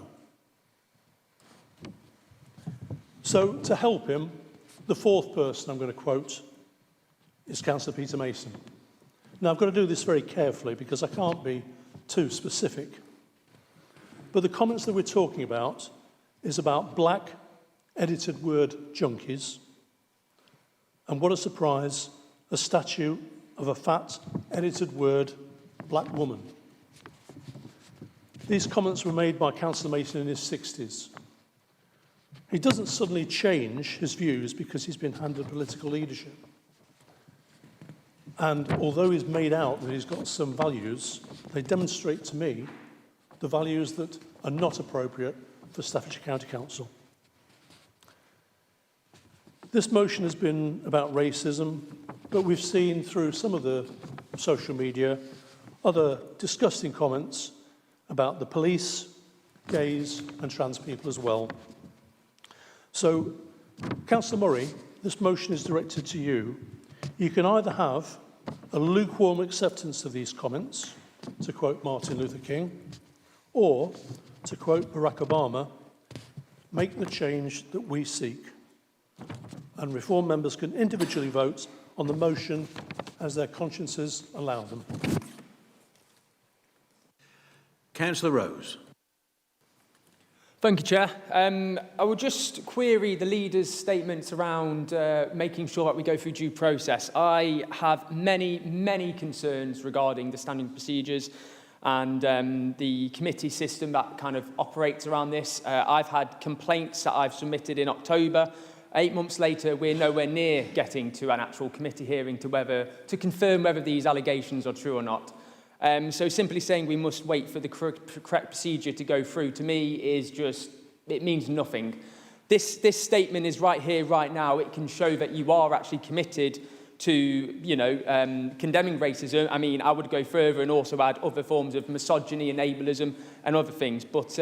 [SPEAKER 11] So, to help him, the fourth person I'm going to quote is Councillor Peter Mason. Now, I've got to do this very carefully because I can't be too specific. But the comments that we're talking about is about black edited word junkies, and what a surprise, a statue of a fat edited word black woman. These comments were made by Councillor Mason in his 60s. He doesn't suddenly change his views because he's been handed political leadership. And although he's made out that he's got some values, they demonstrate to me the values that are not appropriate for Staffordshire County Council. This motion has been about racism, but we've seen through some of the social media other disgusting comments about the police, gays and trans people as well. So, Councillor Murray, this motion is directed to you. You can either have a lukewarm acceptance of these comments, to quote Martin Luther King, or, to quote Barack Obama, make the change that we seek. And Reform members can individually vote on the motion as their consciences allow them.
[SPEAKER 2] Councillor Rose.
[SPEAKER 3] Thank you, Chair. I will just query the leader's statements around making sure that we go through due process. I have many concerns regarding the standing procedures and the committee system that kind of operates around this. I've had complaints that I've submitted in October. 8 months later, we're nowhere near getting to an actual committee hearing to confirm whether these allegations are true or not. So simply saying we must wait for the correct procedure to go through, to me, is just, it means nothing. This statement is right here, right now. It can show that you are actually committed to, condemning racism. I mean, I would go further and also add other forms of misogyny and ableism and other things. But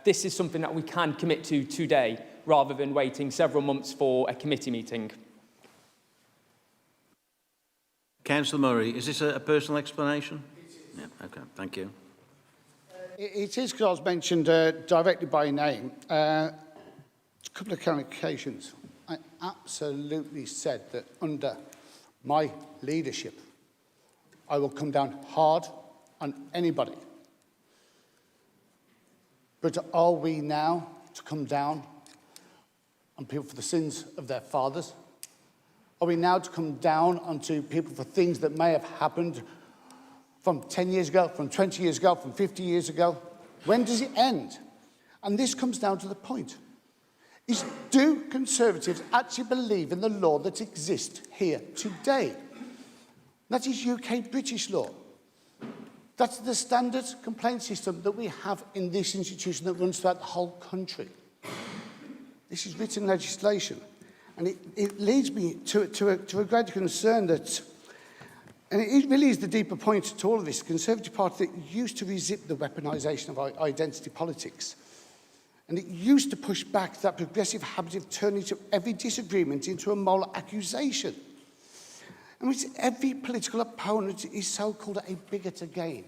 [SPEAKER 3] this is something that we can commit to today, rather than waiting several months for a committee meeting.
[SPEAKER 2] Councillor Murray, is this a personal explanation? Yeah, okay, thank you.
[SPEAKER 4] It is because I was mentioned directly by name. A couple of clarifications. I absolutely said that under my leadership, I will come down hard on anybody. But are we now to come down on people for the sins of their fathers? Are we now to come down onto people for things that may have happened from 10 years ago, from 20 years ago, from 50 years ago? When does it end? And this comes down to the point. Is, do Conservatives actually believe in the law that exists here today? That is UK British law. That's the standard complaint system that we have in this institution that runs throughout the whole country. This is written legislation. And it leads me to a great concern that, and it really is the deeper point to all of this, the Conservative Party that used to resist the weaponisation of identity politics. And it used to push back that progressive habit of turning to every disagreement into a moral accusation. And which every political opponent is so-called a bigot again.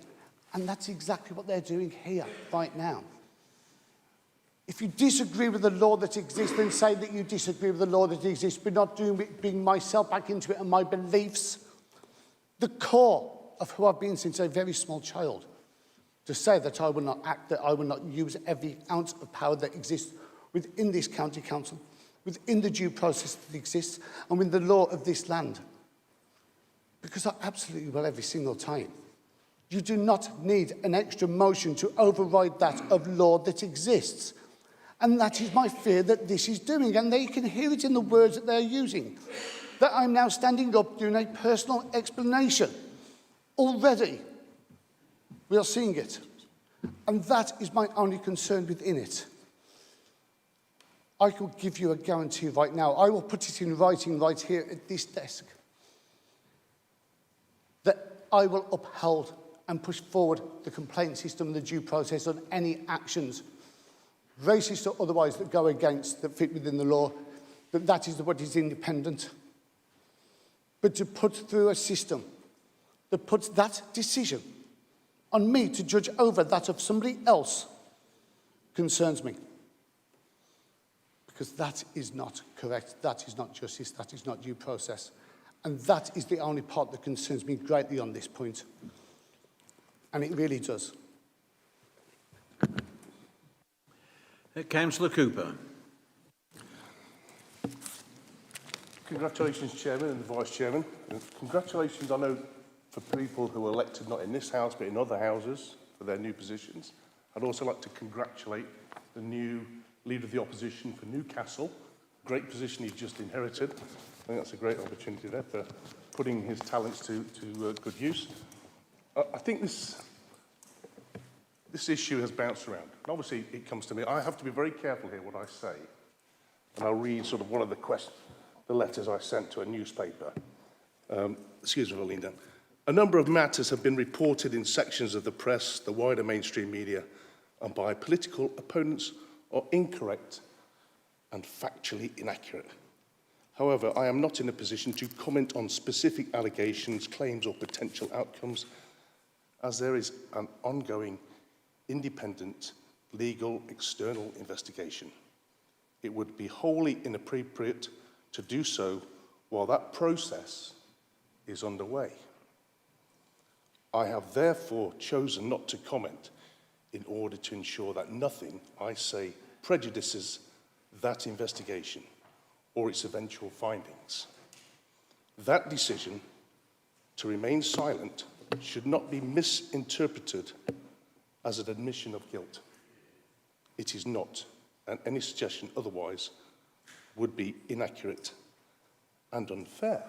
[SPEAKER 4] And that's exactly what they're doing here, right now. If you disagree with the law that exists, then say that you disagree with the law that exists, but not bring myself back into it and my beliefs. The core of who I've been since a very small child. To say that I will not act, that I will not use every ounce of power that exists within this county council, within the due process that exists, and with the law of this land. Because I absolutely will every single time. You do not need an extra motion to override that of law that exists. And that is my fear that this is doing. And they can hear it in the words that they're using. That I'm now standing up doing a personal explanation. Already, we are seeing it. And that is my only concern within it. I could give you a guarantee right now. I will put it in writing right here at this desk. That I will uphold and push forward the complaint system and the due process on any actions, racist or otherwise, that go against, that fit within the law, that is what is independent. But to put through a system that puts that decision on me to judge over that of somebody else concerns me. Because that is not correct, that is not justice, that is not due process. And that is the only part that concerns me greatly on this point. And it really does.
[SPEAKER 2] Councillor Cooper.
[SPEAKER 1] Congratulations, Chairman and the Vice-Chairmen. And congratulations, I know, for people who were elected not in this House but in other houses for their new positions. I'd also like to congratulate the new Leader of the Opposition for Newcastle. Great position he's just inherited. I think that's a great opportunity there for putting his talents to good use. I think this issue has bounced around. And obviously, it comes to me. I have to be very careful here what I say. And I'll read sort of one of the letters I sent to a newspaper. Excuse me, Linda. A number of matters have been reported in sections of the press, the wider mainstream media, and by political opponents are incorrect and factually inaccurate. However, I am not in a position to comment on specific allegations, claims, or potential outcomes, as there is an ongoing independent legal external investigation. It would be wholly inappropriate to do so while that process is underway. I have therefore chosen not to comment in order to ensure that nothing I say prejudices that investigation or its eventual findings. That decision to remain silent should not be misinterpreted as an admission of guilt. It is not, and any suggestion otherwise would be inaccurate and unfair.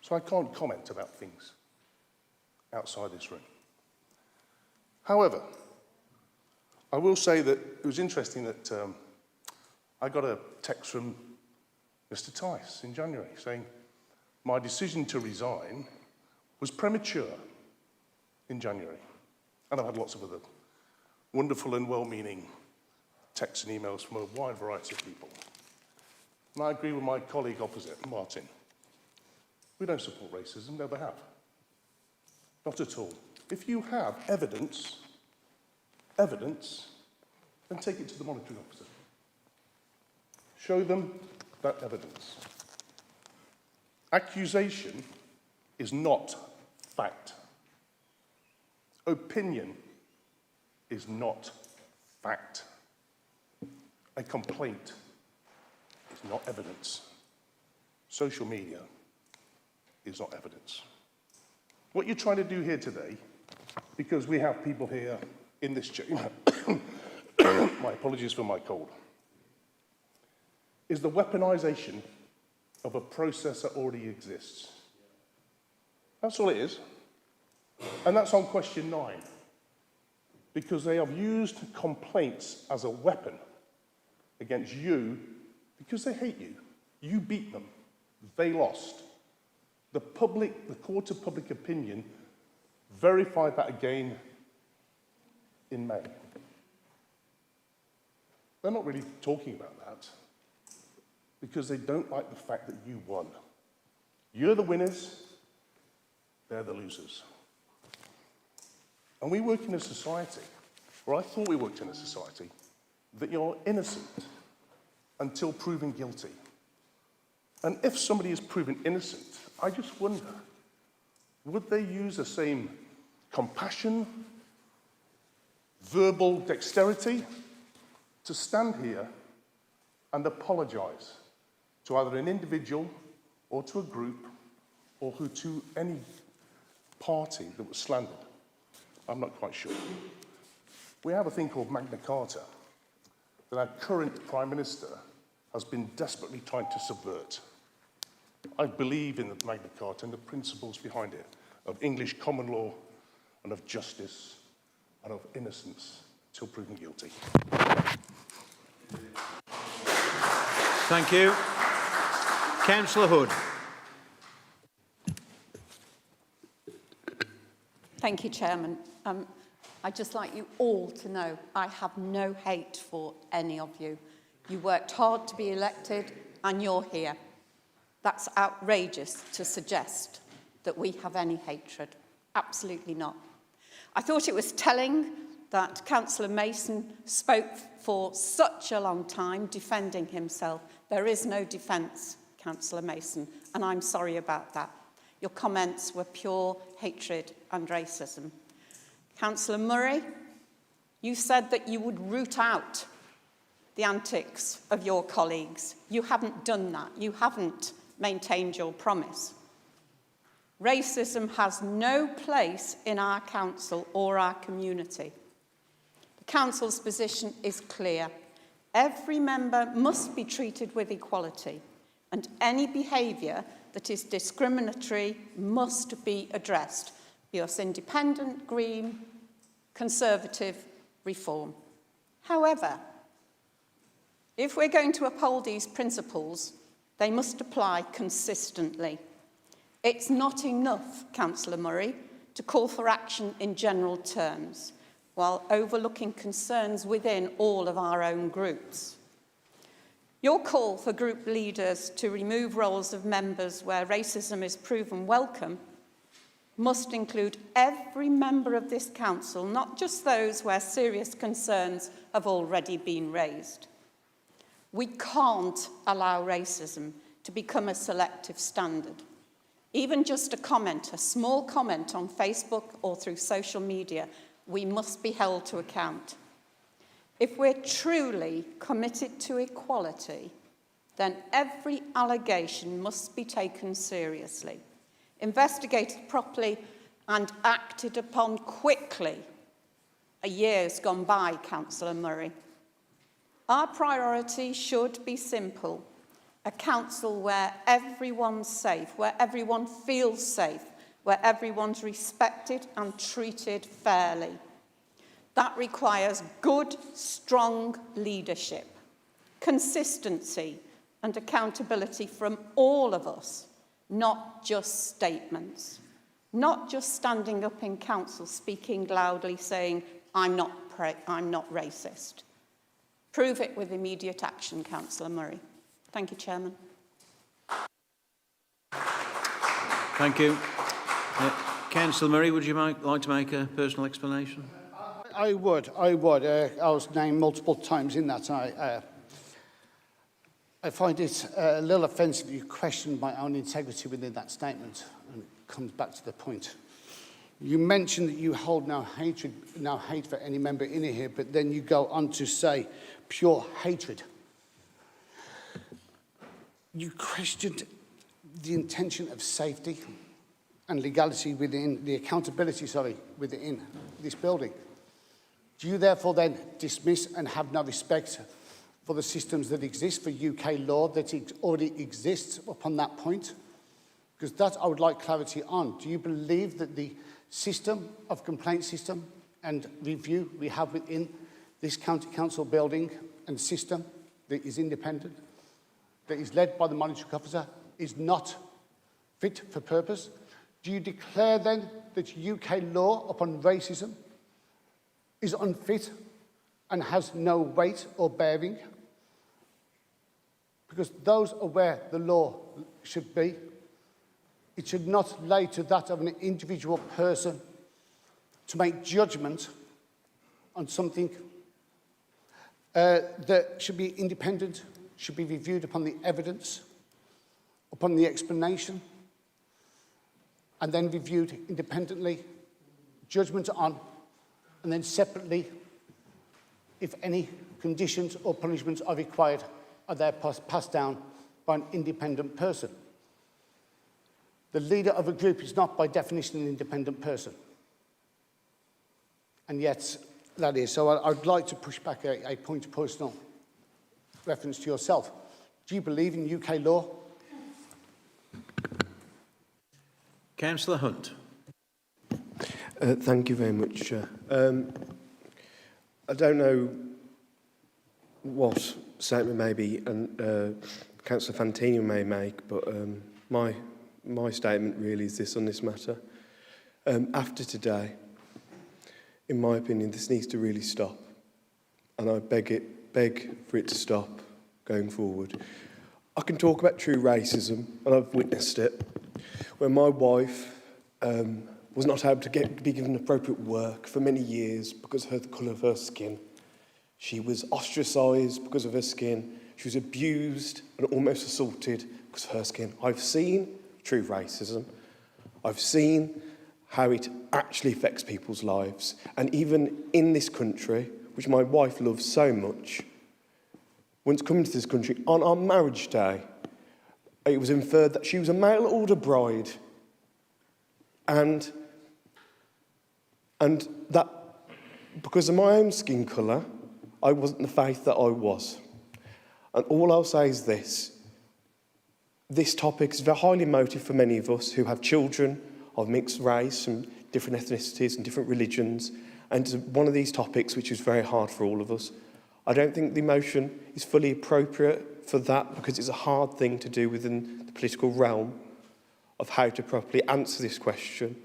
[SPEAKER 1] So I can't comment about things outside this room. However, I will say that it was interesting that I got a text from Mr. Tice in January saying my decision to resign was premature in January. And I've had lots of other wonderful and well-meaning texts and emails from a wide variety of people. And I agree with my colleague opposite, Martin. We don't support racism, never have. Not at all. If you have evidence, then take it to the monitoring officer. Show them that evidence. Accusation is not fact. Opinion is not fact. A complaint is not evidence. Social media is not evidence. What you're trying to do here today, because we have people here in this chamber, my apologies for my cold, is the weaponization of a process that already exists. That's all it is. And that's on question 9. Because they have used complaints as a weapon against you because they hate you. You beat them. They lost. The court of public opinion verified that again in May. They're not really talking about that because they don't like the fact that you won. You're the winners, they're the losers. And we work in a society, or I thought we worked in a society, that you're innocent until proven guilty. And if somebody is proven innocent, I just wonder, would they use the same compassion, verbal dexterity to stand here and apologize to either an individual or to a group or to any party that was slandered? I'm not quite sure. We have a thing called Magna Carta that our current Prime Minister has been desperately trying to subvert. I believe in the Magna Carta and the principles behind it of English common law and of justice and of innocence till proven guilty.
[SPEAKER 2] Thank you. Councillor Hood.
[SPEAKER 14] Thank you, Chairman. I'd just like you all to know I have no hate for any of you. You worked hard to be elected and you're here. That's outrageous to suggest that we have any hatred. Absolutely not. I thought it was telling that Councillor Mason spoke for such a long time defending himself. There is no defence, Councillor Mason, and I'm sorry about that. Your comments were pure hatred and racism. Councillor Murray, you said that you would root out the antics of your colleagues. You haven't done that. You haven't maintained your promise. Racism has no place in our council or our community. The council's position is clear. Every member must be treated with equality, and any behaviour that is discriminatory must be addressed, be us independent, Green, Conservative, Reform. However, if we're going to uphold these principles, they must apply consistently. It's not enough, Councillor Murray, to call for action in general terms, while overlooking concerns within all of our own groups. Your call for group leaders to remove roles of members where racism is proven welcome must include every member of this council, not just those where serious concerns have already been raised. We can't allow racism to become a selective standard. Even just a comment, a small comment on Facebook or through social media, we must be held to account. If we're truly committed to equality, then every allegation must be taken seriously, investigated properly and acted upon quickly. A year's gone by, Councillor Murray. Our priority should be simple: a council where everyone's safe, where everyone feels safe, where everyone's respected and treated fairly. That requires good, strong leadership, consistency and accountability from all of us, not just statements, not just standing up in council speaking loudly saying, I'm not racist. Prove it with immediate action, Councillor Murray. Thank you, Chairman.
[SPEAKER 2] Thank you. Councillor Murray, would you like to make a personal explanation?
[SPEAKER 4] I would. I was named multiple times in that. I find it a little offensive you questioned my own integrity within that statement, and it comes back to the point. You mentioned that you hold no hate for any member in here, but then you go on to say pure hatred. You questioned the intention of safety and legality within, the accountability, within this building. Do you therefore then dismiss and have no respect for the systems that exist, for UK law that already exists upon that point? Because that I would like clarity on. Do you believe that the system of complaint system and review we have within this county council building and system that is independent, that is led by the monitoring officer, is not fit for purpose? Do you declare then that UK law upon racism is unfit and has no weight or bearing? Because those are where the law should be. It should not lay to that of an individual person to make judgment on something that should be independent, should be reviewed upon the evidence, upon the explanation, and then reviewed independently, judgment on, and then separately, if any conditions or punishments are required, are there passed down by an independent person. The leader of a group is not, by definition, an independent person. And yet, that is. So I'd like to push back a point of personal reference to yourself. Do you believe in UK law?
[SPEAKER 2] Councillor Hunt.
[SPEAKER 15] Thank you very much, Chair. I don't know what statement maybe Councillor Fantini may make, but my statement really is this on this matter. After today, in my opinion, this needs to really stop, and I beg for it to stop going forward. I can talk about true racism, and I've witnessed it, where my wife was not able to be given appropriate work for many years because of the colour of her skin. She was ostracised because of her skin. She was abused and almost assaulted because of her skin. I've seen true racism. I've seen how it actually affects people's lives. And even in this country, which my wife loves so much, once coming to this country, on our marriage day, it was inferred that she was a mail-order bride. And that, because of my own skin colour, I wasn't the faith that I was. And all I'll say is this topic is very highly emotive for many of us who have children of mixed race, from different ethnicities and different religions, and it's one of these topics which is very hard for all of us. I don't think the motion is fully appropriate for that, because it's a hard thing to do within the political realm of how to properly answer this question,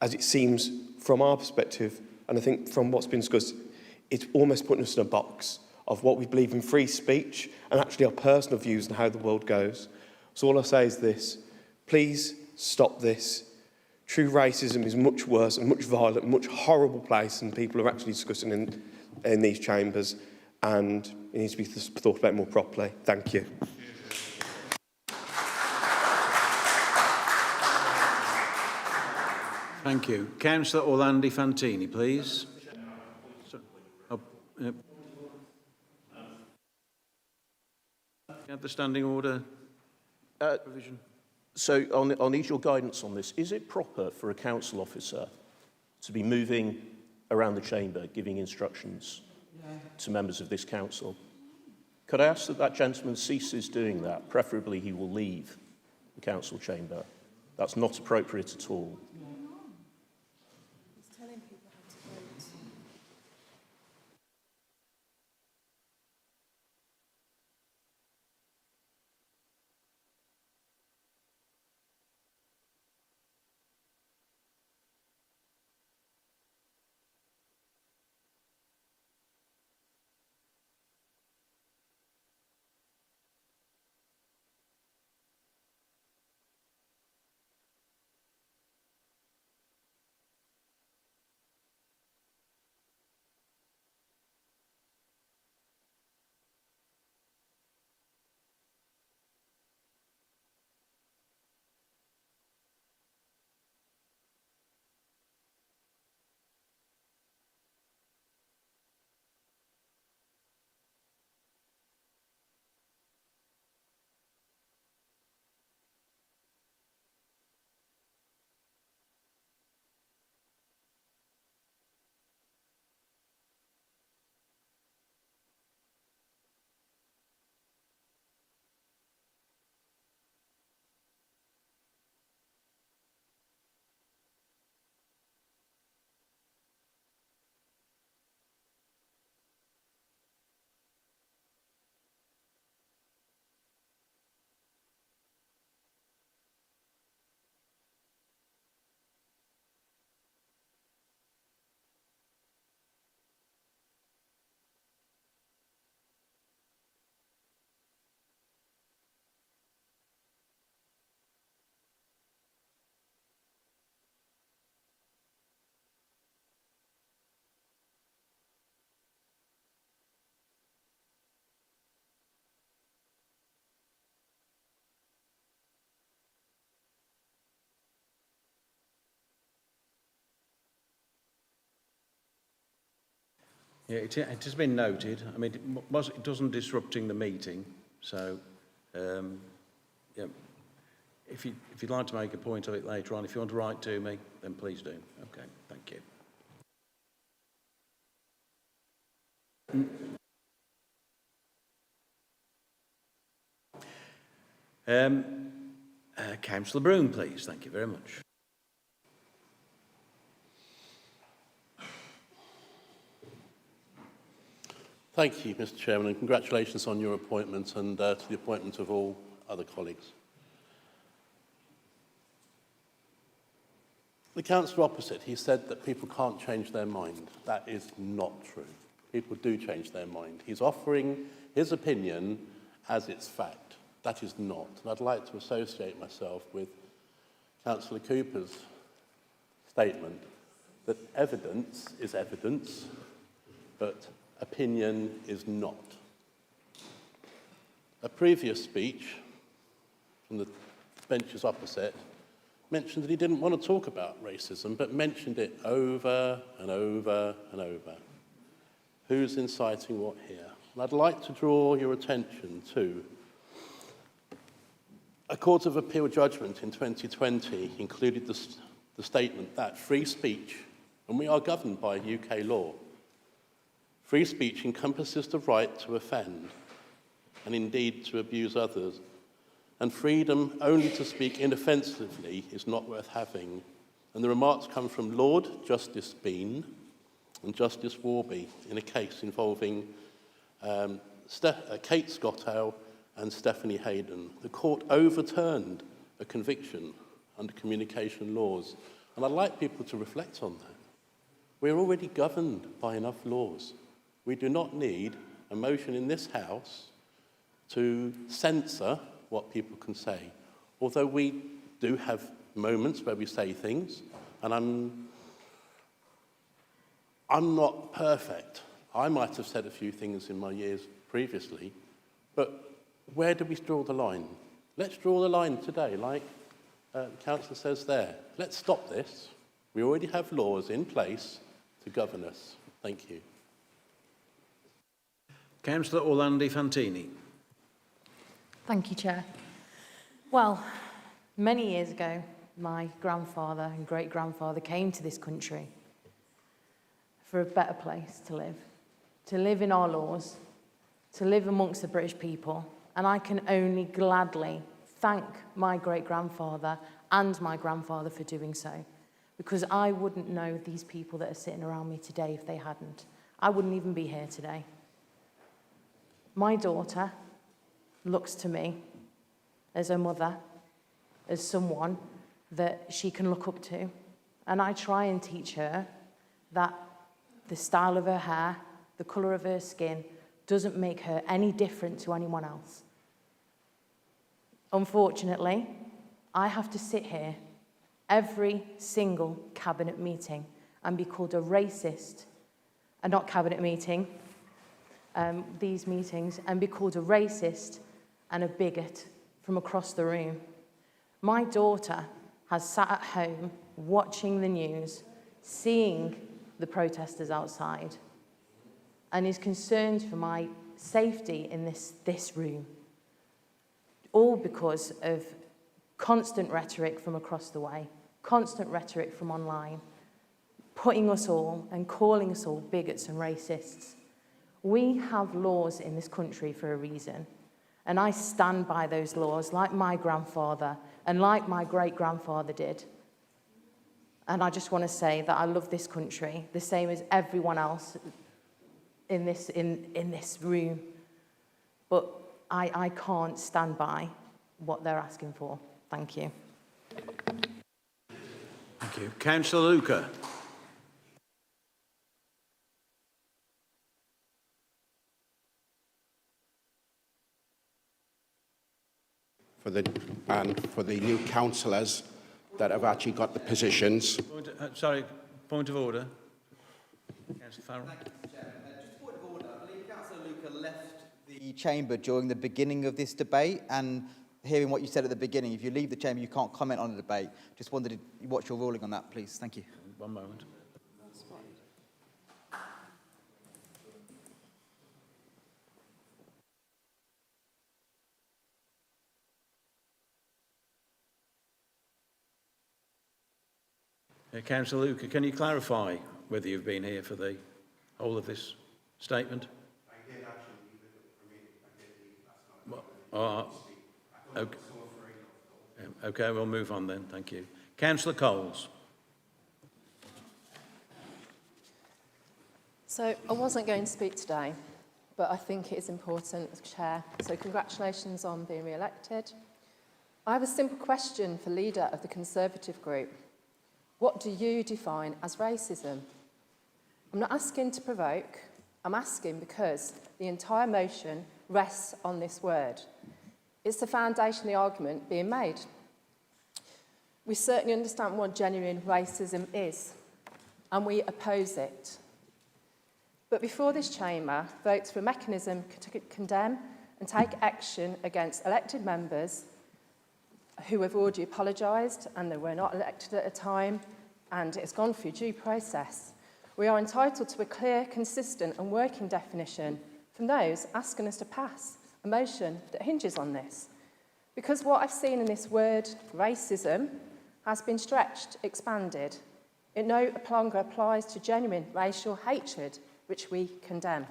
[SPEAKER 15] as it seems from our perspective, and I think from what's been discussed, it's almost putting us in a box of what we believe in free speech and actually our personal views on how the world goes. So all I say is this: please stop this. True racism is much worse and much violent, much horrible place than people are actually discussing in these chambers, and it needs to be thought about more properly. Thank you.
[SPEAKER 2] Thank you. Councillor Orlandi Fantini, please. You have the standing order provision.
[SPEAKER 9] So I'll need your guidance on this. Is it proper for a council officer to be moving around the chamber, giving instructions to members of this council? Could I ask that that gentleman ceases doing that? Preferably he will leave the council chamber. That's not appropriate at all.
[SPEAKER 2] Yeah, it has been noted. I mean, it doesn't disrupting the meeting, so yeah. If you'd like to make a point of it later on, if you want to write to me, then please do. Okay, thank you. Councillor Broom, please. Thank you very much.
[SPEAKER 16] Thank you, Mr. Chairman, and congratulations on your appointment and to the appointment of all other colleagues. The councillor opposite, he said that people can't change their mind. That is not true. People do change their mind. He's offering his opinion as its fact. That is not. And I'd like to associate myself with Councillor Cooper's statement that evidence is evidence, but opinion is not. A previous speech from the benches opposite mentioned that he didn't want to talk about racism, but mentioned it over and over and over. Who's inciting what here? And I'd like to draw your attention to a Court of Appeal judgment in 2020 included the statement that free speech, and we are governed by UK law, free speech encompasses the right to offend and indeed to abuse others, and freedom only to speak inoffensively is not worth having. And the remarks come from Lord Justice Bean and Justice Warby in a case involving Kate Scottale and Stephanie Hayden. The court overturned a conviction under communication laws. And I'd like people to reflect on that. We're already governed by enough laws. We do not need a motion in this House to censor what people can say. Although we do have moments where we say things, and I'm not perfect. I might have said a few things in my years previously, but where do we draw the line? Let's draw the line today, like the Councillor says there. Let's stop this. We already have laws in place to govern us. Thank you.
[SPEAKER 2] Councillor Orlandi Fantini.
[SPEAKER 19] Thank you, Chair. Well, many years ago, my grandfather and great-grandfather came to this country for a better place to live in our laws, to live amongst the British people, and I can only gladly thank my great-grandfather and my grandfather for doing so, because I wouldn't know these people that are sitting around me today if they hadn't. I wouldn't even be here today. My daughter looks to me as a mother, as someone that she can look up to, and I try and teach her that the style of her hair, the colour of her skin, doesn't make her any different to anyone else. Unfortunately, I have to sit here every single cabinet meeting and be called a racist, not cabinet meeting, these meetings, and be called a racist and a bigot from across the room. My daughter has sat at home watching the news, seeing the protesters outside, and is concerned for my safety in this room, all because of constant rhetoric from across the way, constant rhetoric from online, putting us all and calling us all bigots and racists. We have laws in this country for a reason, and I stand by those laws like my grandfather and like my great-grandfather did. And I just want to say that I love this country the same as everyone else in this room, but I can't stand by what they're asking for. Thank you.
[SPEAKER 2] Thank you. Councillor Luca.
[SPEAKER 20] For the new councillors that have actually got the positions.
[SPEAKER 2] Point of order. Councillor Farrell.
[SPEAKER 18] Just a point of order. I believe Councillor Luca left the chamber during the beginning of this debate, and hearing what you said at the beginning, if you leave the chamber, you can't comment on the debate. Just wondered what's your ruling on that, please. Thank you.
[SPEAKER 2] One moment. Councillor Luca, can you clarify whether you've been here for the whole of this statement?
[SPEAKER 20] I did actually leave it for me. I did leave last night.
[SPEAKER 2] Okay. Okay, we'll move on then. Thank you. Councillor Coles.
[SPEAKER 22] So I wasn't going to speak today, but I think it is important, Chair. So congratulations on being re-elected. I have a simple question for leader of the Conservative group. What do you define as racism? I'm not asking to provoke, I'm asking because the entire motion rests on this word. It's the foundation of the argument being made. We certainly understand what genuine racism is, and we oppose it. But before this chamber votes for a mechanism to condemn and take action against elected members who have already apologised and they were not elected at a time, and it's gone through due process. We are entitled to a clear, consistent and working definition from those asking us to pass a motion that hinges on this. Because what I've seen in this word, racism, has been stretched, expanded. It no longer applies to genuine racial hatred, which we condemn,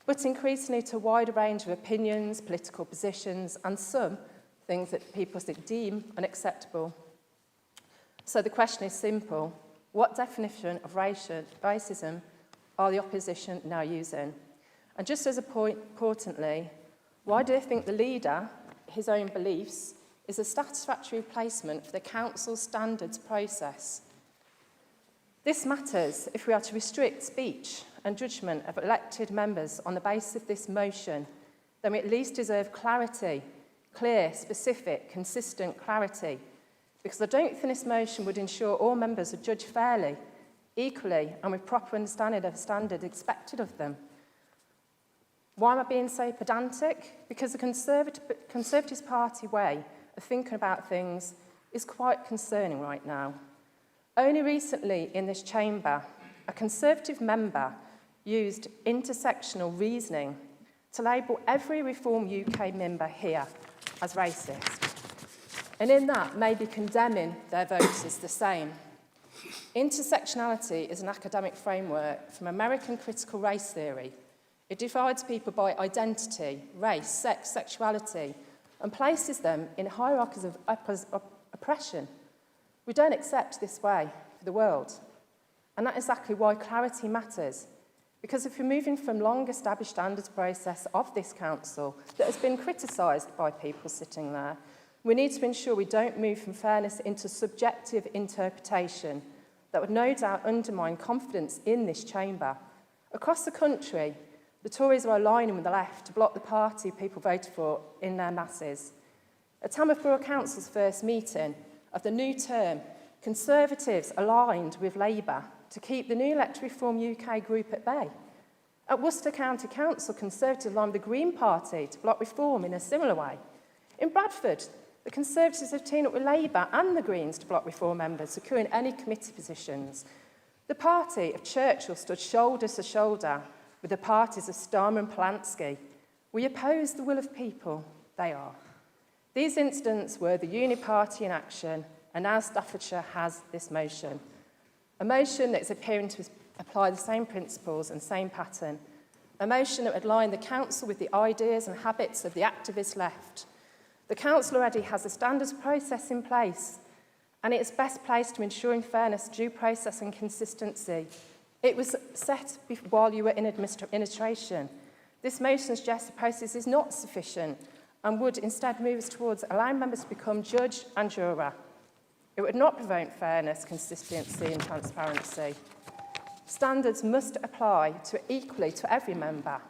[SPEAKER 22] but increasingly to a wider range of opinions, political positions, and some things that people deem unacceptable. So the question is simple. What definition of racism are the opposition now using? And just as a point, importantly, why do they think the leader, his own beliefs, is a satisfactory replacement for the council's standards process? This matters if we are to restrict speech and judgment of elected members on the basis of this motion, then we at least deserve clarity, clear, specific, consistent clarity, because I don't think this motion would ensure all members are judged fairly, equally, and with proper understanding of the standard expected of them. Why am I being so pedantic? Because the Conservative Party way of thinking about things is quite concerning right now. Only recently in this chamber, a Conservative member used intersectional reasoning to label every Reform UK member here as racist, and in that maybe condemning their votes as the same. Intersectionality is an academic framework from American critical race theory. It divides people by identity, race, sex, sexuality, and places them in hierarchies of oppression. We don't accept this way for the world. And that's exactly why clarity matters. Because if we're moving from long-established standards process of this council that has been criticised by people sitting there, we need to ensure we don't move from fairness into subjective interpretation that would no doubt undermine confidence in this chamber. Across the country, the Tories are aligning with the left to block the party people voted for in their masses. At Tamworth Borough Council's first meeting of the new term, Conservatives aligned with Labour to keep the new Electoral Reform UK group at bay. At Worcester County Council, Conservatives aligned with the Green Party to block reform in a similar way. In Bradford, the Conservatives have teamed up with Labour and the Greens to block reform members securing any committee positions. The party of Churchill stood shoulder to shoulder with the parties of Starmer and Polanski. We oppose the will of people, they are. These incidents were the Uni-Party in action, and now Staffordshire has this motion. A motion that is appearing to apply the same principles and same pattern. A motion that would align the council with the ideas and habits of the activist left. The council already has a standards process in place, and it is best placed to ensuring fairness, due process and consistency. It was set while you were in administration. This motion suggests the process is not sufficient and would instead move us towards allowing members to become judge and juror. It would not promote fairness, consistency and transparency. Standards must apply equally to every member.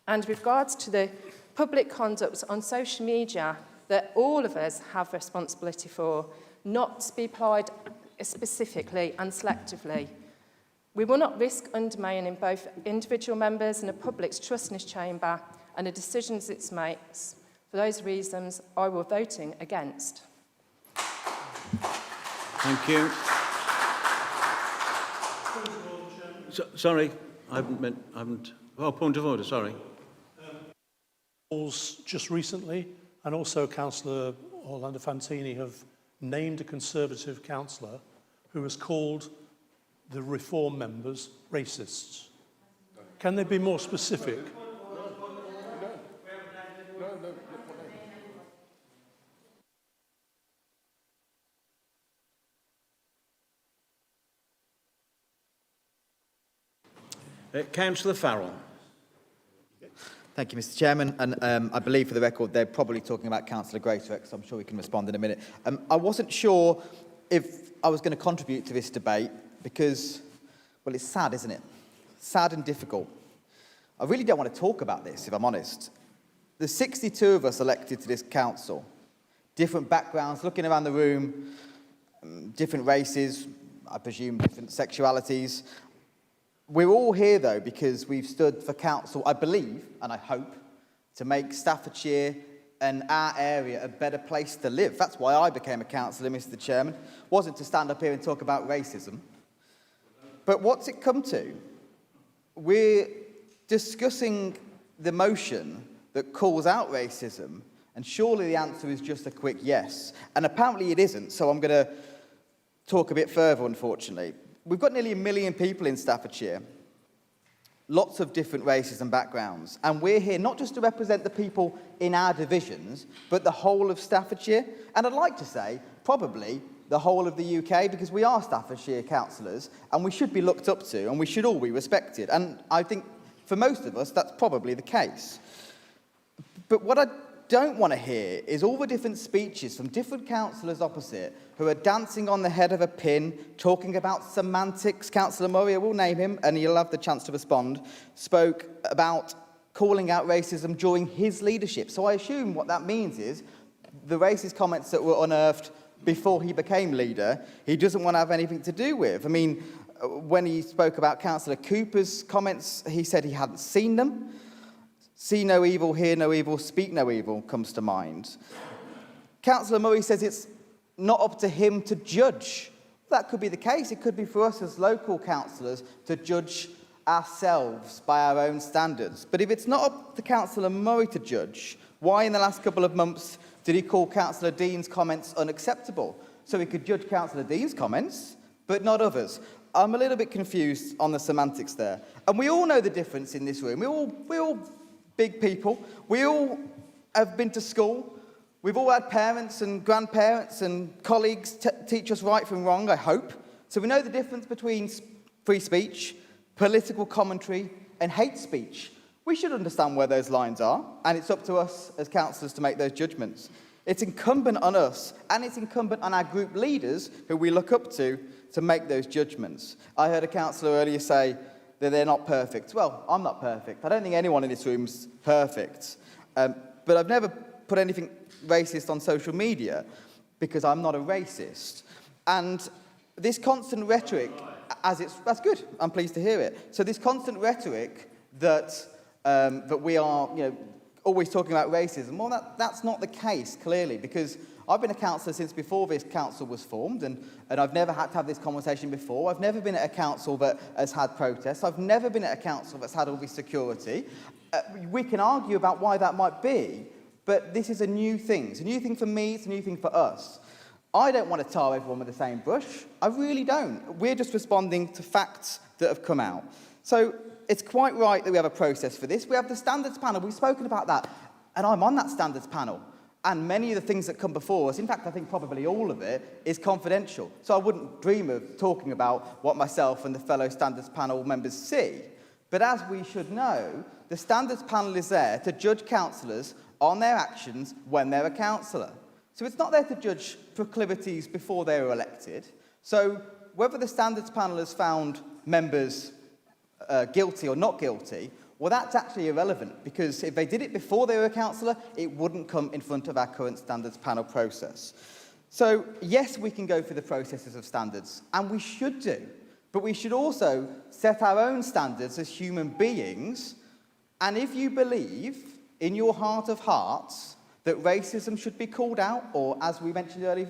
[SPEAKER 22] And with regards to the public conduct on social media that all of us have responsibility for, not to be applied specifically and selectively. We will not risk undermining both individual members and the public's trust in this chamber and the decisions it makes. For those reasons, I will be voting against.
[SPEAKER 2] Thank you. Sorry, I haven't. Oh, point of order, sorry.
[SPEAKER 11] Just recently, and also Councillor Orlando Fantini have named a Conservative councillor who has called the Reform members racists. Can they be more specific?
[SPEAKER 2] Councillor Farrell.
[SPEAKER 18] Thank you, Mr. Chairman. And I believe, for the record, they're probably talking about Councillor Greatorex, so I'm sure we can respond in a minute. I wasn't sure if I was going to contribute to this debate because, well, it's sad, isn't it? Sad and difficult. I really don't want to talk about this, if I'm honest. There's 62 of us elected to this council. Different backgrounds, looking around the room, different races, I presume different sexualities. We're all here, though, because we've stood for council, I believe, and I hope, to make Staffordshire and our area a better place to live. That's why I became a councillor, Mr. Chairman. Wasn't to stand up here and talk about racism. But what's it come to? We're discussing the motion that calls out racism, and surely the answer is just a quick yes. And apparently it isn't, so I'm going to talk a bit further, unfortunately. We've got nearly 1 million people in Staffordshire, lots of different races and backgrounds, and we're here not just to represent the people in our divisions, but the whole of Staffordshire, and I'd like to say, probably, the whole of the UK, because we are Staffordshire councillors, and we should be looked up to, and we should all be respected, and I think for most of us, that's probably the case. But what I don't want to hear is all the different speeches from different councillors opposite who are dancing on the head of a pin, talking about semantics. Councillor Murray, I will name him, and he'll have the chance to respond, spoke about calling out racism during his leadership. So I assume what that means is the racist comments that were unearthed before he became leader, he doesn't want to have anything to do with. I mean, when he spoke about Councillor Cooper's comments, he said he hadn't seen them. See no evil, hear no evil, speak no evil comes to mind. Councillor Murray says it's not up to him to judge. That could be the case. It could be for us as local councillors to judge ourselves by our own standards. But if it's not up to Councillor Murray to judge, why in the last couple of months did he call Councillor Dean's comments unacceptable? So he could judge Councillor Dean's comments, but not others. I'm a little bit confused on the semantics there. And we all know the difference in this room. We're all big people. We all have been to school. We've all had parents and grandparents and colleagues teach us right from wrong, I hope. So we know the difference between free speech, political commentary, and hate speech. We should understand where those lines are, and it's up to us as councillors to make those judgments. It's incumbent on us, and it's incumbent on our group leaders, who we look up to make those judgments. I heard a councillor earlier say that they're not perfect. Well, I'm not perfect. I don't think anyone in this room's perfect. But I've never put anything racist on social media because I'm not a racist. And this constant rhetoric, that's good. I'm pleased to hear it. So this constant rhetoric that we are, always talking about racism, well, that's not the case, clearly, because I've been a councillor since before this council was formed, and I've never had to have this conversation before. I've never been at a council that has had protests. I've never been at a council that's had all this security. We can argue about why that might be, but this is a new thing. It's a new thing for me, it's a new thing for us. I don't want to tar everyone with the same brush. I really don't. We're just responding to facts that have come out. So it's quite right that we have a process for this. We have the standards panel. We've spoken about that, and I'm on that standards panel. And many of the things that come before us, in fact, I think probably all of it, is confidential. So I wouldn't dream of talking about what myself and the fellow standards panel members see. But as we should know, the standards panel is there to judge councillors on their actions when they're a councillor. So it's not there to judge proclivities before they were elected. So whether the standards panel has found members guilty or not guilty, well, that's actually irrelevant, because if they did it before they were a councillor, it wouldn't come in front of our current standards panel process. So, yes, we can go through the processes of standards, and we should do, but we should also set our own standards as human beings, and if you believe, in your heart of hearts, that racism should be called out, or, as we mentioned earlier,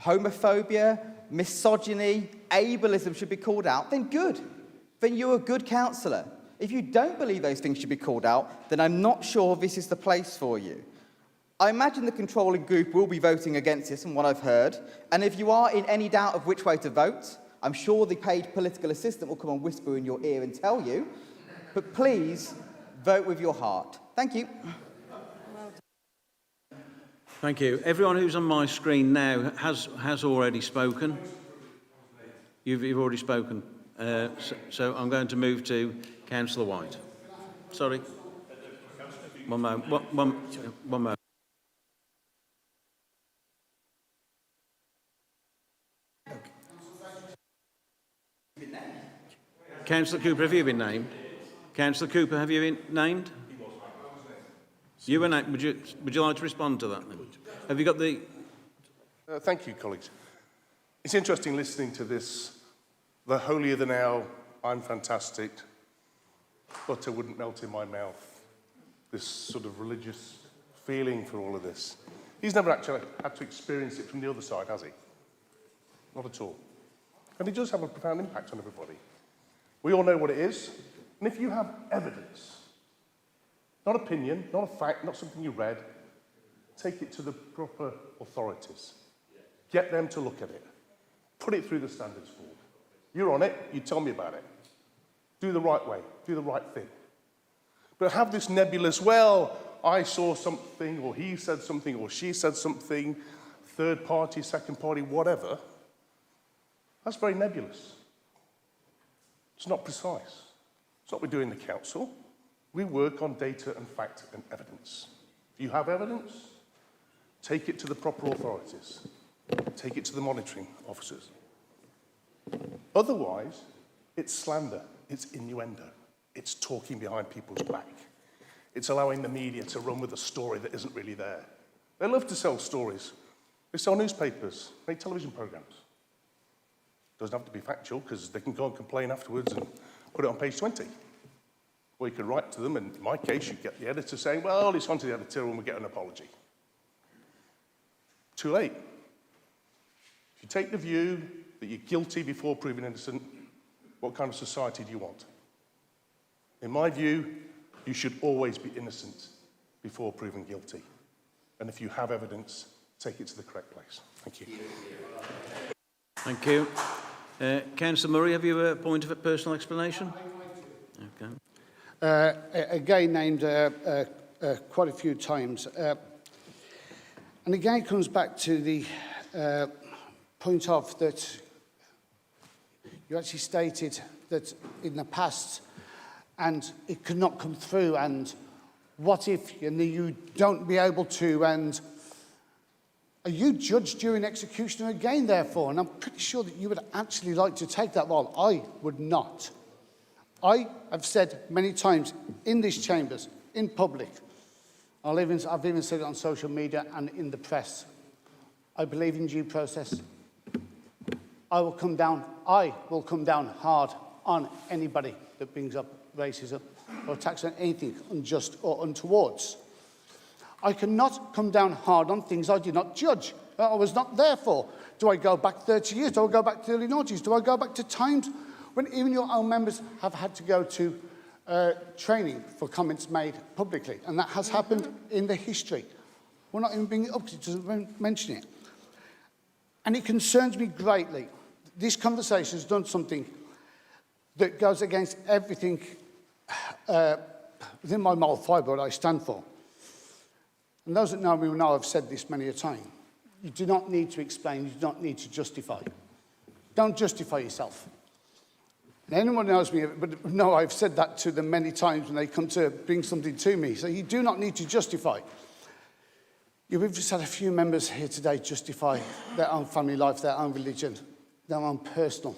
[SPEAKER 18] homophobia, misogyny, ableism should be called out, then good. Then you're a good councillor. If you don't believe those things should be called out, then I'm not sure this is the place for you. I imagine the controlling group will be voting against this, from what I've heard. And if you are in any doubt of which way to vote, I'm sure the paid political assistant will come and whisper in your ear and tell you. But please, vote with your heart. Thank you.
[SPEAKER 2] Thank you. Everyone who's on my screen now has already spoken. You've already spoken. So I'm going to move to Councillor White. Sorry. One moment. One moment. Councillor Cooper, have you been named? Councillor Cooper, have you been named? You were named. Would you like to respond to that then? Have you got the...
[SPEAKER 1] Thank you, colleagues. It's interesting listening to this, the holier than thou, I'm fantastic, butter wouldn't melt in my mouth, this sort of religious feeling for all of this. He's never actually had to experience it from the other side, has he? Not at all. And it does have a profound impact on everybody. We all know what it is. And if you have evidence, not opinion, not a fact, not something you read, take it to the proper authorities. Get them to look at it. Put it through the standards board. You're on it, you tell me about it. Do the right way, do the right thing. But have this nebulous, well, I saw something, or he said something, or she said something, third party, second party, whatever. That's very nebulous. It's not precise. It's not what we do in the council. We work on data and fact and evidence. If you have evidence, take it to the proper authorities. Take it to the monitoring officers. Otherwise, it's slander, it's innuendo, it's talking behind people's back. It's allowing the media to run with a story that isn't really there. They love to sell stories. They sell newspapers, make television programs. Doesn't have to be factual, because they can go and complain afterwards and put it on page 20. Or you could write to them, and in my case, you get the editor saying, well, it's on to the editor and we get an apology. Too late. If you take the view that you're guilty before proven innocent, what kind of society do you want? In my view, you should always be innocent before proven guilty. And if you have evidence, take it to the correct place. Thank you.
[SPEAKER 2] Thank you. Councillor Murray, have you a point of a personal explanation? Okay.
[SPEAKER 4] Again named quite a few times. And again it comes back to the point of that you actually stated that in the past and it could not come through, and what if you don't be able to, and are you judged during execution again, therefore? And I'm pretty sure that you would actually like to take that role. I would not. I have said many times in these chambers, in public, I've even said it on social media and in the press, I believe in due process. I will come down hard on anybody that brings up racism or attacks on anything unjust or untowards. I cannot come down hard on things I did not judge, that I was not there for. Do I go back 30 years? Do I go back to the early noughties? Do I go back to times when even your own members have had to go to training for comments made publicly? And that has happened in the history. We're not even bringing it up because it doesn't mention it. And it concerns me greatly. This conversation has done something that goes against everything within my moral fibre what I stand for. And those that know me will know I've said this many a time. You do not need to explain, you do not need to justify. Don't justify yourself. And anyone who knows me but know I've said that to them many times when they come to bring something to me. So you do not need to justify. We've just had a few members here today justify their own family life, their own religion, their own personal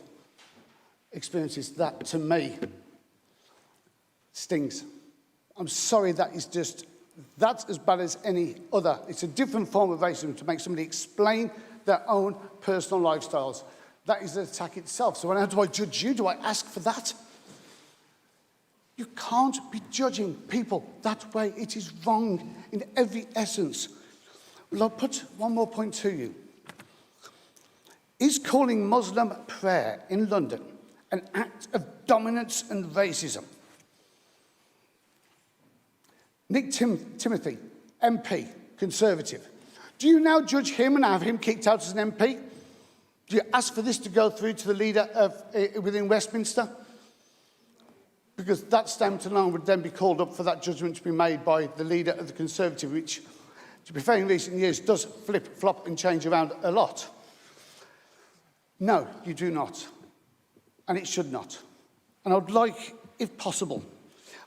[SPEAKER 4] experiences. That, to me, stings. I'm sorry, that's as bad as any other. It's a different form of racism to make somebody explain their own personal lifestyles. That is an attack itself. So how do I judge you? Do I ask for that? You can't be judging people that way. It is wrong in every essence. Well, I'll put one more point to you. Is calling Muslim prayer in London an act of dominance and racism? Nick Timothy, MP, Conservative. Do you now judge him and have him kicked out as an MP? Do you ask for this to go through to the leader within Westminster? Because that statement alone would then be called up for that judgment to be made by the leader of the Conservative, which, to be fair, in recent years does flip-flop and change around a lot. No, you do not. And it should not. And I would like, if possible,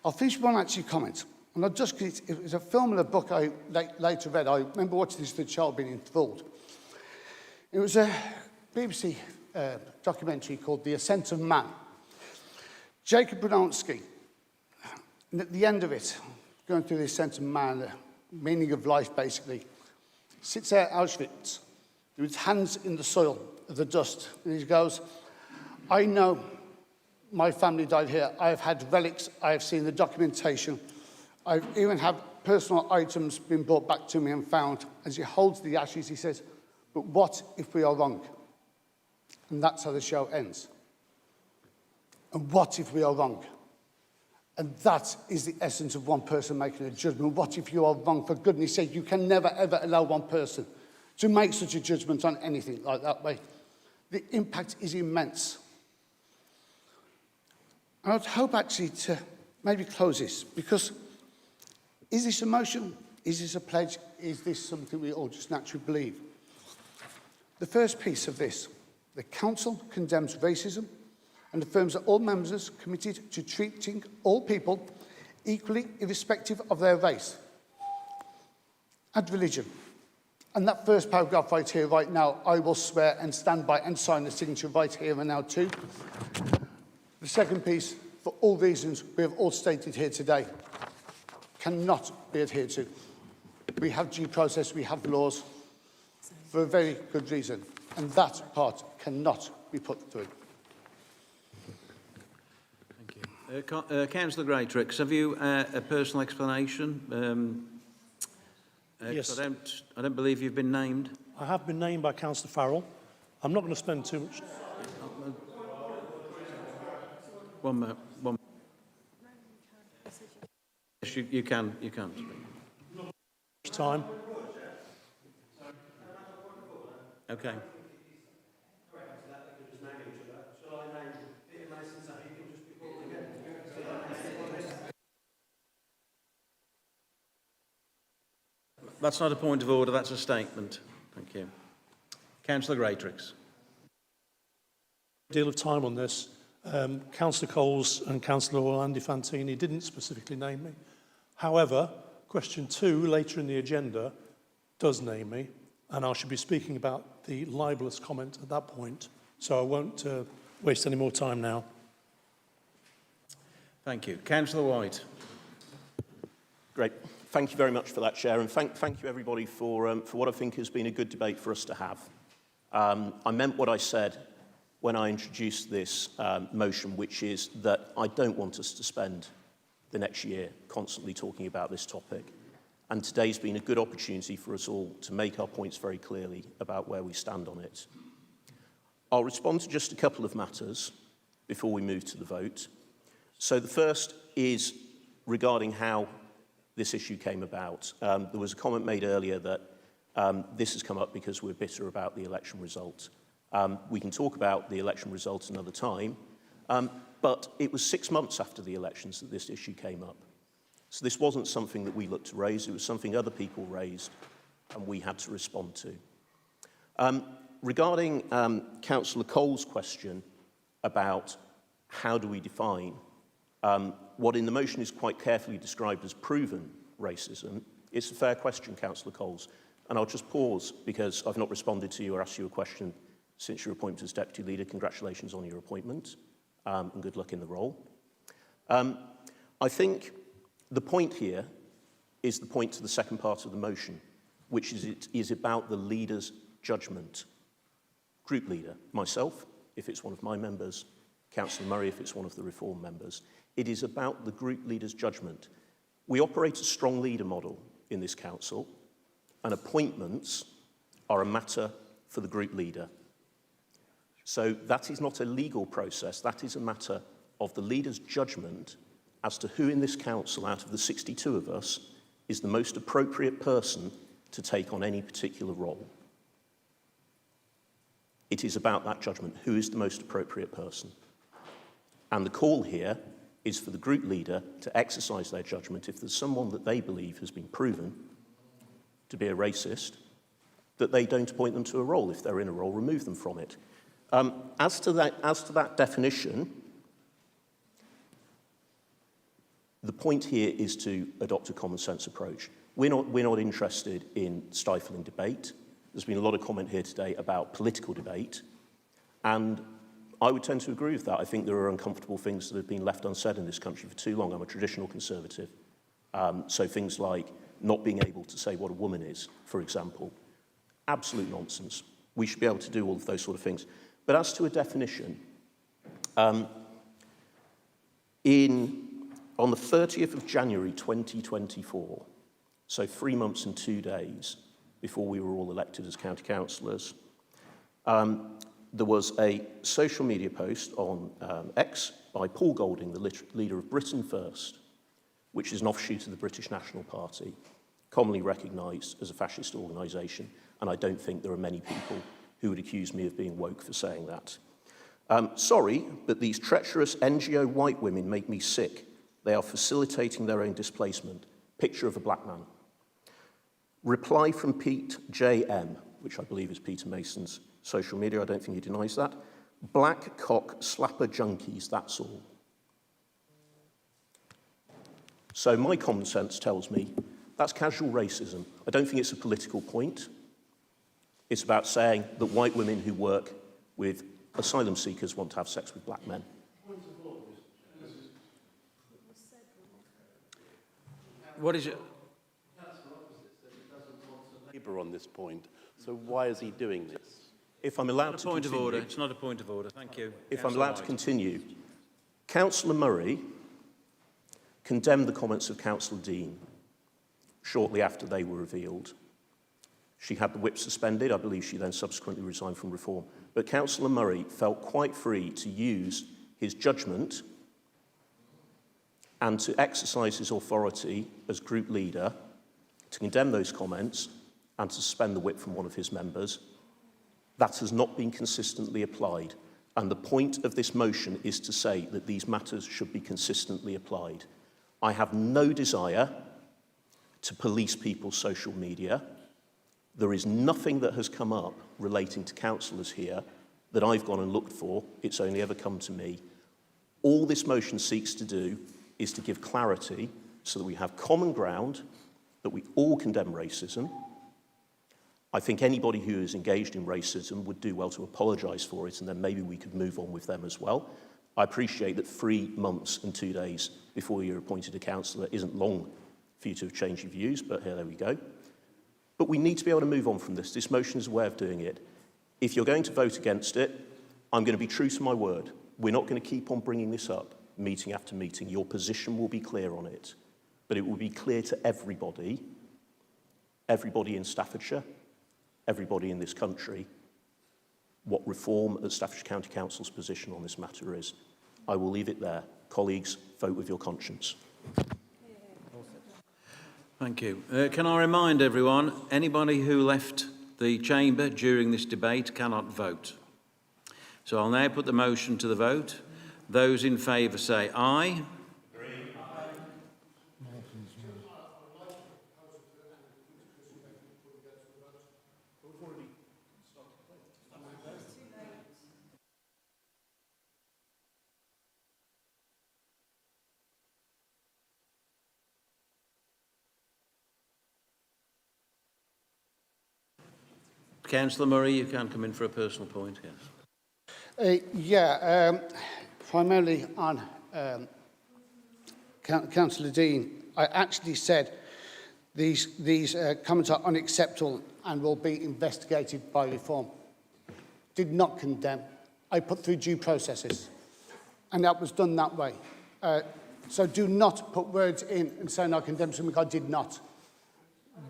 [SPEAKER 4] I'll finish with one actually comment. And it was a film and a book I later read. I remember watching this as a child being enthralled. It was a BBC documentary called The Ascent of Man. Jacob Brunowski, and at the end of it, going through the ascent of man, the meaning of life basically, sits there at Auschwitz with his hands in the soil of the dust, and he goes, I know my family died here. I have had relics. I have seen the documentation. I even have personal items being brought back to me and found. As he holds the ashes, he says, "But what if we are wrong?" And that's how the show ends. And what if we are wrong? And that is the essence of one person making a judgment. What if you are wrong? For goodness sake, you can never, ever allow one person to make such a judgment on anything like that way. The impact is immense. And I'd hope actually to maybe close this, because is this a motion? Is this a pledge? Is this something we all just naturally believe? The first piece of this: the council condemns racism and affirms that all members are committed to treating all people equally, irrespective of their race and religion. And that first paragraph right here, right now, I will swear and stand by and sign the signature right here and now too. The second piece, for all reasons we have all stated here today, cannot be adhered to. We have due process, we have laws, for a very good reason, and that part cannot be put through.
[SPEAKER 2] Councillor Greatrix, have you a personal explanation?
[SPEAKER 11] Yes.
[SPEAKER 2] I don't believe you've been named.
[SPEAKER 11] I have been named by Councillor Farrell. I'm not going to spend too much...
[SPEAKER 2] One minute. Yes, you can speak.
[SPEAKER 11] Time.
[SPEAKER 2] Okay. That's not a point of order, that's a statement. Thank you. Councillor Greatrix.
[SPEAKER 11] A deal of time on this. Councillor Coles and Councillor Orlando Fantini didn't specifically name me. However, question 2 later in the agenda does name me, and I should be speaking about the libellous comment at that point, so I won't waste any more time now.
[SPEAKER 2] Thank you. Councillor White.
[SPEAKER 9] Great. Thank you very much for that, Chair, and thank you everybody for what I think has been a good debate for us to have. I meant what I said when I introduced this motion, which is that I don't want us to spend the next year constantly talking about this topic. And today's been a good opportunity for us all to make our points very clearly about where we stand on it. I'll respond to just a couple of matters before we move to the vote. So the first is regarding how this issue came about. There was a comment made earlier that this has come up because we're bitter about the election result. We can talk about the election results another time, but it was 6 months after the elections that this issue came up. So this wasn't something that we looked to raise, it was something other people raised and we had to respond to. Regarding Councillor Cole's question about how do we define what in the motion is quite carefully described as proven racism, it's a fair question, Councillor Coles, and I'll just pause because I've not responded to you or asked you a question since your appointment as Deputy Leader. Congratulations on your appointment and good luck in the role. I think the point here is the point to the second part of the motion, which is it is about the leader's judgment. Group leader, myself, if it's one of my members, Councillor Murray, if it's one of the Reform members. It is about the group leader's judgment. We operate a strong leader model in this council, and appointments are a matter for the group leader. So that is not a legal process, that is a matter of the leader's judgment as to who in this council, out of the 62 of us, is the most appropriate person to take on any particular role. It is about that judgment, who is the most appropriate person. And the call here is for the group leader to exercise their judgment. If there's someone that they believe has been proven to be a racist, that they don't appoint them to a role. If they're in a role, remove them from it. As to that definition, the point here is to adopt a common sense approach. We're not interested in stifling debate. There's been a lot of comment here today about political debate, and I would tend to agree with that. I think there are uncomfortable things that have been left unsaid in this country for too long. I'm a traditional conservative. So things like not being able to say what a woman is, for example, absolute nonsense. We should be able to do all of those sort of things. But as to a definition, on the 30th of January 2024, so 3 months and 2 days before we were all elected as county councillors, there was a social media post on X by Paul Golding, the leader of Britain First, which is an offshoot of the British National Party, commonly recognised as a fascist organisation, and I don't think there are many people who would accuse me of being woke for saying that. Sorry, but these treacherous NGO white women make me sick. They are facilitating their own displacement. Picture of a black man. Reply from Pete J.M., which I believe is Peter Mason's social media. I don't think he denies that. Black cock slapper junkies, that's all. So my common sense tells me that's casual racism. I don't think it's a political point. It's about saying that white women who work with asylum seekers want to have sex with black men.
[SPEAKER 2] What is it?
[SPEAKER 16] Labour on this point, so why is he doing this?
[SPEAKER 9] If I'm allowed to
[SPEAKER 2] Point of
[SPEAKER 9] continue,
[SPEAKER 2] order. It's not a point of order. Thank you.
[SPEAKER 9] if I'm allowed to continue, Councillor Murray condemned the comments of Councillor Dean shortly after they were revealed. She had the whip suspended. I believe she then subsequently resigned from Reform. But Councillor Murray felt quite free to use his judgment and to exercise his authority as group leader to condemn those comments and to suspend the whip from one of his members. That has not been consistently applied. And the point of this motion is to say that these matters should be consistently applied. I have no desire to police people's social media. There is nothing that has come up relating to councillors here that I've gone and looked for. It's only ever come to me. All this motion seeks to do is to give clarity so that we have common ground, that we all condemn racism. I think anybody who is engaged in racism would do well to apologise for it, and then maybe we could move on with them as well. I appreciate that 3 months and 2 days before you're appointed a councillor isn't long for you to have changed your views, but here, there we go. But we need to be able to move on from this. This motion is a way of doing it. If you're going to vote against it, I'm going to be true to my word. We're not going to keep on bringing this up meeting after meeting. Your position will be clear on it, but it will be clear to everybody in Staffordshire, everybody in this country, what Reform at Staffordshire County Council's position on this matter is. I will leave it there. Colleagues, vote with your conscience.
[SPEAKER 2] Thank you. Can I remind everyone, anybody who left the chamber during this debate cannot vote. So I'll now put the motion to the vote. Those in favour say aye. Councillor Murray, you can come in for a personal point, yes.
[SPEAKER 4] Primarily on Councillor Dean, I actually said these comments are unacceptable and will be investigated by Reform. Did not condemn. I put through due processes, and that was done that way. So do not put words in and say I condemn something I did not.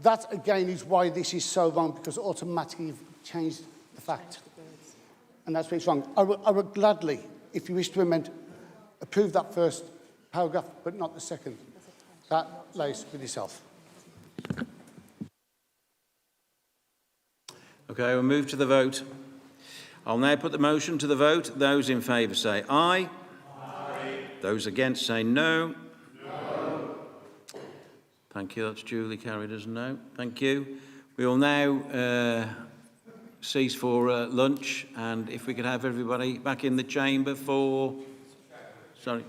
[SPEAKER 4] That, again, is why this is so wrong, because automatically you've changed the fact. And that's why it's wrong. I would gladly, if you wish to amend, approve that first paragraph, but not the second. That lays with yourself.
[SPEAKER 2] Okay, we'll move to the vote. I'll now put the motion to the vote. Those in favour say aye. Aye. Those against say no. Thank you. That's duly carried as no. Thank you. We will now cease for lunch, and if we could have everybody back in the chamber for... Sorry.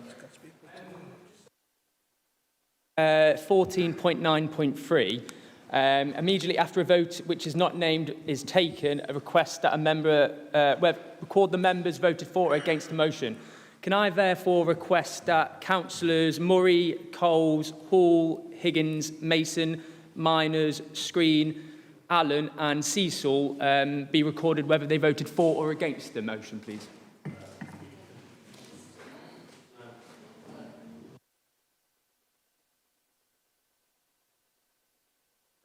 [SPEAKER 3] 14.9.3. Immediately after a vote which is not named is taken, a request that a member record the members voted for or against the motion. Can I therefore request that councillors Murray, Coles, Hall, Higgins, Mason, Miners, Screen, Allen and Cecil be recorded whether they voted for or against the motion, please?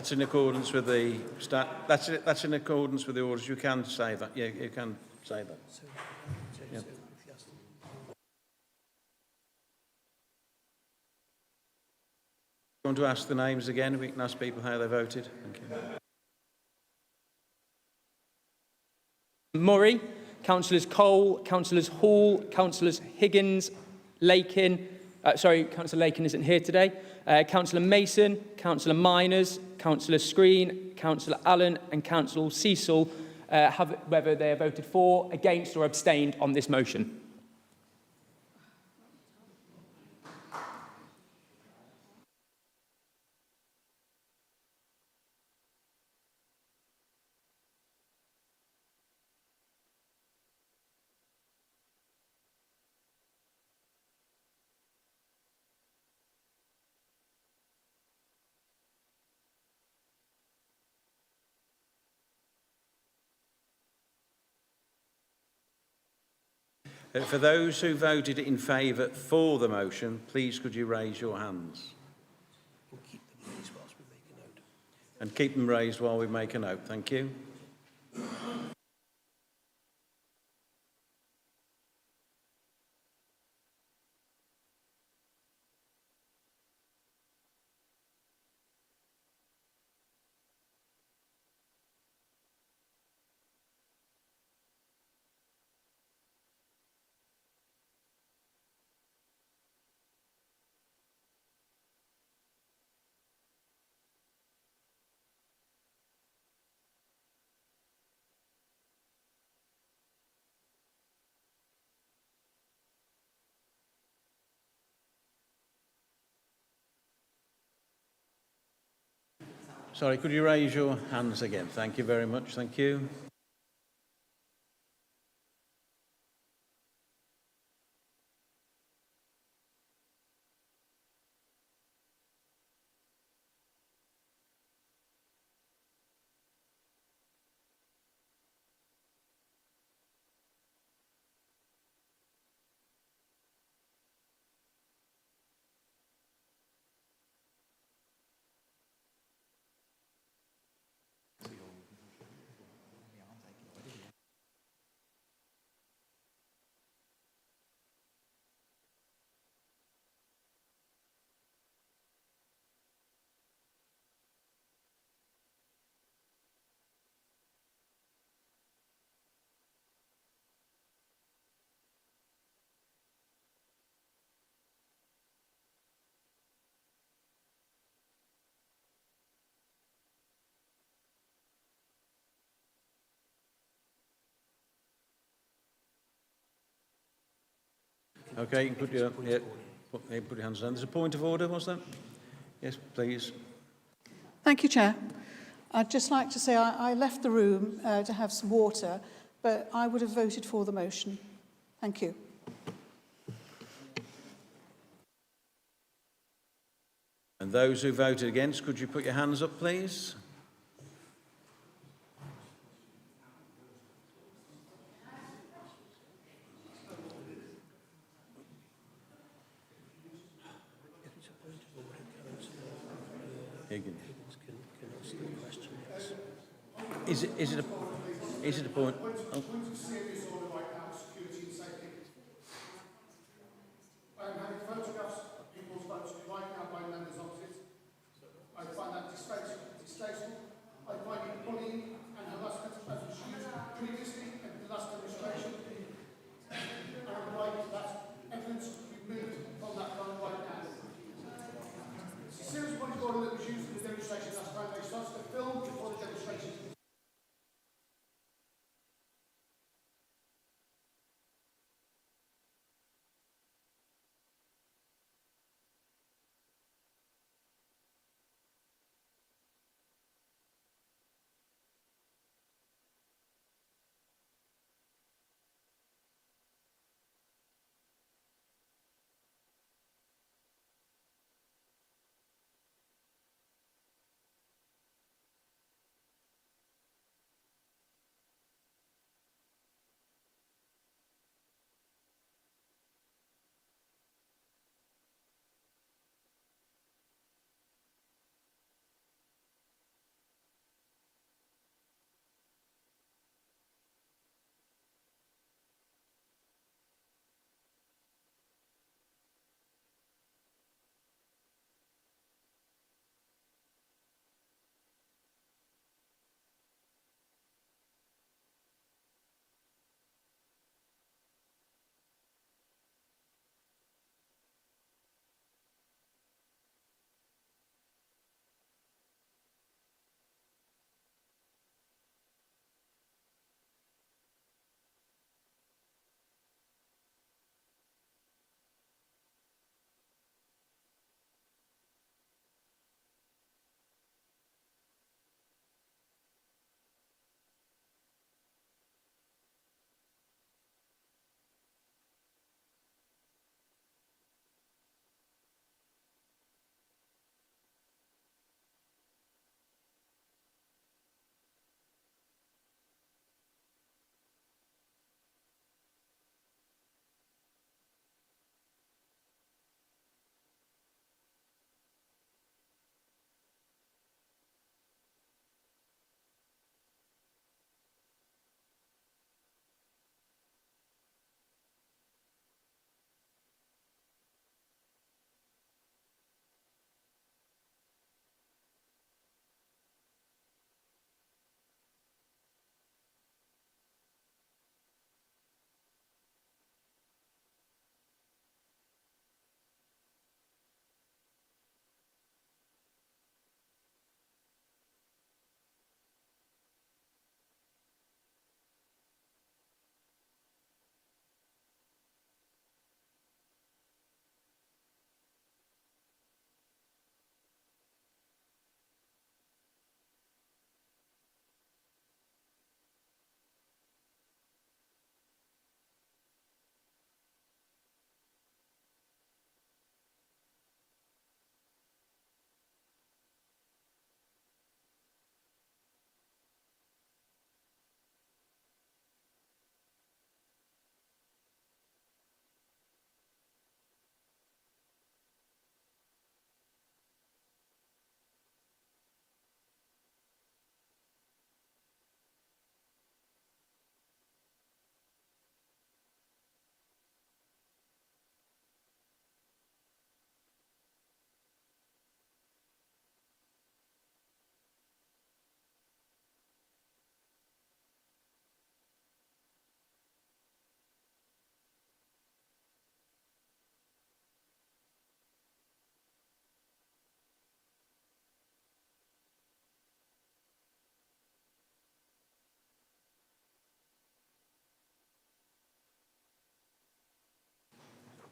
[SPEAKER 2] That's in accordance with the that's in accordance with the orders. You can say that. Yeah, you can say that. Yeah. Want to ask the names again? We can ask people how they voted. Thank you.
[SPEAKER 3] Murray, Councillors Cole, Councillors Hall, Councillors Higgins, Lakin. Councillor Lakin isn't here today. Councillor Mason, Councillor Miners, Councillor Screen, Councillor Allen and Councillor Cecil have whether they have voted for, against or abstained on this motion.
[SPEAKER 2] For those who voted in favour for the motion, please could you raise your hands? And keep them raised while we make a note. Thank you. Sorry, could you raise your hands again? Thank you very much. Thank you. Okay, you can put your hands down. There's a point of order, was that? Yes, please.
[SPEAKER 5] Thank you, Chair. I'd just like to say I left the room to have some water, but I would have voted for the motion. Thank you.
[SPEAKER 2] And those who voted against, could you put your hands up, please? Is it a point? Oh.
[SPEAKER 4] I'm having photographs of people's votes right now by members opposite. I find that distasteful. I find it bullying and harassment as was used previously at the last demonstration. I would like that evidence removed from that phone right now. It's a serious body board that was used in the demonstration last time. They started to film before the demonstration.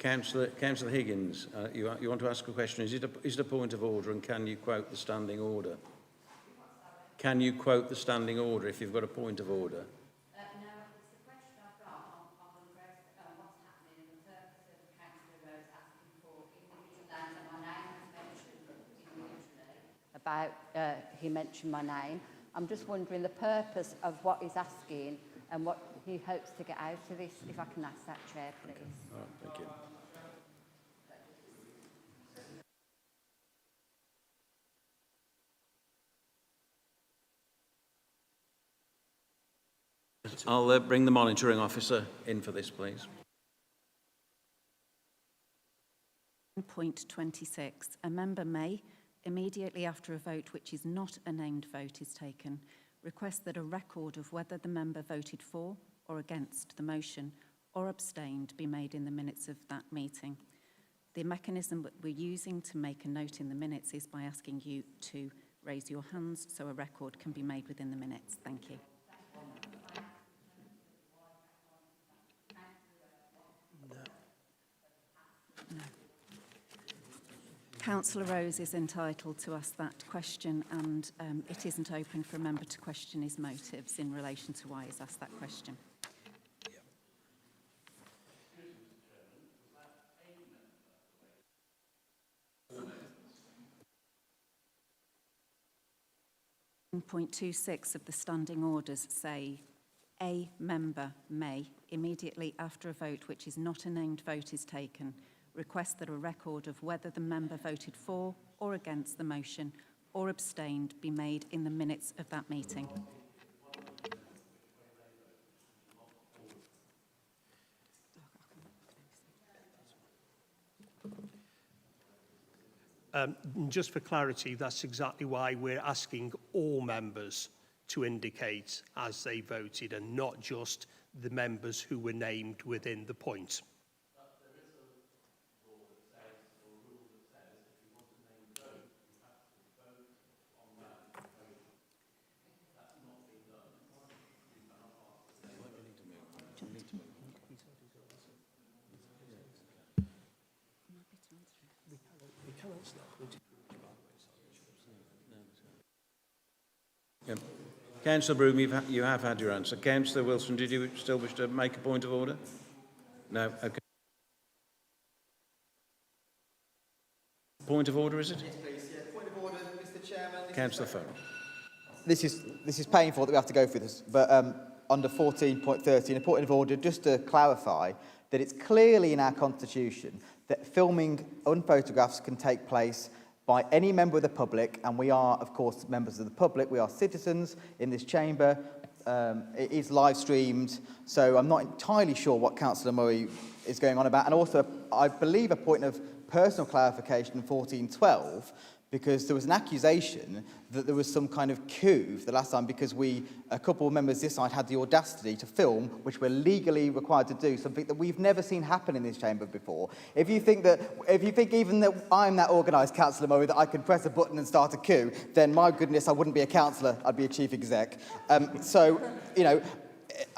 [SPEAKER 2] Councillor Higgins, you want to ask a question. Is it a point of order, and can you quote the standing order? Can you quote the standing order if you've got a point of order?
[SPEAKER 17] No, it's the question I've got on what's happening in the purpose of Councillor Rose asking for individual names, and my name was mentioned individually about, he mentioned my name. I'm just wondering the purpose of what he's asking and what he hopes to get out of this, if I can ask that, Chair, please.
[SPEAKER 2] All right, thank you. I'll bring the monitoring officer in for this, please.
[SPEAKER 6] Point 26. A member may, immediately after a vote which is not a named vote is taken, request that a record of whether the member voted for or against the motion or abstained be made in the minutes of that meeting. The mechanism that we're using to make a note in the minutes is by asking you to raise your hands so a record can be made within the minutes. Thank you. No. Councillor Rose is entitled to ask that question, and it isn't open for a member to question his motives in relation to why he's asked that question. Point 26 of the standing orders say a member may, immediately after a vote which is not a named vote is taken, request that a record of whether the member voted for or against the motion or abstained be made in the minutes of that meeting.
[SPEAKER 8] Just for clarity, that's exactly why we're asking all members to indicate as they voted and not just the members who were named within the point.
[SPEAKER 2] Yeah. Councillor Broome, you have had your answer. Councillor Wilson, did you still wish to make a point of order? No? Okay. Point of order, is it?
[SPEAKER 18] Yes, please. Yeah. Point of order, Mr. Chairman.
[SPEAKER 2] Councillor Farrell.
[SPEAKER 18] This is painful that we have to go through this, but under 14.13, a point of order, just to clarify that it's clearly in our constitution that filming unphotographs can take place by any member of the public, and we are, of course, members of the public. We are citizens in this chamber. It is live streamed, so I'm not entirely sure what Councillor Murray is going on about. And also, I believe a point of personal clarification in 14.12, because there was an accusation that there was some kind of coup the last time because a couple of members this side had the audacity to film, which we're legally required to do, something that we've never seen happen in this chamber before. If you think even that I'm that organised, Councillor Murray, that I can press a button and start a coup, then my goodness, I wouldn't be a councillor, I'd be a chief exec. So, you know,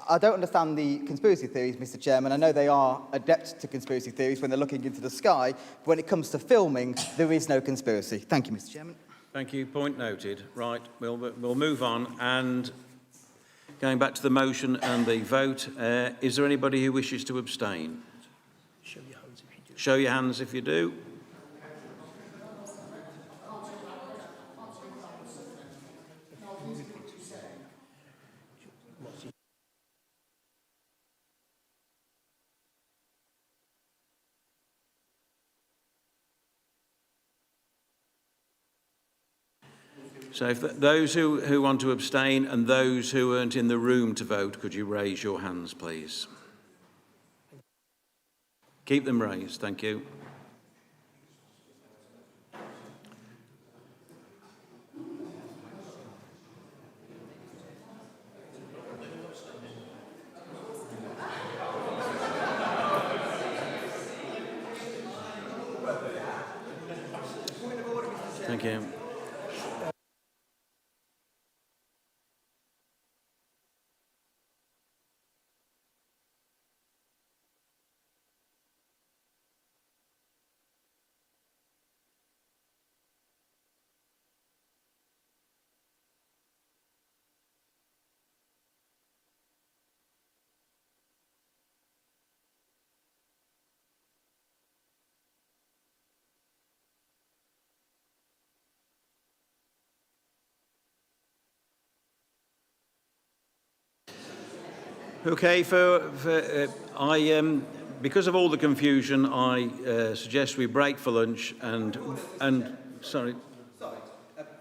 [SPEAKER 18] I don't understand the conspiracy theories, Mr. Chairman. I know they are adept to conspiracy theories when they're looking into the sky. But when it comes to filming, there is no conspiracy. Thank you, Mr. Chairman.
[SPEAKER 2] Thank you. Point noted. Right, we'll move on. And going back to the motion and the vote, is there anybody who wishes to abstain?
[SPEAKER 8] Show your hands if you do.
[SPEAKER 2] Show your hands if you do. So if those who want to abstain and those who weren't in the room to vote, could you raise your hands, please? Keep them raised, thank you. Thank you. Okay, because of all the confusion, I suggest we break for lunch and sorry.
[SPEAKER 18] Sorry,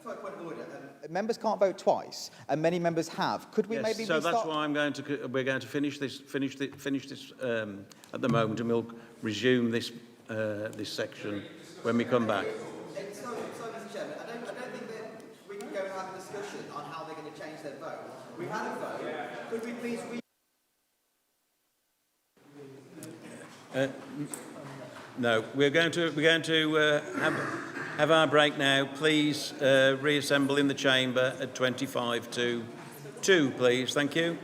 [SPEAKER 18] for a point of order, members can't vote twice, and many members have. Could we maybe
[SPEAKER 2] so
[SPEAKER 18] restart?
[SPEAKER 2] that's why we're going to finish this at the moment, and we'll resume this this section when we come back.
[SPEAKER 18] Sorry, Mr. Chairman, I don't think that we can go and have a discussion on how they're going to change their vote. We've had a vote. Could we please
[SPEAKER 2] No, we're going to have our break now. Please reassemble in the chamber at 25 to 2, please. Thank you.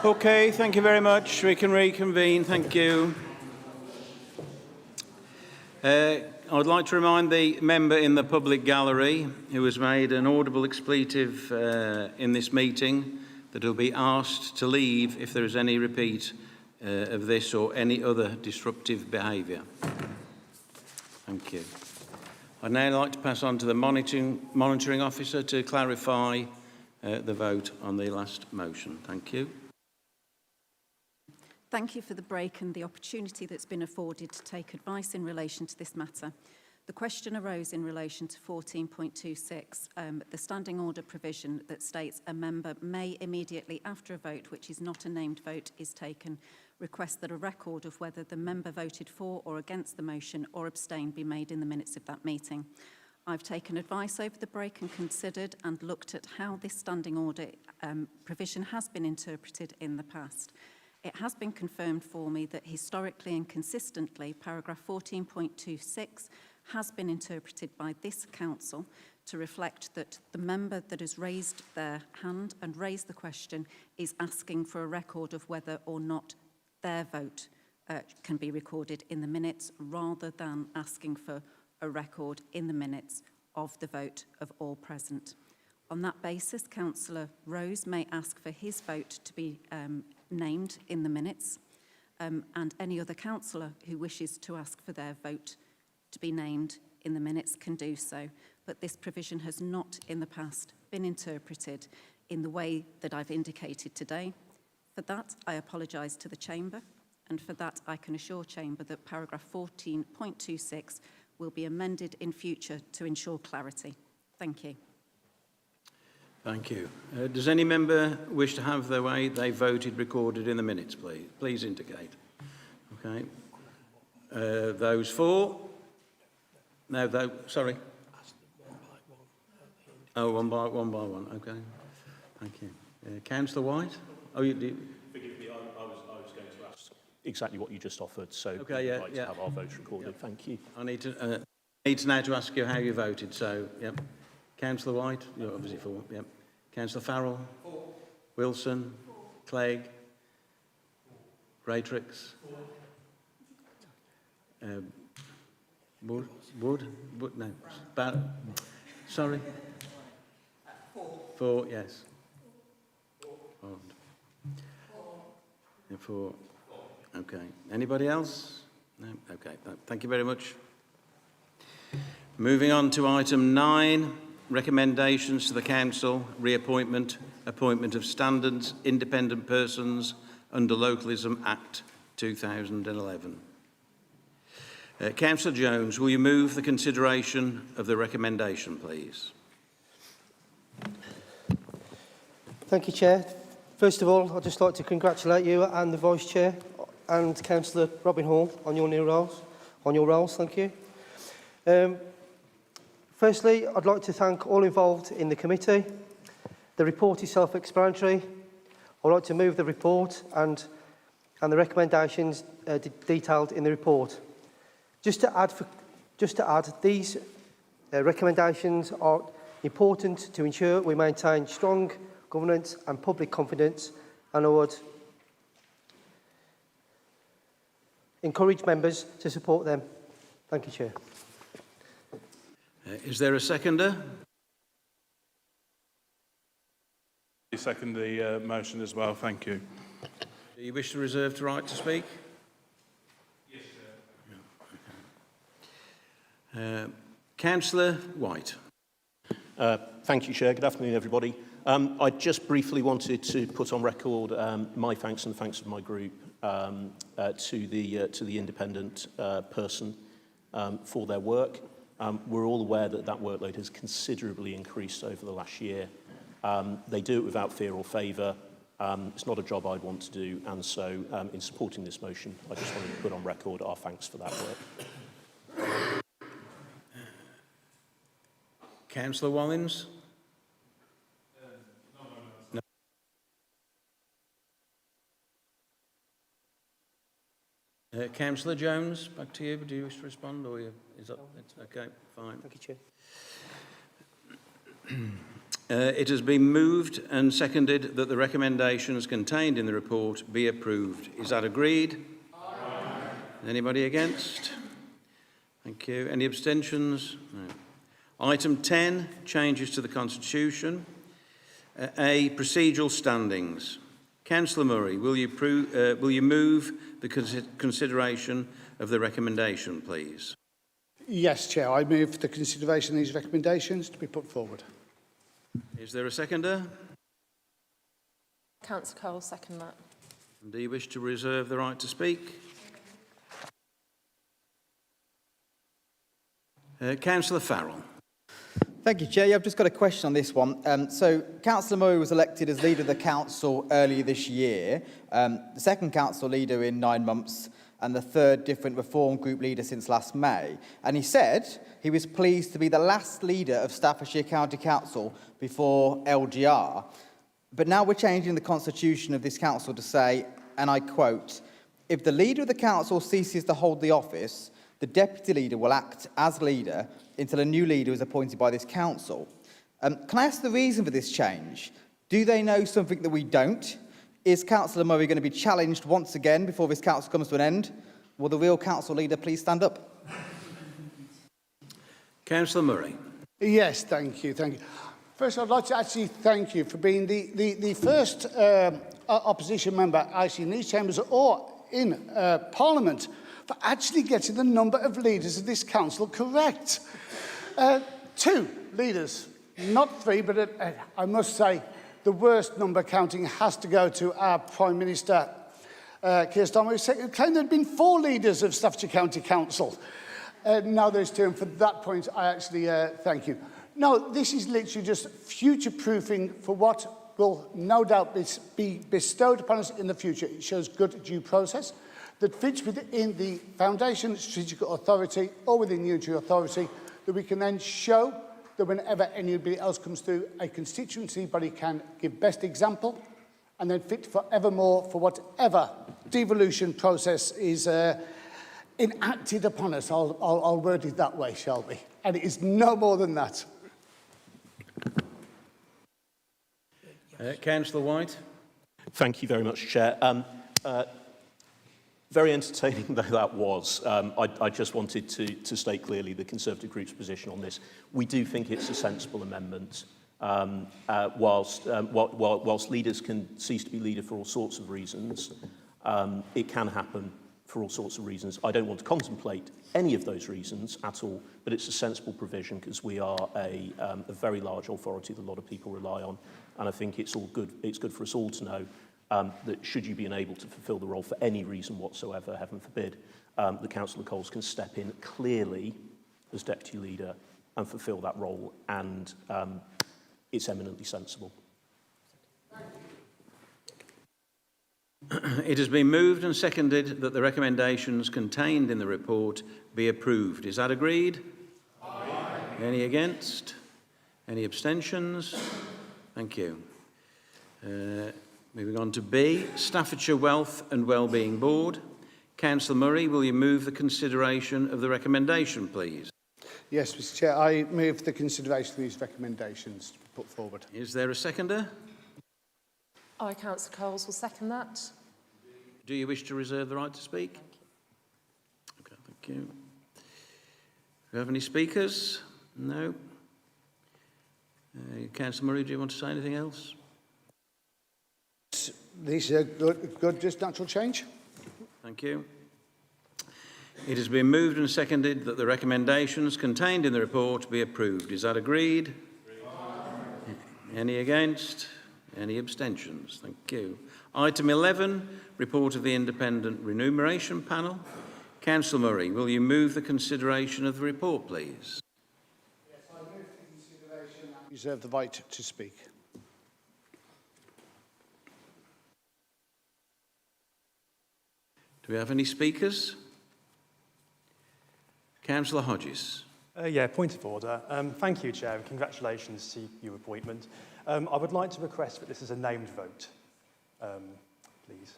[SPEAKER 2] Okay, thank you very much. We can reconvene. Thank you. I would like to remind the member in the public gallery who has made an audible expletive in this meeting that he'll be asked to leave if there is any repeat of this or any other disruptive behaviour. Thank you. I'd now like to pass on to the monitoring officer to clarify the vote on the last motion. Thank you.
[SPEAKER 6] Thank you for the break and the opportunity that's been afforded to take advice in relation to this matter. The question arose in relation to 14.26, the standing order provision that states a member may immediately after a vote, which is not a named vote, is taken, request that a record of whether the member voted for or against the motion or abstained be made in the minutes of that meeting. I've taken advice over the break and considered and looked at how this standing order provision has been interpreted in the past. It has been confirmed for me that historically and consistently, paragraph 14.26 has been interpreted by this council to reflect that the member that has raised their hand and raised the question is asking for a record of whether or not their vote can be recorded in the minutes, rather than asking for a record in the minutes of the vote of all present. On that basis, Councillor Rose may ask for his vote to be named in the minutes, and any other councillor who wishes to ask for their vote to be named in the minutes can do so. But this provision has not in the past been interpreted in the way that I've indicated today. For that, I apologise to the Chamber, and for that I can assure Chamber that paragraph 14.26 will be amended in future to ensure clarity. Thank you.
[SPEAKER 2] Thank you. Does any member wish to have the way they voted recorded in the minutes, please? Please indicate. Okay. Those for? No, sorry. Oh, one by one. Okay. Thank you. Councillor White? Oh, you do.
[SPEAKER 9] Forgive me, I was going to ask exactly what you just offered, so
[SPEAKER 2] okay,
[SPEAKER 9] I'd like to have our votes recorded. Yep. Thank you.
[SPEAKER 2] I need to now to ask you how you voted, so, yep. Councillor White, you're obviously for, yep. Councillor Farrell? For. Wilson? For. Clegg? Greatrix? Wood? No. Sorry? For, yes. For. Okay. Anybody else? No? Okay. Thank you very much. Moving on to item 9, recommendations to the Council, reappointment, appointment of standards, independent persons under Localism Act 2011. Councillor Jones, will you move the consideration of the recommendation, please?
[SPEAKER 10] Thank you, Chair. First of all, I'd just like to congratulate you and the Vice-Chair and Councillor Robin Hall on your new roles. Thank you. Firstly, I'd like to thank all involved in the committee. The report is self-explanatory. I'd like to move the report and the recommendations detailed in the report. Just to add, these recommendations are important to ensure we maintain strong governance and public confidence, and I would encourage members to support them. Thank you, Chair.
[SPEAKER 2] Is there a seconder?
[SPEAKER 12] I second the motion as well. Thank you.
[SPEAKER 2] Do you wish to reserve the right to speak?
[SPEAKER 12] Yes, sir.
[SPEAKER 2] Councillor White.
[SPEAKER 9] Thank you, Chair. Good afternoon, everybody. I just briefly wanted to put on record my thanks and thanks of my group to the independent person for their work. We're all aware that workload has considerably increased over the last year. They do it without fear or favour. It's not a job I'd want to do, and so in supporting this motion, I just wanted to put on record our thanks for that work.
[SPEAKER 2] Councillor Wallins? No. Councillor Jones, back to you. Do you wish to respond, or is that okay? Fine.
[SPEAKER 10] Thank you, Chair.
[SPEAKER 2] It has been moved and seconded that the recommendations contained in the report be approved. Is that agreed? Aye. Anybody against? Thank you. Any abstentions? No. Item 10, changes to the Constitution. A, procedural standings. Councillor Murray, will you move the consideration of the recommendation, please?
[SPEAKER 4] Yes, Chair. I move the consideration of these recommendations to be put forward.
[SPEAKER 2] Is there a seconder?
[SPEAKER 22] Councillor Cole, second that.
[SPEAKER 2] Do you wish to reserve the right to speak? Councillor Farrell.
[SPEAKER 18] Thank you, Chair. Yeah, I've just got a question on this one. So, Councillor Murray was elected as leader of the council earlier this year, the second council leader in 9 months, and the third different reform group leader since last May. And he said he was pleased to be the last leader of Staffordshire County Council before LGR. But now we're changing the constitution of this council to say, and I quote, if the leader of the council ceases to hold the office, the deputy leader will act as leader until a new leader is appointed by this council. Can I ask the reason for this change? Do they know something that we don't? Is Councillor Murray going to be challenged once again before this council comes to an end? Will the real council leader please stand up?
[SPEAKER 2] Councillor Murray.
[SPEAKER 4] Yes, thank you. Thank you. First, I'd like to actually thank you for being the first opposition member actually in these chambers or in Parliament for actually getting the number of leaders of this council correct. 2 leaders, not 3, but I must say the worst number counting has to go to our Prime Minister, Keir Starmer, who claimed there had been 4 leaders of Staffordshire County Council. Now there's 2, and for that point, I actually thank you. No, this is literally just future-proofing for what will no doubt be bestowed upon us in the future. It shows good due process that fits within the Foundation Strategic Authority or within Unitary Authority, that we can then show that whenever anybody else comes through, a constituency body can give best example and then fit forevermore for whatever devolution process is enacted upon us. I'll word it that way, shall we? And it is no more than that.
[SPEAKER 2] Councillor White.
[SPEAKER 9] Thank you very much, Chair. Very entertaining though that was, I just wanted to state clearly the Conservative Group's position on this. We do think it's a sensible amendment. Whilst leaders can cease to be leader for all sorts of reasons, it can happen for all sorts of reasons. I don't want to contemplate any of those reasons at all, but it's a sensible provision because we are a very large authority that a lot of people rely on, and I think it's all good. It's good for us all to know that should you be unable to fulfil the role for any reason whatsoever, heaven forbid, the Councillor Coles can step in clearly as deputy leader and fulfil that role, and it's eminently sensible.
[SPEAKER 2] It has been moved and seconded that the recommendations contained in the report be approved. Is that agreed? Aye. Any against? Any abstentions? Thank you. Moving on to B, Staffordshire Wealth and Wellbeing Board. Councillor Murray, will you move the consideration of the recommendation, please?
[SPEAKER 4] Yes, Mr. Chair, I move the consideration of these recommendations to be put forward.
[SPEAKER 2] Is there a seconder?
[SPEAKER 22] I, Councillor Coles, will second that.
[SPEAKER 2] Do you wish to reserve the right to speak? Okay, thank you. Do we have any speakers? No. Councillor Murray, do you want to say anything else?
[SPEAKER 4] These are good, just natural change.
[SPEAKER 2] Thank you. It has been moved and seconded that the recommendations contained in the report be approved. Is that agreed? Any against? Any abstentions? Thank you. Item 11, report of the Independent Remuneration Panel. Councillor Murray, will you move the consideration of the report, please?
[SPEAKER 4] Yes, I move the consideration and reserve the right to speak.
[SPEAKER 2] Do we have any speakers? Councillor Hodges.
[SPEAKER 7] Yeah, point of order. Thank you, Chair, and congratulations to your appointment. I would like to request that this is a named vote, please.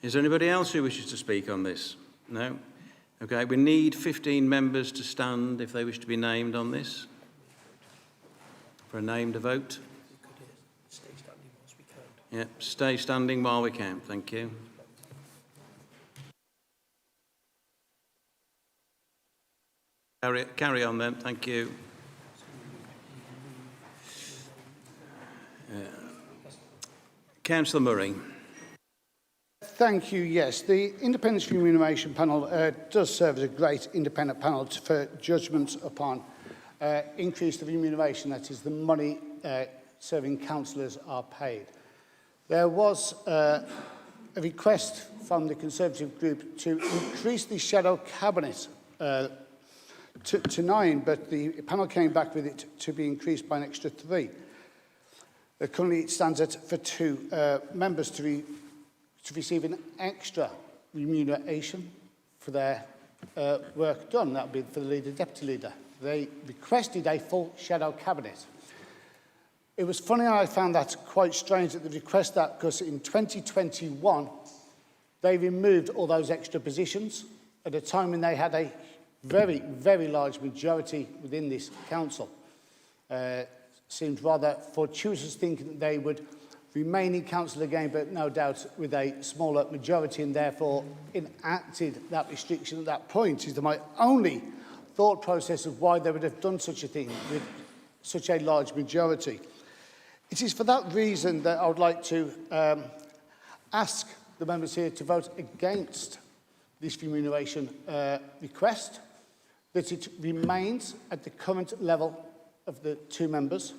[SPEAKER 2] Is there anybody else who wishes to speak on this? No? Okay, we need 15 members to stand if they wish to be named on this. For a named vote. Yep, stay standing while we can. Thank you. Carry on then. Thank you. Councillor Murray.
[SPEAKER 4] Thank you. Yes, the Independence Remuneration Panel does serve as a great independent panel for judgments upon increase the remuneration, that is the money serving councillors are paid. There was a request from the Conservative group to increase the shadow cabinet to 9, but the panel came back with it to be increased by an extra 3. Currently it stands at for 2 members to receive an extra remuneration for their work done. That would be for the leader, deputy leader. They requested a full shadow cabinet. It was funny, I found that quite strange that they request that, because in 2021 they removed all those extra positions at a time when they had a very, very large majority within this council. Seemed rather fortuitous thinking that they would remain in council again, but no doubt with a smaller majority, and therefore enacted that restriction at that point. Is my only thought process of why they would have done such a thing with such a large majority. It is for that reason that I would like to ask the members here to vote against this remuneration request, that it remains at the current level of the 2 members.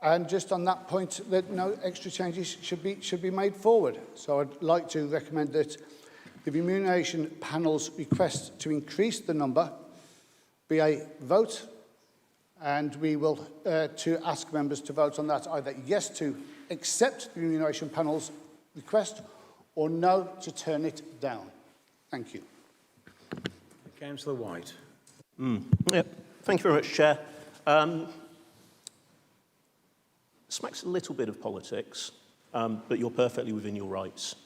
[SPEAKER 4] And just on that point, that no extra changes should be made forward. So I'd like to recommend that the remuneration panel's request to increase the number be a vote, and we will to ask members to vote on that, either yes to accept the remuneration panel's request or no to turn it down. Thank you.
[SPEAKER 2] Councillor White.
[SPEAKER 9] Yep. Thank you very much, Chair. Smacks a little bit of politics, but you're perfectly within your rights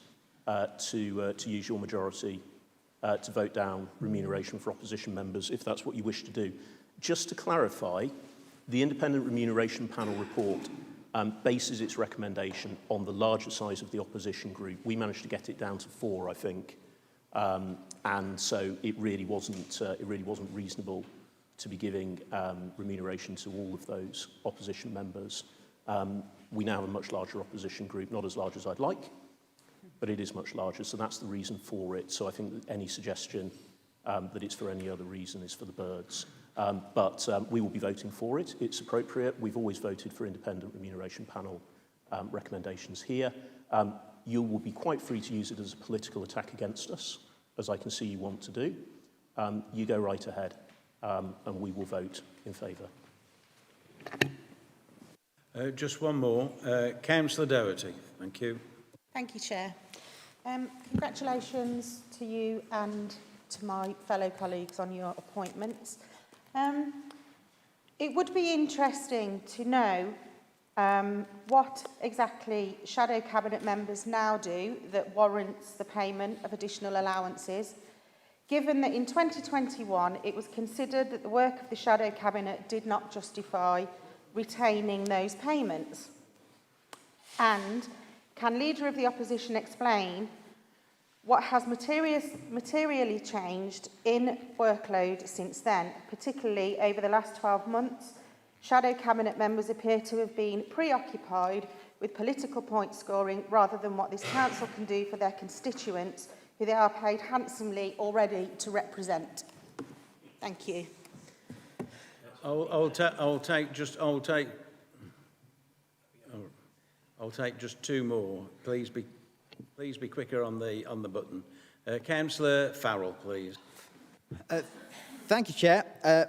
[SPEAKER 9] to use your majority to vote down remuneration for opposition members, if that's what you wish to do. Just to clarify, the Independent Remuneration Panel report bases its recommendation on the larger size of the opposition group. We managed to get it down to 4, I think, and so it really wasn't reasonable to be giving remuneration to all of those opposition members. We now have a much larger opposition group, not as large as I'd like, but it is much larger, so that's the reason for it. So I think that any suggestion that it's for any other reason is for the birds. But we will be voting for it. It's appropriate. We've always voted for independent remuneration panel recommendations here. You will be quite free to use it as a political attack against us, as I can see you want to do. You go right ahead, and we will vote in favour.
[SPEAKER 2] Just one more. Councillor Doherty. Thank you.
[SPEAKER 13] Thank you, Chair. Congratulations to you and to my fellow colleagues on your appointments. It would be interesting to know what exactly shadow cabinet members now do that warrants the payment of additional allowances, given that in 2021 it was considered that the work of the shadow cabinet did not justify retaining those payments. And can Leader of the Opposition explain what has materially changed in workload since then, particularly over the last 12 months? Shadow cabinet members appear to have been preoccupied with political point scoring rather than what this council can do for their constituents, who they are paid handsomely already to represent. Thank you.
[SPEAKER 2] I'll take just 2 more. Please be quicker on the button. Councillor Farrell, please.
[SPEAKER 18] Thank you, Chair.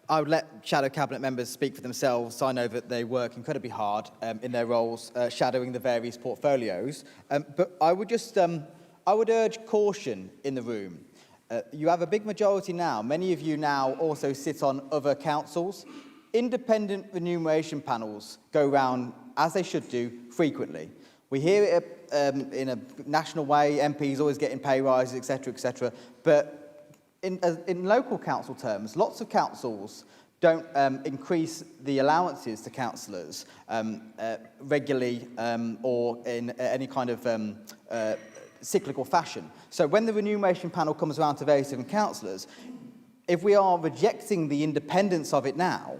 [SPEAKER 18] I would let shadow cabinet members speak for themselves. I know that they work incredibly hard in their roles, shadowing the various portfolios. But I would just, I would urge caution in the room. You have a big majority now. Many of you now also sit on other councils. Independent remuneration panels go round, as they should do, frequently. We hear it in a national way, MPs always getting pay rises, etc., but in local council terms, lots of councils don't increase the allowances to councillors regularly or in any kind of cyclical fashion. So when the remuneration panel comes around to various different councillors, if we are rejecting the independence of it now,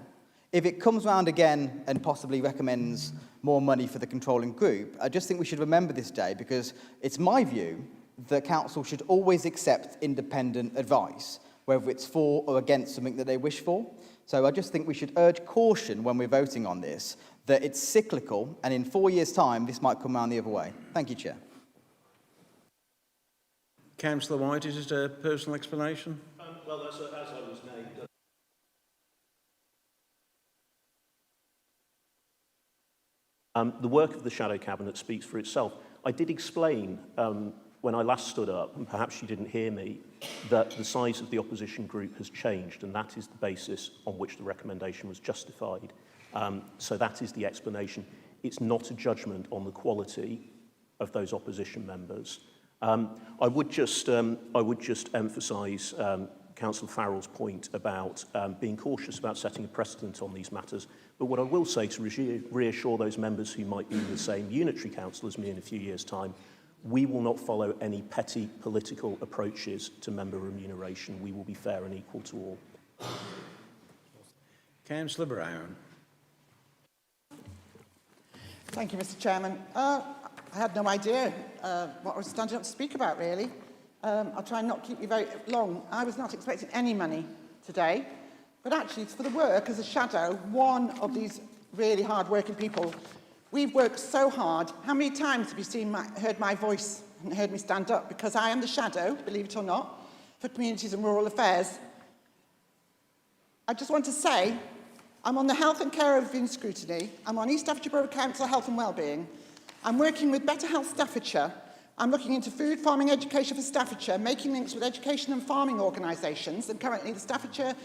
[SPEAKER 18] if it comes round again and possibly recommends more money for the controlling group, I just think we should remember this day, because it's my view that council should always accept independent advice, whether it's for or against something that they wish for. So I just think we should urge caution when we're voting on this, that it's cyclical, and in 4 years' time, this might come round the other way. Thank you, Chair.
[SPEAKER 2] Councillor White, is it a personal explanation?
[SPEAKER 9] Well, as I was named. The work of the Shadow Cabinet speaks for itself. I did explain when I last stood up, and perhaps you didn't hear me, that the size of the opposition group has changed, and that is the basis on which the recommendation was justified. So that is the explanation. It's not a judgment on the quality of those opposition members. I would just emphasise Councillor Farrell's point about being cautious about setting a precedent on these matters. But what I will say to reassure those members who might be in the same unitary council as me in a few years' time, we will not follow any petty political approaches to member remuneration. We will be fair and equal to all.
[SPEAKER 2] Councillor Brown.
[SPEAKER 14] Thank you, Mr. Chairman. I had no idea what I was standing up to speak about, really. I'll try and not keep you very long. I was not expecting any money today, but actually it's for the work as a shadow, one of these really hard-working people. We've worked so hard. How many times have you heard my voice and heard me stand up? Because I am the shadow, believe it or not, for Communities and Rural Affairs. I just want to say, I'm on the Health and Care Overview Scrutiny. I'm on East Staffordshire Borough Council Health and Wellbeing. I'm working with Better Health Staffordshire. I'm looking into food, farming, education for Staffordshire, making links with education and farming organisations, and currently the Staffordshire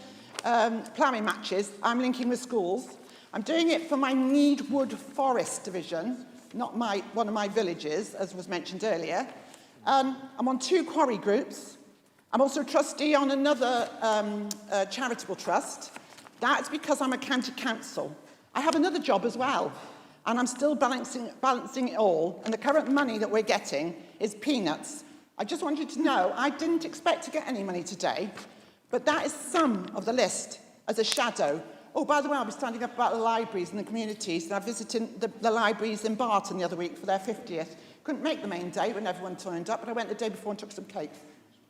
[SPEAKER 14] ploughing matches, I'm linking with schools. I'm doing it for my Needwood Forest division, not one of my villages, as was mentioned earlier. I'm on 2 quarry groups. I'm also a trustee on another charitable trust. That's because I'm a county council. I have another job as well, and I'm still balancing it all, and the current money that we're getting is peanuts. I just want you to know, I didn't expect to get any money today, but that is some of the list as a shadow. Oh, by the way, I'll be standing up about the libraries and the communities, and I visited the libraries in Barton the other week for their 50th. Couldn't make the main day when everyone turned up, but I went the day before and took some cake.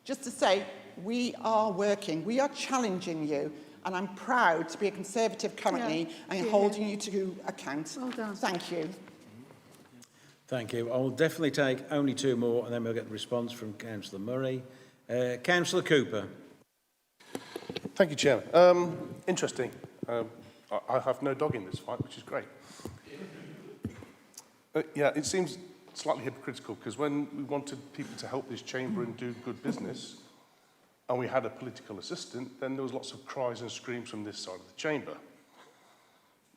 [SPEAKER 14] Just to say, we are working, we are challenging you, and I'm proud to be a Conservative currently and holding you to account. Well done. Thank you.
[SPEAKER 2] Thank you. I will definitely take only 2 more, and then we'll get a response from Councillor Murray. Councillor Cooper.
[SPEAKER 1] Thank you, Chairman. Interesting. I have no dog in this fight, which is great. Yeah, it seems slightly hypocritical, because when we wanted people to help this chamber and do good business, and we had a political assistant, then there was lots of cries and screams from this side of the chamber.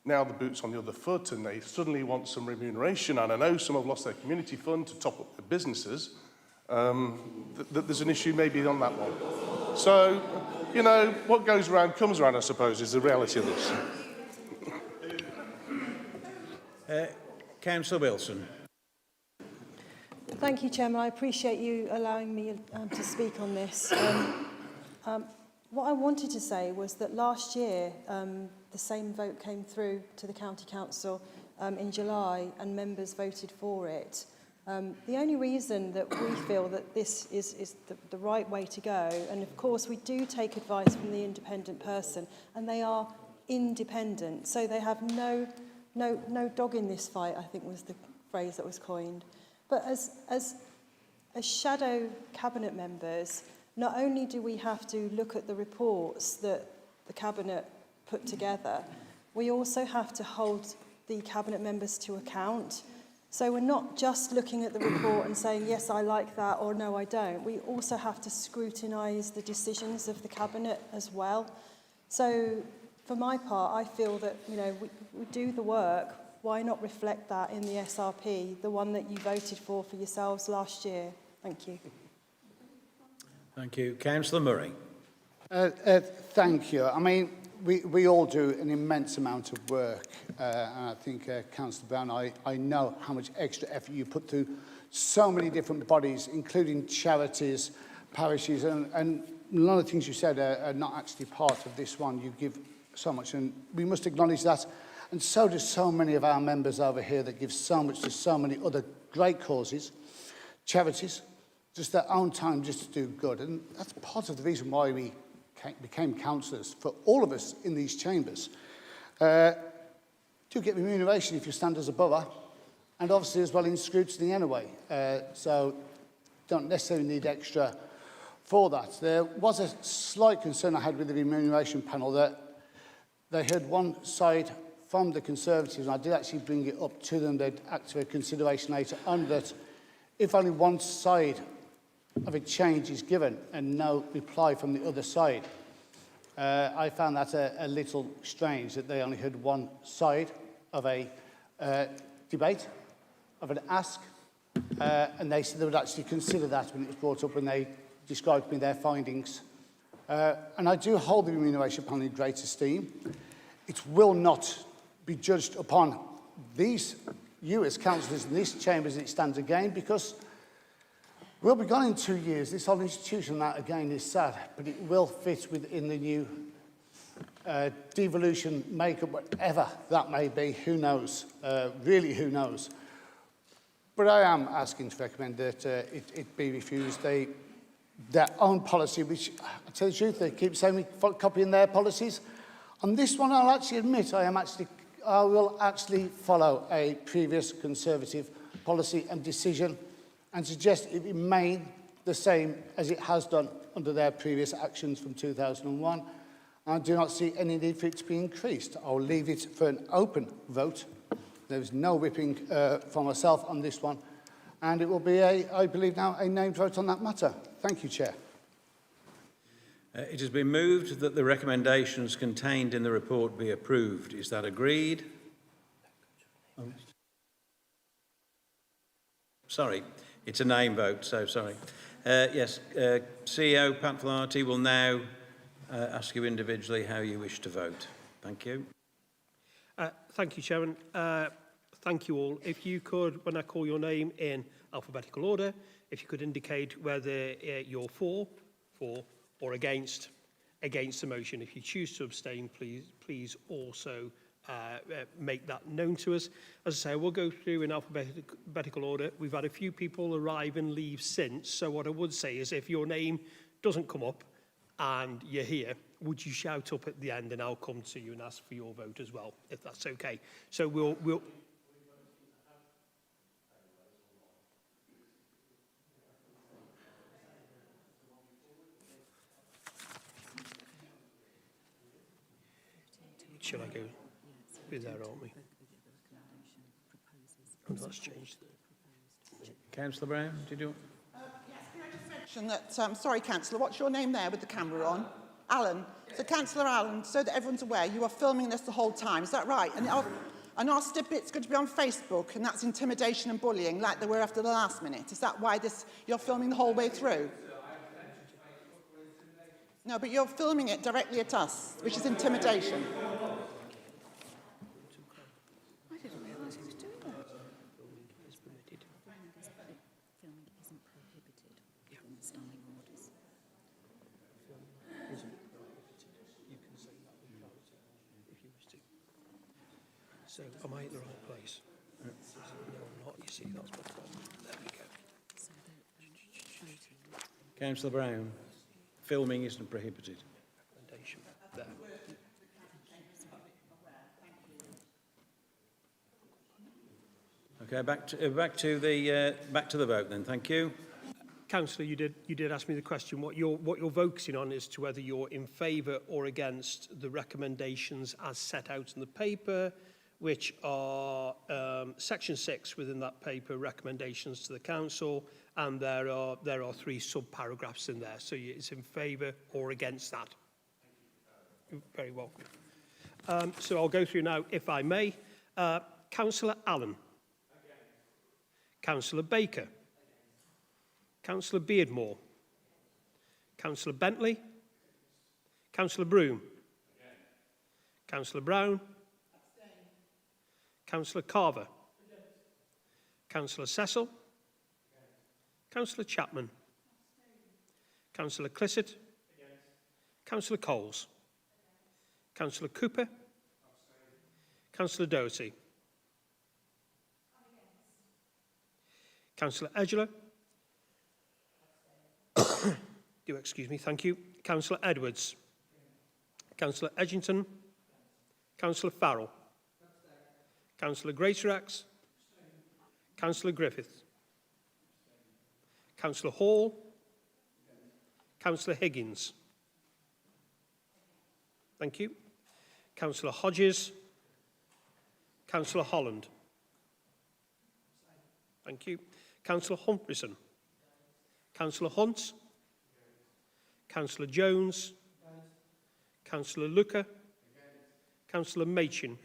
[SPEAKER 1] Now the boot's on the other foot, and they suddenly want some remuneration, and I know some have lost their community fund to top up their businesses. There's an issue maybe on that one. So, you know, what goes around comes around, I suppose, is the reality of this.
[SPEAKER 2] Councillor Wilson.
[SPEAKER 21] Thank you, Chairman. I appreciate you allowing me to speak on this. What I wanted to say was that last year, the same vote came through to the County Council in July, and members voted for it. The only reason that we feel that this is the right way to go, and of course we do take advice from the independent person, and they are independent, so they have no dog in this fight, I think was the phrase that was coined. But as shadow cabinet members, not only do we have to look at the reports that the cabinet put together, we also have to hold the cabinet members to account. So we're not just looking at the report and saying, yes, I like that, or no, I don't. We also have to scrutinise the decisions of the cabinet as well. So for my part, I feel that, you know, we do the work, why not reflect that in the SRP, the one that you voted for yourselves last year? Thank you.
[SPEAKER 2] Thank you. Councillor Murray.
[SPEAKER 4] Thank you. I mean, we all do an immense amount of work, and I think, Councillor Brown, I know how much extra effort you put through so many different bodies, including charities, parishes, and a lot of things you said are not actually part of this one. You give so much, and we must acknowledge that. And so do so many of our members over here that give so much to so many other great causes, charities, just their own time just to do good. And that's part of the reason why we became councillors, for all of us in these chambers. Do get remuneration if you stand as a borough, and obviously as well in scrutiny anyway. So don't necessarily need extra for that. There was a slight concern I had with the remuneration panel that they heard one side from the Conservatives, and I did actually bring it up to them. They'd act for consideration later on that if only one side of a change is given and no reply from the other side. I found that a little strange that they only heard one side of a debate, of an ask, and they said they would actually consider that when it was brought up when they described me their findings. And I do hold the remuneration panel in great esteem. It will not be judged upon you as councillors in this chamber as it stands again, because we'll be gone in 2 years. This whole institution, that again is sad, but it will fit within the new devolution makeup, whatever that may be. Who knows? Really, who knows? But I am asking to recommend that it be refused. Their own policy, which, I tell you the truth, they keep saying we copying their policies. On this one, I'll actually admit I will actually follow a previous Conservative policy and decision and suggest it remain the same as it has done under their previous actions from 2001. I do not see any need for it to be increased. I'll leave it for an open vote. There is no whipping for myself on this one. And it will be, I believe now, a named vote on that matter. Thank you, Chair.
[SPEAKER 2] It has been moved that the recommendations contained in the report be approved. Is that agreed? Sorry, it's a name vote, so sorry. Yes, CEO Pat Flaherty will now ask you individually how you wish to vote. Thank you.
[SPEAKER 8] Thank you, Chairman. Thank you all. If you could, when I call your name in alphabetical order, if you could indicate whether you're for or against the motion. If you choose to abstain, please also make that known to us. As I say, we'll go through in alphabetical order. We've had a few people arrive and leave since, so what I would say is if your name doesn't come up and you're here, would you shout up at the end and I'll come to you and ask for your vote as well, if that's okay. So we'll should I go with there, aren't we? Oh, that's changed.
[SPEAKER 2] Councillor Brown, did you?
[SPEAKER 14] Yes, can I just mention that, sorry, Councillor, what's your name there with the camera on? Alan. So, Councillor Alan, so that everyone's aware, you are filming this the whole time, is that right? And our snippet's going to be on Facebook, and that's intimidation and bullying, like they were after the last minute. Is that why you're filming the whole way through? No, but you're filming it directly at us, which is intimidation.
[SPEAKER 6] I didn't realise he was doing that. Filming is permitted. Filming isn't prohibited within the standing orders.
[SPEAKER 8] Filming isn't prohibited. You can say that with clarity if you wish to. So, am I at the right place? No, I'm not. You see, that's my problem. There we go.
[SPEAKER 2] Councillor Brown. Filming isn't prohibited.
[SPEAKER 8] Recommendation there.
[SPEAKER 2] Okay, back to the vote then. Thank you.
[SPEAKER 8] Councillor, you did ask me the question. What you're focusing on is to whether you're in favour or against the recommendations as set out in the paper, which are section 6 within that paper, recommendations to the council, and there are 3 sub-paragraphs in there. So it's in favour or against that. You're very welcome. So I'll go through now, if I may. Councillor Allen. Councillor Baker. Councillor Beardmore. Councillor Bentley. Councillor Broom. Councillor Brown. Councillor Carver. Councillor Cecil. Councillor Chapman. Councillor Clissett. Councillor Coles. Councillor Cooper. Councillor Doherty. Councillor Edgeler. Do excuse me, thank you. Councillor Edwards. Councillor Edgington. Councillor Farrell. Councillor Greatrex. Councillor Griffith. Councillor Hall. Councillor Higgins. Thank you. Councillor Hodges. Councillor Holland. Thank you. Councillor Humphreys. Councillor Hunt. Councillor Jones. Councillor Luca. Councillor Machin.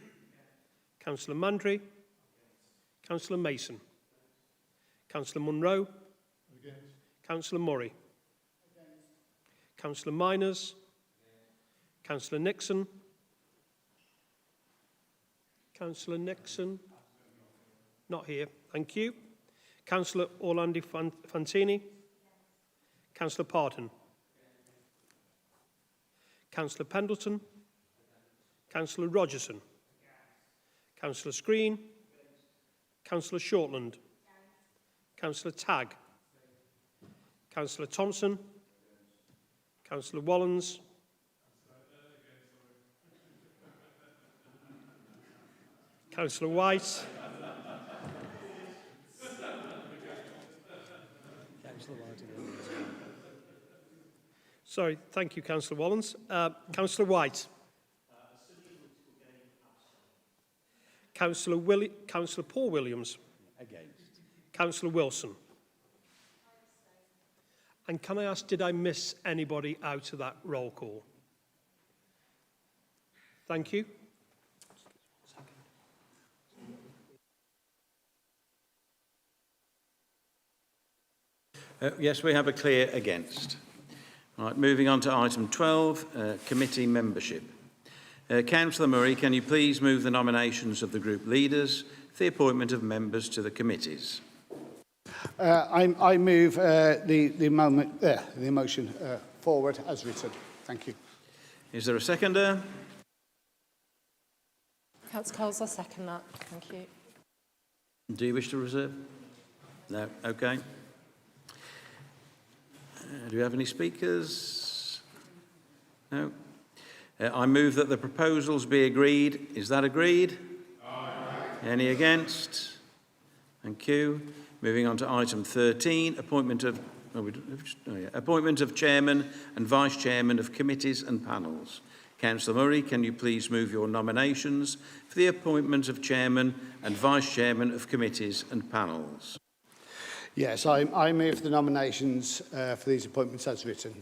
[SPEAKER 8] Councillor Mandry. Councillor Mason. Councillor Munro. Councillor Murray. Councillor Miners. Councillor Nixon. Councillor Nixon. Not here. Thank you. Councillor Orlando Fantini. Councillor Parton. Councillor Pendleton. Councillor Rogerson. Councillor Screen. Councillor Shortland. Councillor Tagg. Councillor Thompson. Councillor Wallens. Councillor White. Sorry, thank you, Councillor Wallens. Councillor White. Councillor Paul Williams.
[SPEAKER 16] Against.
[SPEAKER 8] Councillor Wilson. And can I ask, did I miss anybody out of that roll call? Thank you.
[SPEAKER 2] Yes, we have a clear against. Right, moving on to item 12, committee membership. Councillor Murray, can you please move the nominations of the group leaders for the appointment of members to the committees?
[SPEAKER 4] I move the motion forward as written. Thank you.
[SPEAKER 2] Is there a seconder?
[SPEAKER 22] Councillor Coles, I second that. Thank you.
[SPEAKER 2] Do you wish to reserve? No. Okay. Do we have any speakers? No. I move that the proposals be agreed. Is that agreed? Aye. Any against? Thank you. Moving on to item 13, appointment of chairman and vice-chairman of committees and panels. Councillor Murray, can you please move your nominations for the appointment of chairman and vice-chairman of committees and panels?
[SPEAKER 4] Yes, I move the nominations for these appointments as written.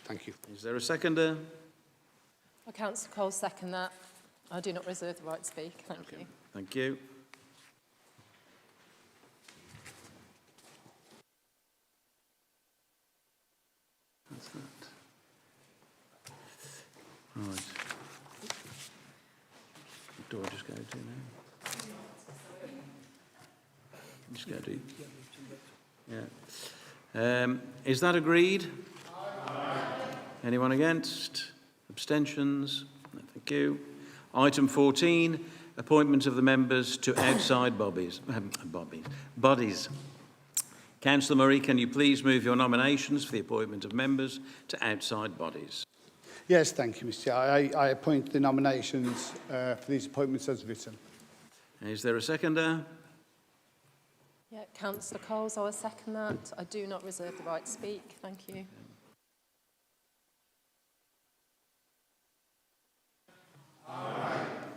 [SPEAKER 4] Thank you.
[SPEAKER 2] Is there a seconder?
[SPEAKER 22] Well, Councillor Coles, second that. I do not reserve the right to speak. Thank you.
[SPEAKER 2] Thank you. That's that. Right. What do I just go to now? Just go to... Yeah. Is that agreed? Aye. Anyone against? Abstentions? No, thank you. Item 14, appointment of the members to outside bodies. Councillor Murray, can you please move your nominations for the appointment of members to outside bodies?
[SPEAKER 4] Yes, thank you, Mr. Chair. I appoint the nominations for these appointments as written.
[SPEAKER 2] Is there a seconder?
[SPEAKER 22] Yeah, Councillor Coles, I will second that. I do not reserve the right to speak. Thank you.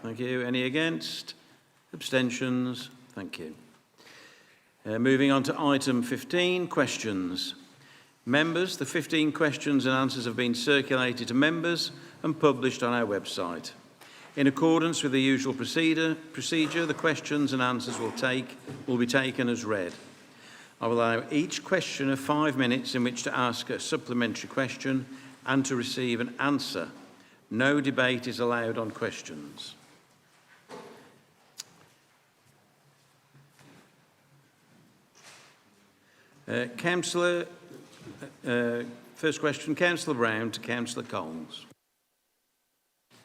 [SPEAKER 2] Thank you. Any against? Abstentions? Thank you. Moving on to item 15, questions. Members, the 15 questions and answers have been circulated to members and published on our website. In accordance with the usual procedure, the questions and answers will be taken as read. I will allow each questioner 5 minutes in which to ask a supplementary question and to receive an answer. No debate is allowed on questions. First question, Councillor Brown to Councillor Coles.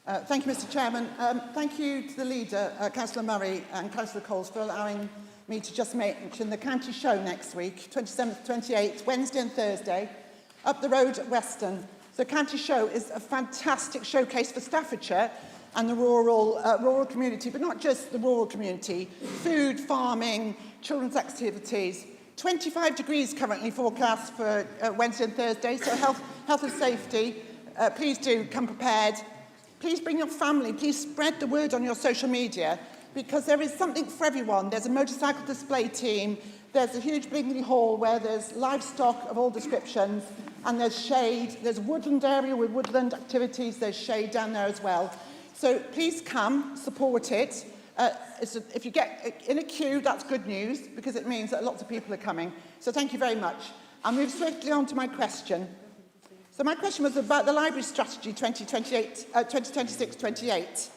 [SPEAKER 14] Thank you, Mr Chairman. Thank you to the leader, Councillor Murray and Councillor Coles, for allowing me to just mention the county show next week, 27th, 28th, Wednesday and Thursday, up the road at Weston. The county show is a fantastic showcase for Staffordshire and the rural community, but not just the rural community. Food, farming, children's activities. 25 degrees currently forecast for Wednesday and Thursday, so health and safety. Please do come prepared. Please bring your family. Please spread the word on your social media, because there is something for everyone. There's a motorcycle display team. There's a huge Bingley Hall where there's livestock of all descriptions, and there's shade. There's a woodland area with woodland activities. There's shade down there as well. So please come, support it. If you get in a queue, that's good news, because it means that lots of people are coming. So thank you very much. I'll move swiftly on to my question. So my question was about the library strategy 2026-28.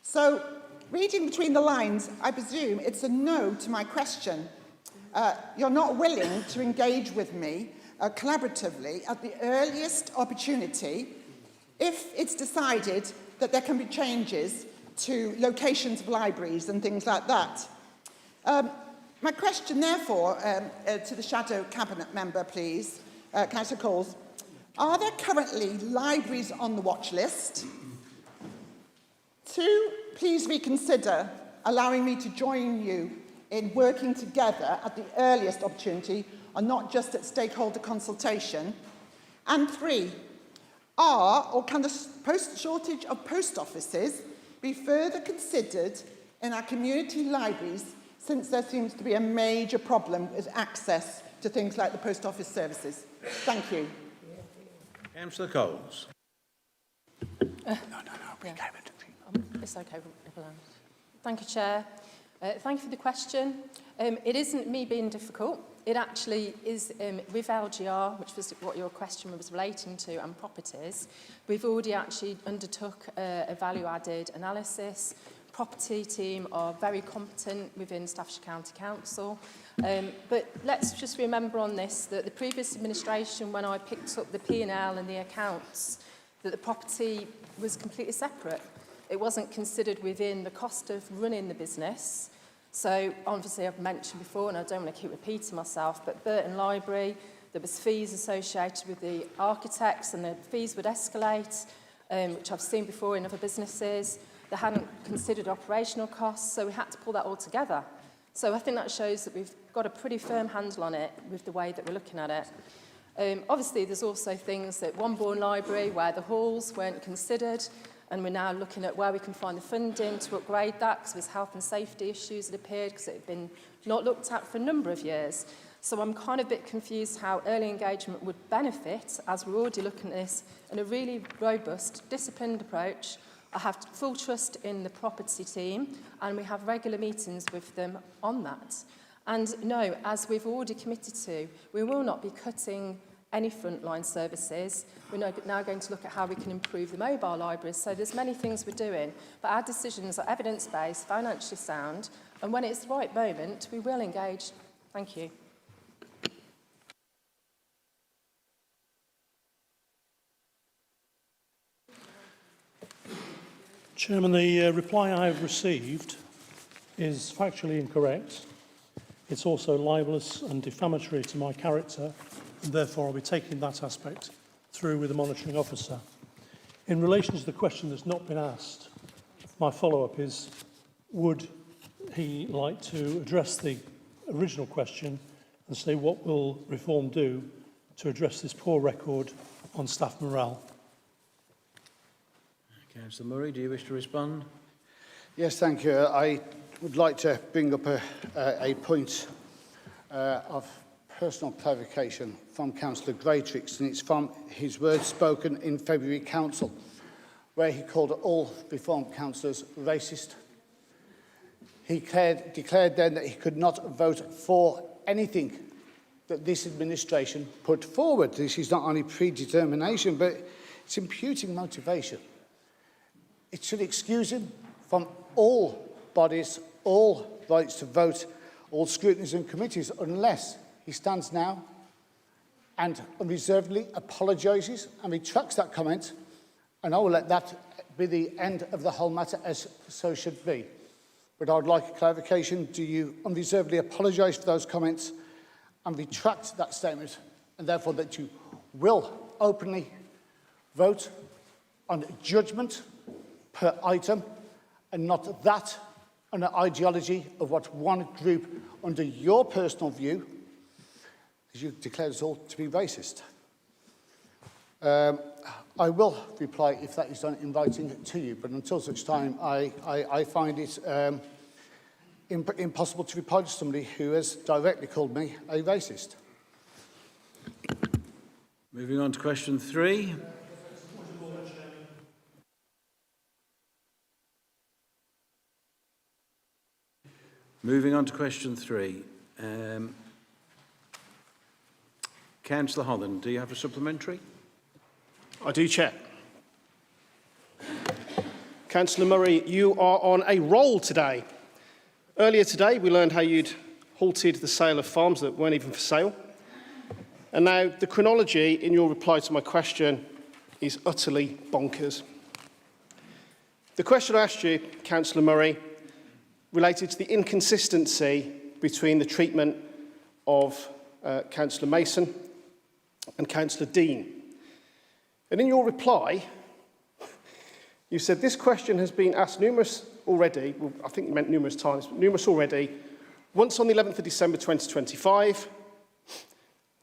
[SPEAKER 14] So reading between the lines, I presume it's a no to my question. You're not willing to engage with me collaboratively at the earliest opportunity if it's decided that there can be changes to locations of libraries and things like that. My question, therefore, to the Shadow Cabinet Member, please, Councillor Coles, are there currently libraries on the watch list? 2, please reconsider allowing me to join you in working together at the earliest opportunity and not just at stakeholder consultation. And 3, can the shortage of post offices be further considered in our community libraries, since there seems to be a major problem with access to things like the post office services? Thank you.
[SPEAKER 2] Councillor Coles.
[SPEAKER 22] It's okay. Thank you, Chair. Thank you for the question. It isn't me being difficult. It actually is with LGR, which was what your question was relating to, and properties. We've already actually undertook a value-added analysis. Property team are very competent within Staffordshire County Council. But let's just remember on this that the previous administration, when I picked up the P&L and the accounts, that the property was completely separate. It wasn't considered within the cost of running the business. So obviously I've mentioned before, and I don't want to keep repeating myself, but Burton Library, there was fees associated with the architects, and the fees would escalate, which I've seen before in other businesses. They hadn't considered operational costs, so we had to pull that all together. So I think that shows that we've got a pretty firm handle on it with the way that we're looking at it. Obviously, there's also things at Wombourne Library where the halls weren't considered, and we're now looking at where we can find the funding to upgrade that, because there's health and safety issues that appeared because it had been not looked at for a number of years. So I'm kind of a bit confused how early engagement would benefit, as we're already looking at this in a really robust, disciplined approach. I have full trust in the property team, and we have regular meetings with them on that. And no, as we've already committed to, we will not be cutting any frontline services. We're now going to look at how we can improve the mobile libraries. So there's many things we're doing, but our decisions are evidence-based, financially sound, and when it's the right moment, we will engage. Thank you.
[SPEAKER 11] Chairman, the reply I have received is factually incorrect. It's also libellous and defamatory to my character, and therefore I'll be taking that aspect through with the monitoring officer. In relation to the question that's not been asked, my follow-up is, would he like to address the original question and say what will reform do to address this poor record on staff morale?
[SPEAKER 2] Councillor Murray, do you wish to respond?
[SPEAKER 4] Yes, thank you. I would like to bring up a point of personal clarification from Councillor Greatrix, and it's from his words spoken in February Council. where he called all Reform councillors racist. He declared then that he could not vote for anything that this administration put forward. This is not only predetermination, but it's imputing motivation. It should excuse him from all bodies, all rights to vote, all scrutinies and committees, unless he stands now and unreservedly apologises and retracts that comment, and I will let that be the end of the whole matter, as so should be. But I would like a clarification. Do you unreservedly apologise for those comments and retract that statement, and therefore that you will openly vote on judgment per item and not that on an ideology of what one group, under your personal view, as you declared us all to be racist? I will reply if that is done in writing to you, but until such time, I find it impossible to reply to somebody who has directly called me a racist.
[SPEAKER 2] Moving on to question 3. Moving on to question 3. Councillor Holland, do you have a supplementary?
[SPEAKER 15] I do, Chair. Councillor Murray, you are on a roll today. Earlier today, we learned how you'd halted the sale of farms that weren't even for sale. And now the chronology in your reply to my question is utterly bonkers. The question I asked you, Councillor Murray, related to the inconsistency between the treatment of Councillor Mason and Councillor Dean. And in your reply, you said this question has been asked numerous already, well, I think you meant numerous times, but numerous already, once on the 11th of December 2025,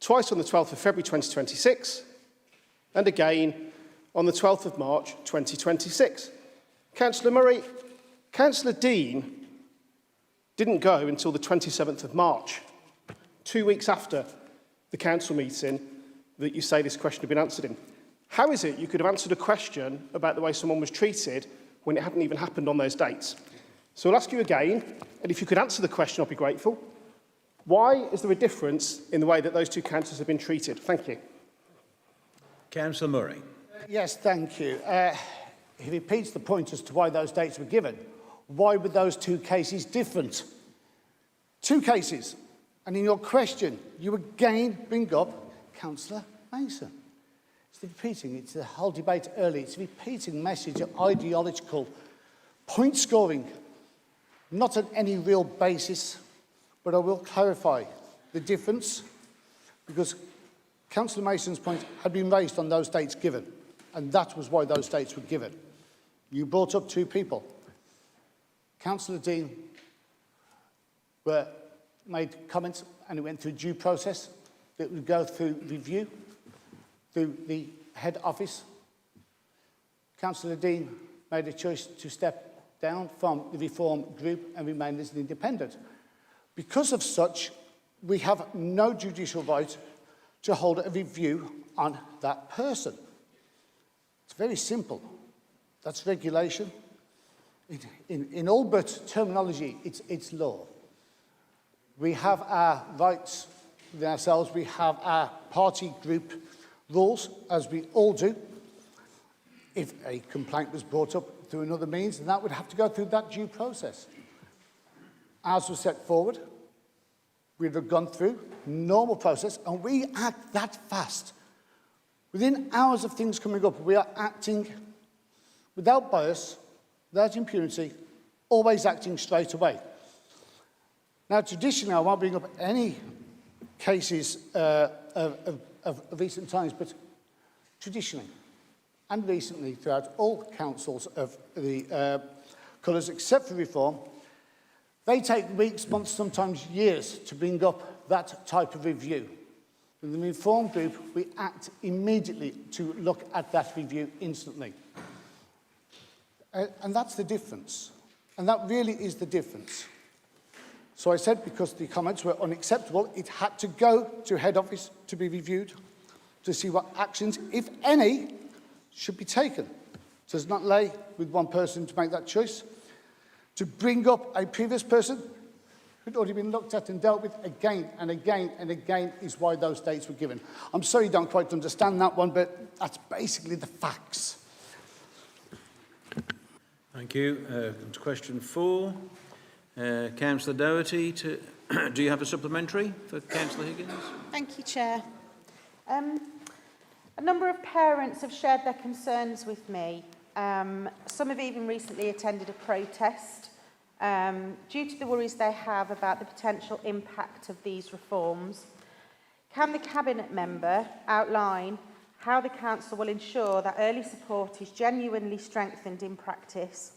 [SPEAKER 15] twice on the 12th of February 2026, and again on the 12th of March 2026. Councillor Murray, Councillor Dean didn't go until the 27th of March, 2 weeks after the council meeting that you say this question had been answered in. How is it you could have answered a question about the way someone was treated when it hadn't even happened on those dates? So I'll ask you again, and if you could answer the question, I'll be grateful. Why is there a difference in the way that those two councillors have been treated? Thank you.
[SPEAKER 2] Councillor Murray.
[SPEAKER 4] Yes, thank you. He repeats the point as to why those dates were given. Why were those two cases different? Two cases. And in your question, you again bring up Councillor Mason. It's repeating, it's the whole debate earlier, it's a repeating message of ideological point scoring, not on any real basis, but I will clarify the difference, because Councillor Mason's point had been raised on those dates given, and that was why those dates were given. You brought up two people. Councillor Dean made comments, and it went through due process that would go through review through the head office. Councillor Dean made a choice to step down from the Reform group and remain as an independent. Because of such, we have no judicial right to hold a review on that person. It's very simple. That's regulation. In all but terminology, it's law. We have our rights within ourselves. We have our party group rules, as we all do. If a complaint was brought up through another means, then that would have to go through that due process. Ours was set forward. We'd have gone through normal process, and we act that fast. Within hours of things coming up, we are acting without bias, without impunity, always acting straight away. Now, traditionally, I won't bring up any cases of recent times, but traditionally and recently throughout all councils of the colours except for Reform, they take weeks, months, sometimes years to bring up that type of review. In the Reform group, we act immediately to look at that review instantly. And that's the difference. And that really is the difference. So I said because the comments were unacceptable, it had to go to head office to be reviewed to see what actions, if any, should be taken does not lay with one person to make that choice. To bring up a previous person who'd already been looked at and dealt with again and again and again is why those dates were given. I'm sorry you don't quite understand that one, but that's basically the facts.
[SPEAKER 2] Thank you. To question 4. Councillor Doherty, do you have a supplementary for Councillor Higgins?
[SPEAKER 13] Thank you, Chair. A number of parents have shared their concerns with me. Some have even recently attended a protest due to the worries they have about the potential impact of these reforms. Can the Cabinet member outline how the Council will ensure that early support is genuinely strengthened in practice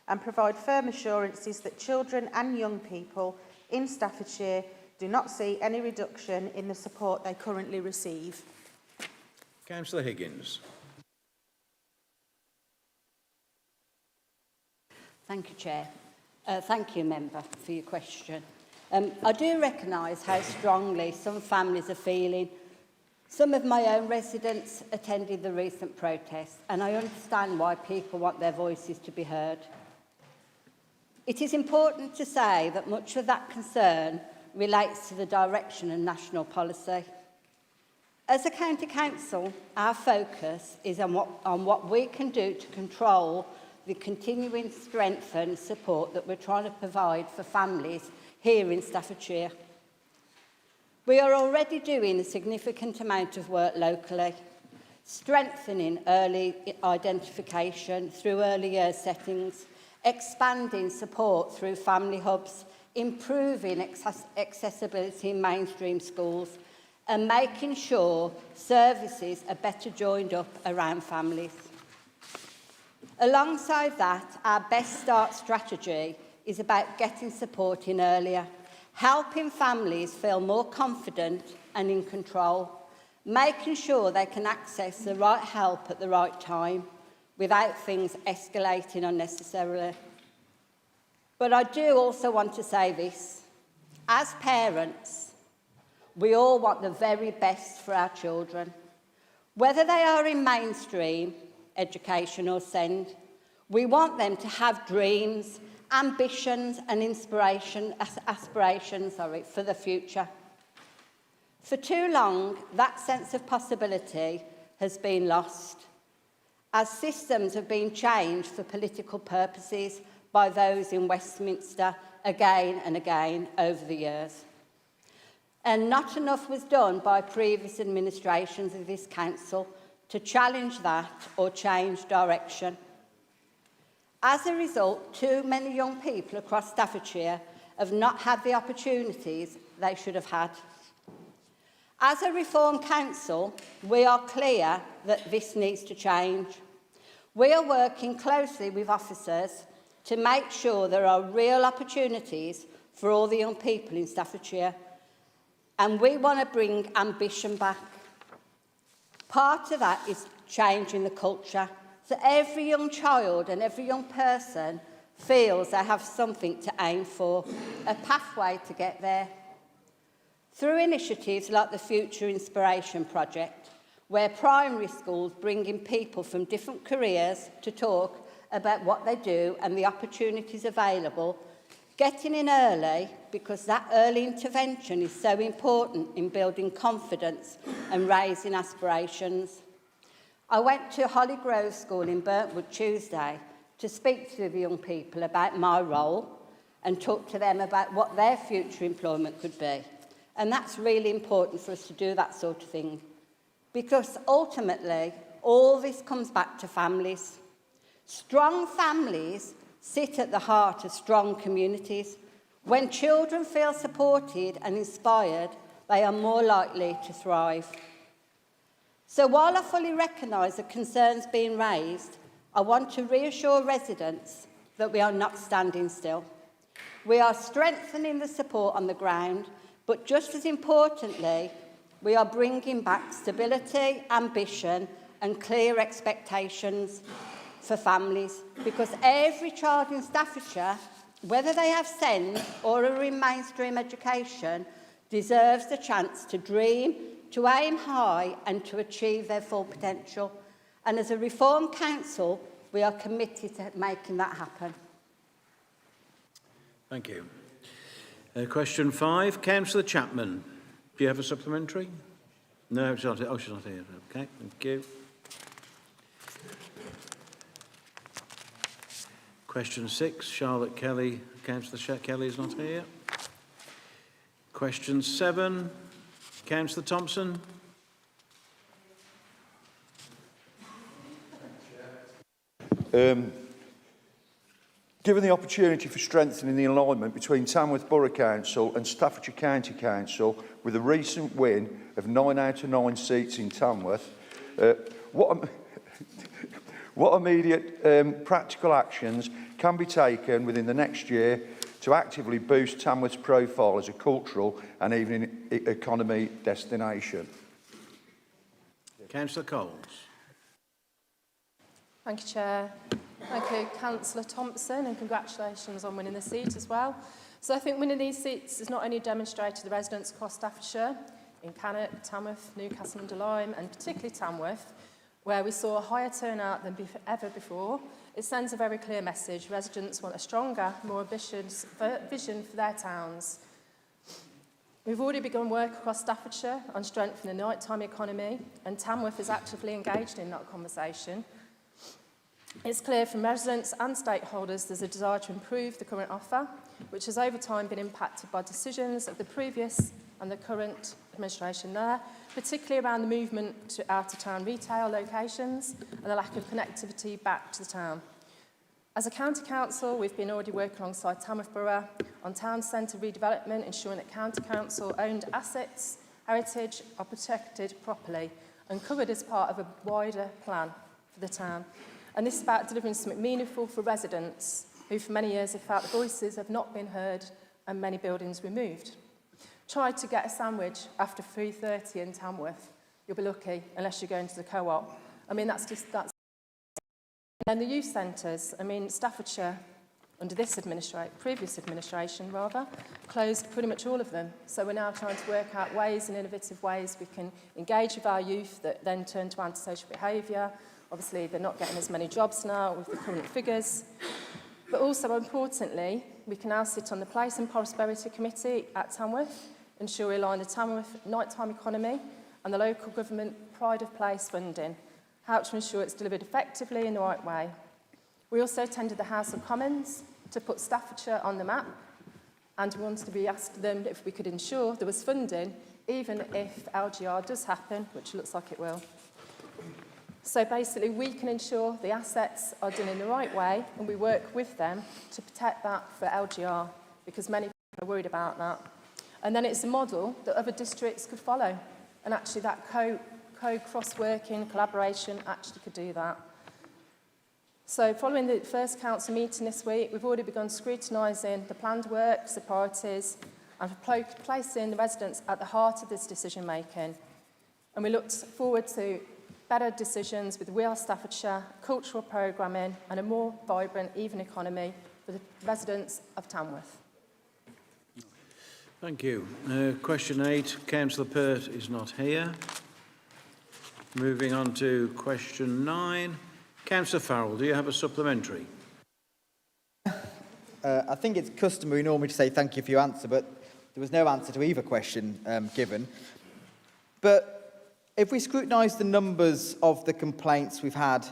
[SPEAKER 13] and provide firm assurances that children and young people in Staffordshire do not see any reduction in the support they currently receive?
[SPEAKER 2] Councillor Higgins.
[SPEAKER 17] Thank you, Chair. Thank you, Member, for your question. I do recognise how strongly some families are feeling. Some of my own residents attended the recent protest, and I understand why people want their voices to be heard. It is important to say that much of that concern relates to the direction of national policy. As a county council, our focus is on what we can do to control the continuing strength and support that we're trying to provide for families here in Staffordshire. We are already doing a significant amount of work locally, strengthening early identification through early years settings, expanding support through family hubs, improving accessibility in mainstream schools, and making sure services are better joined up around families. Alongside that, our Best Start strategy is about getting support in earlier, helping families feel more confident and in control, making sure they can access the right help at the right time without things escalating unnecessarily. But I do also want to say this. As parents, we all want the very best for our children. Whether they are in mainstream education or SEND, we want them to have dreams, ambitions and aspirations for the future. For too long, that sense of possibility has been lost, as systems have been changed for political purposes by those in Westminster again and again over the years. And not enough was done by previous administrations of this council to challenge that or change direction. As a result, too many young people across Staffordshire have not had the opportunities they should have had. As a reformed council, we are clear that this needs to change. We are working closely with officers to make sure there are real opportunities for all the young people in Staffordshire, and we want to bring ambition back. Part of that is changing the culture, so every young child and every young person feels they have something to aim for, a pathway to get there. Through initiatives like the Future Inspiration Project, where primary schools bring in people from different careers to talk about what they do and the opportunities available, getting in early, because that early intervention is so important in building confidence and raising aspirations. I went to Holly Grove School in Burntwood Tuesday to speak to the young people about my role and talk to them about what their future employment could be. And that's really important for us to do that sort of thing, because ultimately all this comes back to families. Strong families sit at the heart of strong communities. When children feel supported and inspired, they are more likely to thrive. So while I fully recognise the concerns being raised, I want to reassure residents that we are not standing still. We are strengthening the support on the ground, but just as importantly, we are bringing back stability, ambition and clear expectations for families, because every child in Staffordshire, whether they have SEND or are in mainstream education, deserves the chance to dream, to aim high and to achieve their full potential. And as a Reform Council, we are committed to making that happen.
[SPEAKER 2] Thank you. Question 5, Councillor Chapman. Do you have a supplementary? No, she's not, she's not here. Okay, thank you. Question 6, Charlotte Kelly. Councillor Kelly is not here. Question 7, Councillor Thompson.
[SPEAKER 19] Given the opportunity for strengthening the alignment between Tamworth Borough Council and Staffordshire County Council with a recent win of 9 out of 9 seats in Tamworth, what immediate practical actions can be taken within the next year to actively boost Tamworth's profile as a cultural and even economy destination?
[SPEAKER 2] Councillor Coles.
[SPEAKER 22] Thank you, Chair. Thank you, Councillor Thompson, and congratulations on winning the seat as well. So I think winning these seats has not only demonstrated the residents across Staffordshire, in Cannock, Tamworth, Newcastle under Lyme, and particularly Tamworth, where we saw a higher turnout than ever before. It sends a very clear message. Residents want a stronger, more ambitious vision for their towns. We've already begun work across Staffordshire on strengthening the nighttime economy, and Tamworth is actively engaged in that conversation. It's clear from residents and stakeholders there's a desire to improve the current offer, which has over time been impacted by decisions of the previous and the current administration there, particularly around the movement to out-of-town retail locations and the lack of connectivity back to the town. As a county council, we've been already working alongside Tamworth Borough on town centre redevelopment, ensuring that county council-owned assets, heritage are protected properly and covered as part of a wider plan for the town. And this is about delivering something meaningful for residents who for many years have felt the voices have not been heard and many buildings removed. Try to get a sandwich after 3:30 in Tamworth. You'll be lucky unless you're going to the co-op. I mean, that's. And the youth centres, I mean, Staffordshire, under this previous administration rather, closed pretty much all of them. So we're now trying to work out ways and innovative ways we can engage with our youth that then turn to antisocial behaviour. Obviously, they're not getting as many jobs now with the current figures. But also, importantly, we can now sit on the Place and Prosperity Committee at Tamworth, ensure we align the Tamworth nighttime economy and the local government pride of place funding, how to ensure it's delivered effectively in the right way. We also attended the House of Commons to put Staffordshire on the map, and we wanted to be asked them if we could ensure there was funding, even if LGR does happen, which looks like it will. So basically, we can ensure the assets are done in the right way, and we work with them to protect that for LGR, because many people are worried about that. And then it's a model that other districts could follow, and actually that cross-working, collaboration actually could do that. So following the first council meeting this week, we've already begun scrutinising the planned works, the priorities, and placing the residents at the heart of this decision-making. And we look forward to better decisions with We Are Staffordshire, cultural programming and a more vibrant, even economy for the residents of Tamworth.
[SPEAKER 2] Thank you. Question 8, Councillor Pert is not here. Moving on to question 9. Councillor Farrell, do you have a supplementary?
[SPEAKER 18] I think it's customary normally to say thank you for your answer, but there was no answer to either question given. But if we scrutinise the numbers of the complaints we've had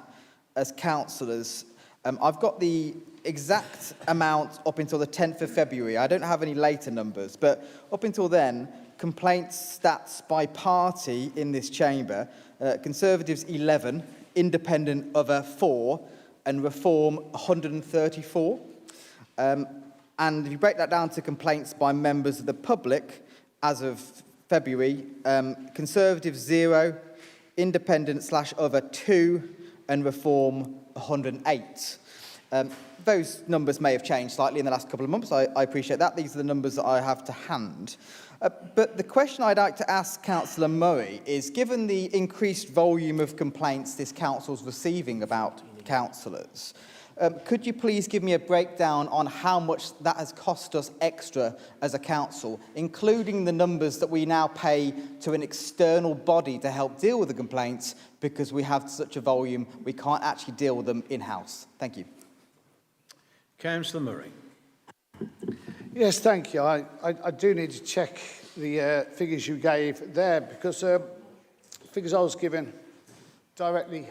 [SPEAKER 18] as councillors, I've got the exact amount up until the 10th of February. I don't have any later numbers, but up until then, complaints stats by party in this chamber, Conservatives 11, Independent other 4, and Reform 134. And if you break that down to complaints by members of the public, as of February, Conservatives 0, Independent/other 2, and Reform 108. Those numbers may have changed slightly in the last couple of months. I appreciate that. These are the numbers that I have to hand. But the question I'd like to ask Councillor Murray is, given the increased volume of complaints this council's receiving about councillors, Could you please give me a breakdown on how much that has cost us extra as a council, including the numbers that we now pay to an external body to help deal with the complaints because we have such a volume, we can't actually deal with them in-house? Thank you.
[SPEAKER 2] Councillor Murray.
[SPEAKER 4] Yes, thank you. I do need to check the figures you gave there, because figures I was given directly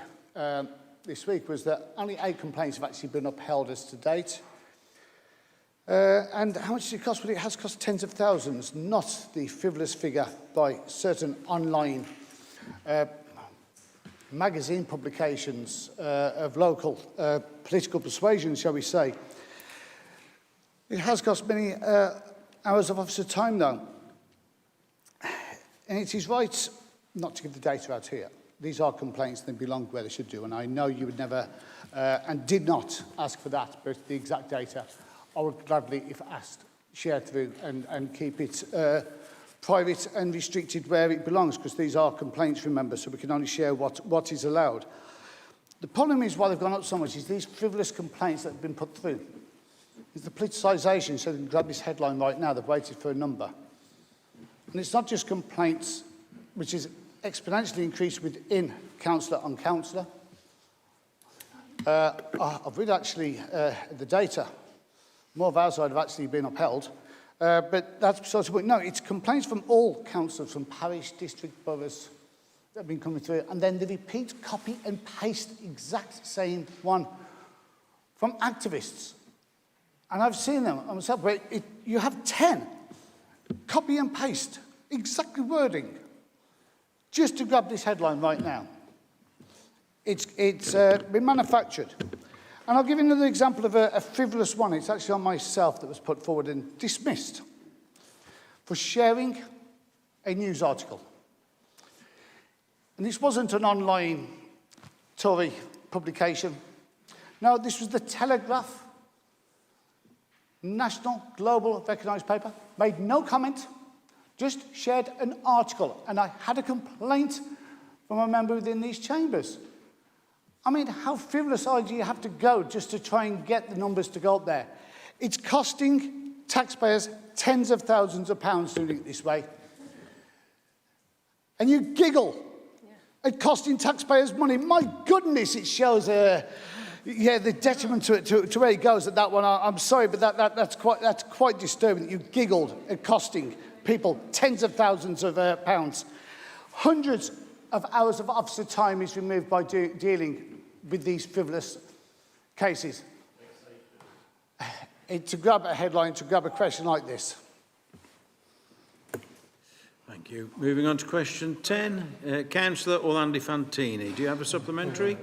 [SPEAKER 4] this week was that only 8 complaints have actually been upheld as to date. And how much did it cost? Well, it has cost tens of thousands, not the frivolous figure by certain online magazine publications of local political persuasion, shall we say. It has cost many hours of officer time, though. And it is right not to give the data out here. These are complaints, they belong where they should do, and I know you would never and did not ask for that, but the exact data I would gladly, if asked, share through and keep it private and restricted where it belongs, because these are complaints, remember, so we can only share what is allowed. The problem is, why they've gone up so much, is these frivolous complaints that have been put through. It's the politicisation, so they can grab this headline right now, they've waited for a number. And it's not just complaints, which is exponentially increased within councillor on councillor. I've read actually the data. More of ours have actually been upheld. But that's besides the point. No, it's complaints from all councillors, from parish, district, boroughs that have been coming through. And then the repeat, copy and paste exact same one from activists. And I've seen them myself, where you have 10 copy and paste, exactly wording, just to grab this headline right now. It's been manufactured. And I'll give you another example of a frivolous one. It's actually on myself that was put forward and dismissed for sharing a news article. And this wasn't an online Tory publication. No, this was the Telegraph, national, global, recognised paper. Made no comment, just shared an article. And I had a complaint from a member within these chambers. I mean, how frivolous do you have to go just to try and get the numbers to go up there? It's costing taxpayers tens of thousands of pounds doing it this way. And you giggle at costing taxpayers money. My goodness, it shows the detriment to where it goes at that one. I'm sorry, but that's quite disturbing. You giggled at costing people tens of thousands of pounds. Hundreds of hours of officer time is removed by dealing with these frivolous cases. To grab a headline, to grab a question like this.
[SPEAKER 2] Thank you. Moving on to question 10. Councillor Orlando Fantini, do you have a supplementary?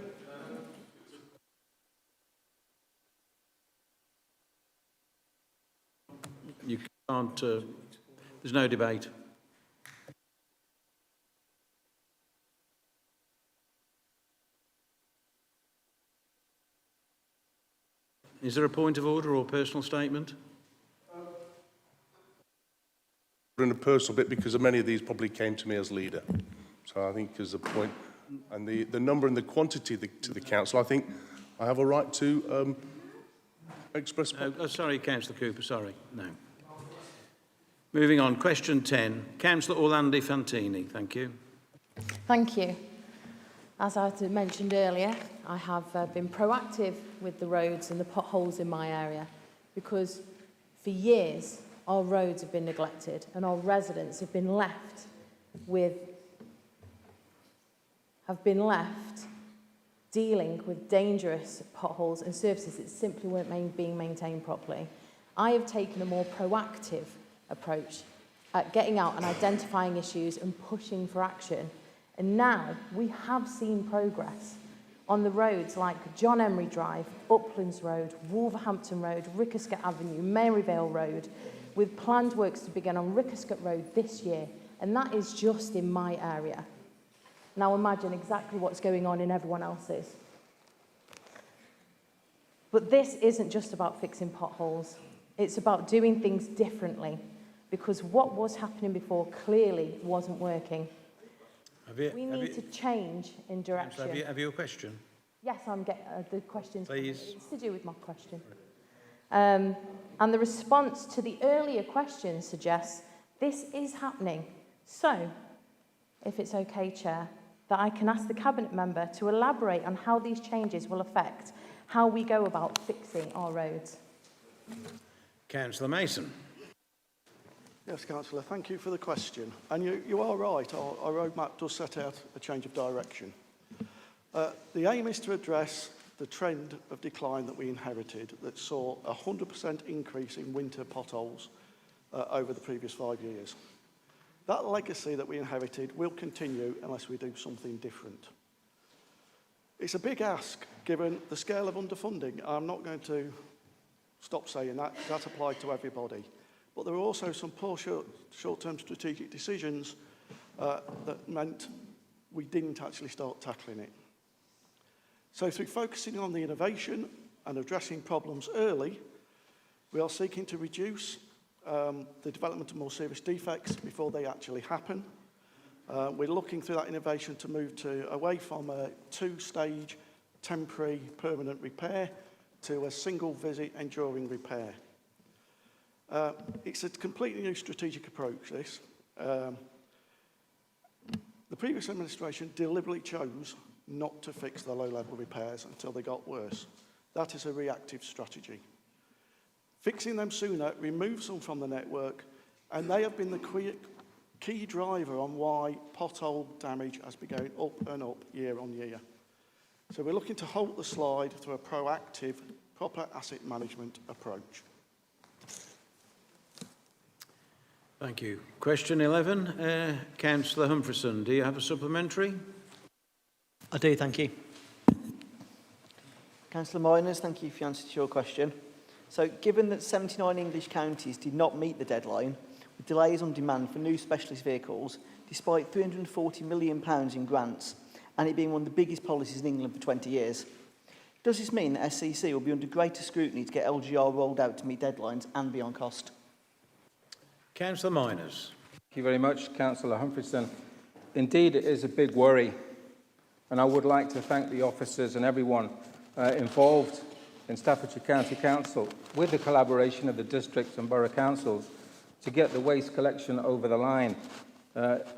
[SPEAKER 2] You can't, there's no debate. Is there a point of order or personal statement?
[SPEAKER 1] In a personal bit, because many of these probably came to me as leader. So I think as a point, and the number and the quantity to the council, I think I have a right to express...
[SPEAKER 2] sorry, Councillor Cooper, sorry. No. Moving on, question 10. Councillor Orlando Fantini, thank you.
[SPEAKER 22] Thank you. As I mentioned earlier, I have been proactive with the roads and the potholes in my area, because for years our roads have been neglected and our residents have been left dealing with dangerous potholes and surfaces that simply weren't being maintained properly. I have taken a more proactive approach at getting out and identifying issues and pushing for action. And now we have seen progress on the roads like John Emery Drive, Uplands Road, Wolverhampton Road, Rickerscott Avenue, Maryvale Road, with planned works to begin on Rickerscott Road this year. And that is just in my area. Now imagine exactly what's going on in everyone else's. But this isn't just about fixing potholes. It's about doing things differently, because what was happening before clearly wasn't working. We need to change in direction.
[SPEAKER 2] Have you a question?
[SPEAKER 3] Yes, I'm getting the questions.
[SPEAKER 2] Please.
[SPEAKER 3] It's to do with my question. And the response to the earlier question suggests this is happening. So, if it's okay, Chair, that I can ask the Cabinet member to elaborate on how these changes will affect how we go about fixing our roads.
[SPEAKER 2] Councillor Mason.
[SPEAKER 20] Yes, Councillor, thank you for the question. And you are right, our roadmap does set out a change of direction. The aim is to address the trend of decline that we inherited that saw a 100% increase in winter potholes over the previous 5 years. That legacy that we inherited will continue unless we do something different. It's a big ask given the scale of underfunding. I'm not going to stop saying that. That applied to everybody. But there were also some poor short-term strategic decisions that meant we didn't actually start tackling it. So through focusing on the innovation and addressing problems early, we are seeking to reduce the development of more serious defects before they actually happen. We're looking through that innovation to move away from a two-stage temporary permanent repair to a single-visit enduring repair. It's a completely new strategic approach, this. The previous administration deliberately chose not to fix the low-level repairs until they got worse. That is a reactive strategy. Fixing them sooner removes them from the network, and they have been the key driver on why pothole damage has been going up and up year on year. So we're looking to halt the slide through a proactive, proper asset management approach.
[SPEAKER 2] Thank you. Question 11, Councillor Humphreys, do you have a supplementary?
[SPEAKER 23] I do, thank you.
[SPEAKER 24] Councillor Miners, thank you for your answer to your question. So, given that 79 English counties did not meet the deadline, with delays on demand for new specialist vehicles, despite £340 million in grants, and it being one of the biggest policies in England for 20 years, does this mean that SCC will be under greater scrutiny to get LGR rolled out to meet deadlines and be on cost?
[SPEAKER 2] Councillor Miners.
[SPEAKER 25] Thank you very much, Councillor Humphreys. Indeed, it is a big worry, and I would like to thank the officers and everyone involved in Staffordshire County Council with the collaboration of the districts and borough councils to get the waste collection over the line.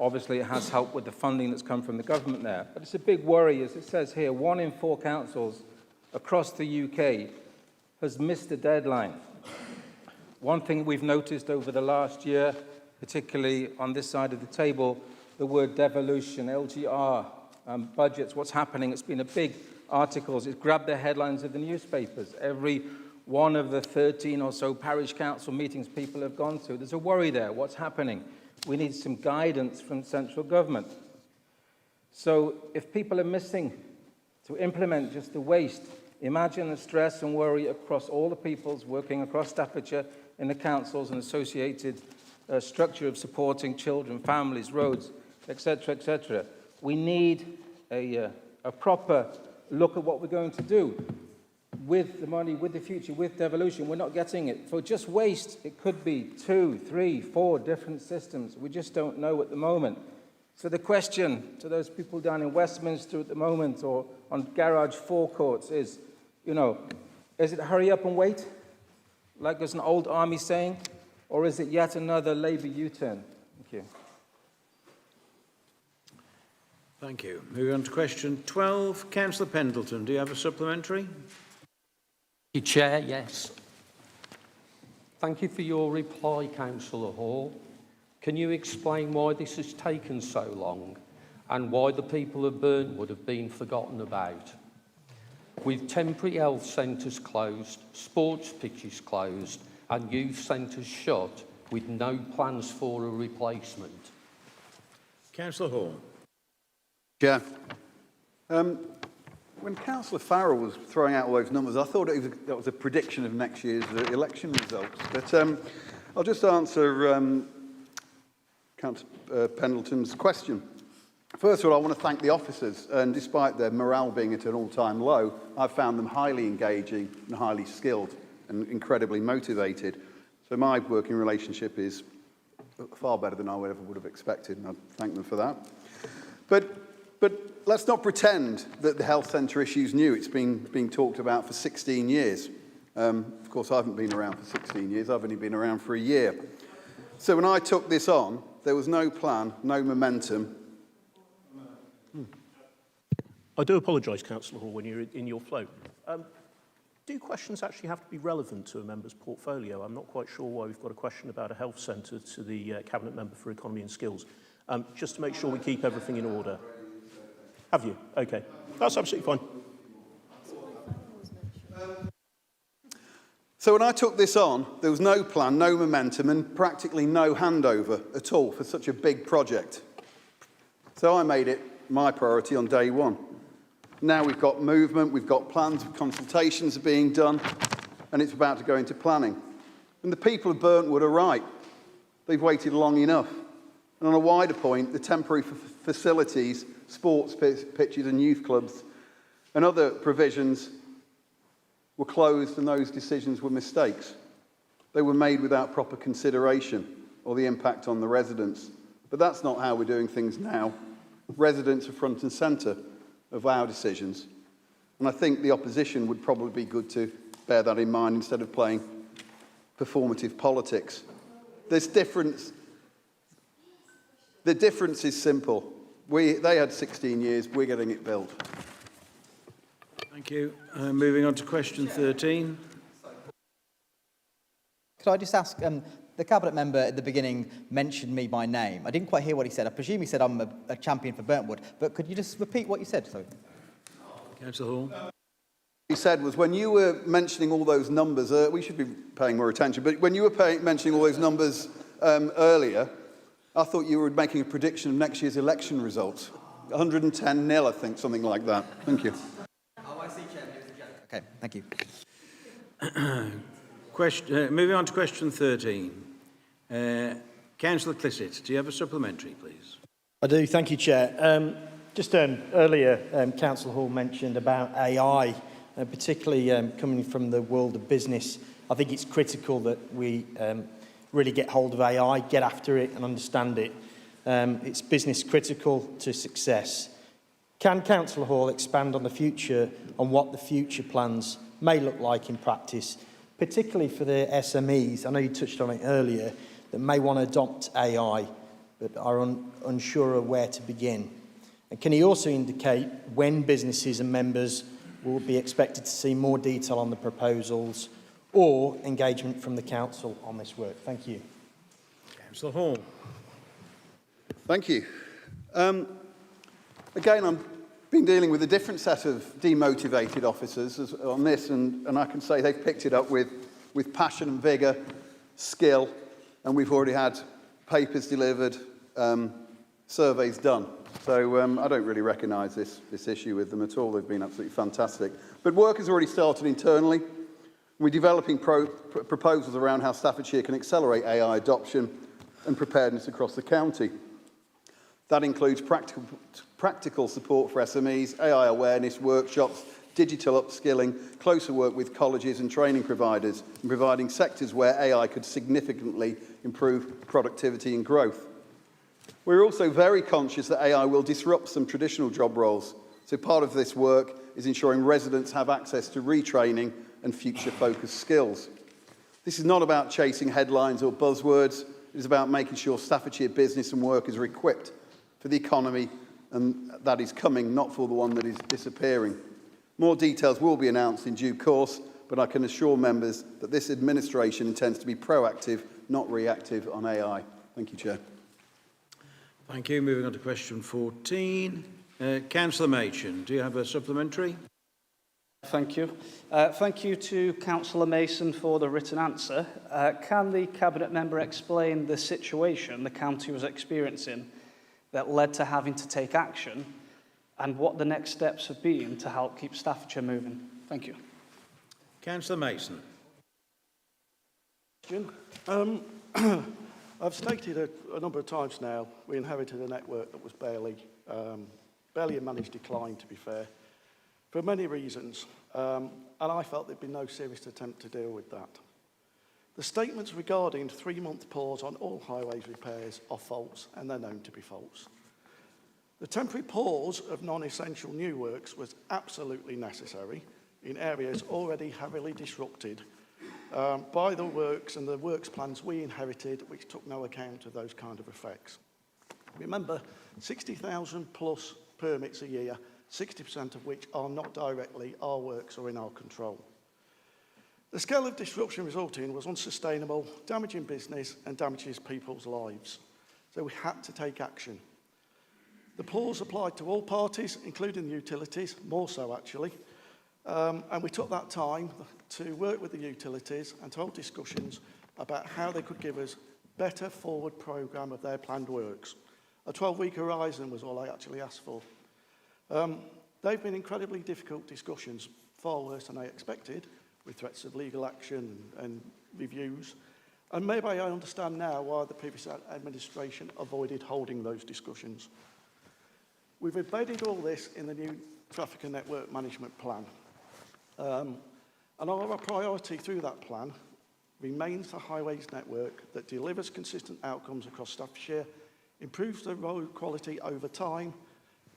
[SPEAKER 25] Obviously, it has helped with the funding that's come from the government there. But it's a big worry, as it says here, 1 in 4 councils across the UK has missed the deadline. One thing we've noticed over the last year, particularly on this side of the table, the word devolution, LGR, budgets, what's happening. It's been a big articles. It's grabbed the headlines of the newspapers. Every one of the 13 or so parish council meetings people have gone to, there's a worry there. What's happening? We need some guidance from central government. So if people are missing to implement just the waste, imagine the stress and worry across all the peoples working across Staffordshire in the councils and associated structure of supporting children, families, roads, etc., etc. We need a proper look at what we're going to do with the money, with the future, with devolution. We're not getting it. For just waste, it could be 2, 3, 4 different systems. We just don't know at the moment. So the question to those people down in Westminster at the moment or on garage forecourts is, is it hurry up and wait, like there's an old army saying, or is it yet another Labour U-turn? Thank you.
[SPEAKER 2] Thank you. Moving on to question 12. Councillor Pendleton, do you have a supplementary?
[SPEAKER 26] Thank you, Chair. Yes. Thank you for your reply, Councillor Hall. Can you explain why this has taken so long and why the people of Burnwood have been forgotten about? With temporary health centres closed, sports pitches closed and youth centres shut with no plans for a replacement.
[SPEAKER 2] Councillor Hall.
[SPEAKER 27] Chair, when Councillor Farrell was throwing out all those numbers, I thought that was a prediction of next year's election results. But I'll just answer Councillor Pendleton's question. First of all, I want to thank the officers, and despite their morale being at an all-time low, I've found them highly engaging and highly skilled and incredibly motivated. So my working relationship is far better than I would have expected, and I thank them for that. But But let's not pretend that the health centre issue is new. It's been being talked about for 16 years. Of course, I haven't been around for 16 years. I've only been around for a year. So when I took this on, there was no plan, no momentum.
[SPEAKER 1] I do apologise, Councillor Hall, when you're in your flow. Do questions actually have to be relevant to a member's portfolio? I'm not quite sure why we've got a question about a health centre to the Cabinet Member for Economy and Skills. Just to make sure we keep everything in order. Have you? Okay. That's absolutely fine.
[SPEAKER 27] So when I took this on, there was no plan, no momentum, and practically no handover at all for such a big project. So I made it my priority on day one. Now we've got movement, we've got plans, consultations are being done, and it's about to go into planning. And the people of Burntwood are right. They've waited long enough. And on a wider point, the temporary facilities, sports pitches and youth clubs and other provisions were closed, and those decisions were mistakes. They were made without proper consideration or the impact on the residents. But that's not how we're doing things now. Residents are front and centre of our decisions. And I think the opposition would probably be good to bear that in mind instead of playing performative politics. There's difference. The difference is simple. They had 16 years, we're getting it built.
[SPEAKER 2] Thank you. Moving on to question 13.
[SPEAKER 18] Could I just ask, the Cabinet Member at the beginning mentioned me by name. I didn't quite hear what he said. I presume he said I'm a champion for Burntwood, but could you just repeat what you said? Sorry.
[SPEAKER 2] Councillor Hall.
[SPEAKER 27] What he said was, when you were mentioning all those numbers, we should be paying more attention, but when you were mentioning all those numbers earlier, I thought you were making a prediction of next year's election results. 110-0, I think, something like that. Thank you.
[SPEAKER 18] Oh, I see, Chairman. Okay, thank you.
[SPEAKER 2] Moving on to question 13. Councillor Clissett, do you have a supplementary, please?
[SPEAKER 23] I do, thank you, Chair. Just earlier, Councillor Hall mentioned about AI, particularly coming from the world of business. I think it's critical that we really get hold of AI, get after it and understand it. It's business critical to success. Can Councillor Hall expand on what the future plans may look like in practice, particularly for the SMEs? I know you touched on it earlier, that may want to adopt AI but are unsure of where to begin. And can he also indicate when businesses and members will be expected to see more detail on the proposals or engagement from the Council on this work? Thank you.
[SPEAKER 2] Councillor Hall.
[SPEAKER 27] Thank you. Again, I've been dealing with a different set of demotivated officers on this, and I can say they've picked it up with passion and vigour, skill, and we've already had papers delivered, surveys done. So I don't really recognise this issue with them at all. They've been absolutely fantastic. But work has already started internally. We're developing proposals around how Staffordshire can accelerate AI adoption and preparedness across the county. That includes practical support for SMEs, AI awareness, workshops, digital upskilling, closer work with colleges and training providers, and providing sectors where AI could significantly improve productivity and growth. We're also very conscious that AI will disrupt some traditional job roles, so part of this work is ensuring residents have access to retraining and future-focused skills. This is not about chasing headlines or buzzwords. It is about making sure Staffordshire business and workers are equipped for the economy and that is coming, not for the one that is disappearing. More details will be announced in due course, but I can assure members that this administration intends to be proactive, not reactive on AI. Thank you, Chair.
[SPEAKER 2] Thank you. Moving on to question 14. Councillor Machin, do you have a supplementary?
[SPEAKER 5] Thank you. Thank you to Councillor Mason for the written answer. Can the Cabinet Member explain the situation the county was experiencing that led to having to take action and what the next steps have been to help keep Staffordshire moving? Thank you.
[SPEAKER 2] Councillor Mason.
[SPEAKER 20] I've stated a number of times now, we inherited a network that was barely in managed decline, to be fair, for many reasons, and I felt there'd been no serious attempt to deal with that. The statements regarding 3-month pause on all highways repairs are false, and they're known to be false. The temporary pause of non-essential new works was absolutely necessary in areas already heavily disrupted by the works and the works plans we inherited, which took no account of those kind of effects. Remember, 60,000 plus permits a year, 60% of which are not directly our works or in our control. The scale of disruption resulting was unsustainable, damaging business and damages people's lives. So we had to take action. The pause applied to all parties, including the utilities, more so actually, and we took that time to work with the utilities and to hold discussions about how they could give us better forward programme of their planned works. A 12-week horizon was all I actually asked for. They've been incredibly difficult discussions, far worse than I expected, with threats of legal action and reviews. And maybe I understand now why the previous administration avoided holding those discussions. We've embedded all this in the new Traffic and Network Management Plan. And our priority through that plan remains the highways network that delivers consistent outcomes across Staffordshire, improves the road quality over time,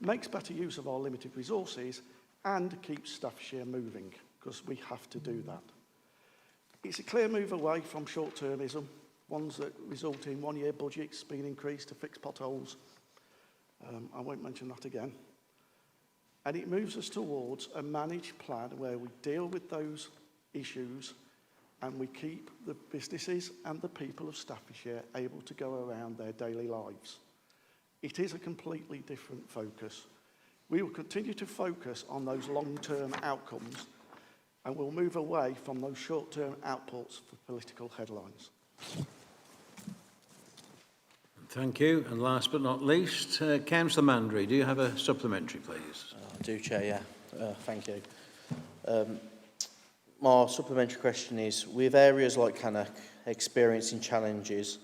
[SPEAKER 20] makes better use of our limited resources, and keeps Staffordshire moving, because we have to do that. It's a clear move away from short-termism, ones that result in one-year budgets being increased to fix potholes. I won't mention that again. And it moves us towards a managed plan where we deal with those issues and we keep the businesses and the people of Staffordshire able to go around their daily lives. It is a completely different focus. We will continue to focus on those long-term outcomes and we'll move away from those short-term outputs for political headlines.
[SPEAKER 2] Thank you. And last but not least, Councillor Mandry, do you have a supplementary, please?
[SPEAKER 6] I do, Chair, yeah. Thank you. My supplementary question is, with areas like Cannock experiencing challenges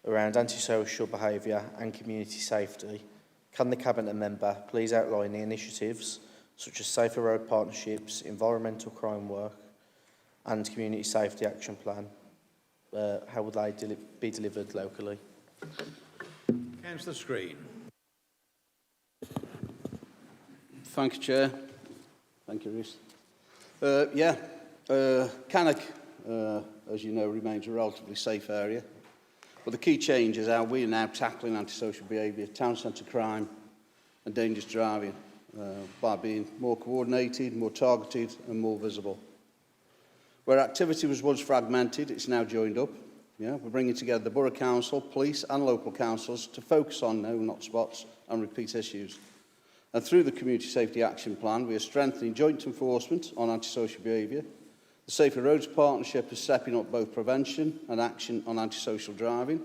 [SPEAKER 6] around antisocial behaviour and community safety, can the Cabinet member please outline the initiatives such as safer road partnerships, environmental crime work and community safety action plan? How would they be delivered locally?
[SPEAKER 2] Councillor Screen.
[SPEAKER 7] Thank you, Chair. Thank you, Rhys. Cannock, as you know, remains a relatively safe area. But the key change is how we are now tackling antisocial behaviour, town centre crime and dangerous driving by being more coordinated, more targeted and more visible. Where activity was once fragmented, it's now joined up. Yeah, we're bringing together the Borough Council, police and local councils to focus on known hotspots and repeat issues. And through the Community Safety Action Plan, we are strengthening joint enforcement on antisocial behaviour. The Safer Roads Partnership is stepping up both prevention and action on antisocial driving.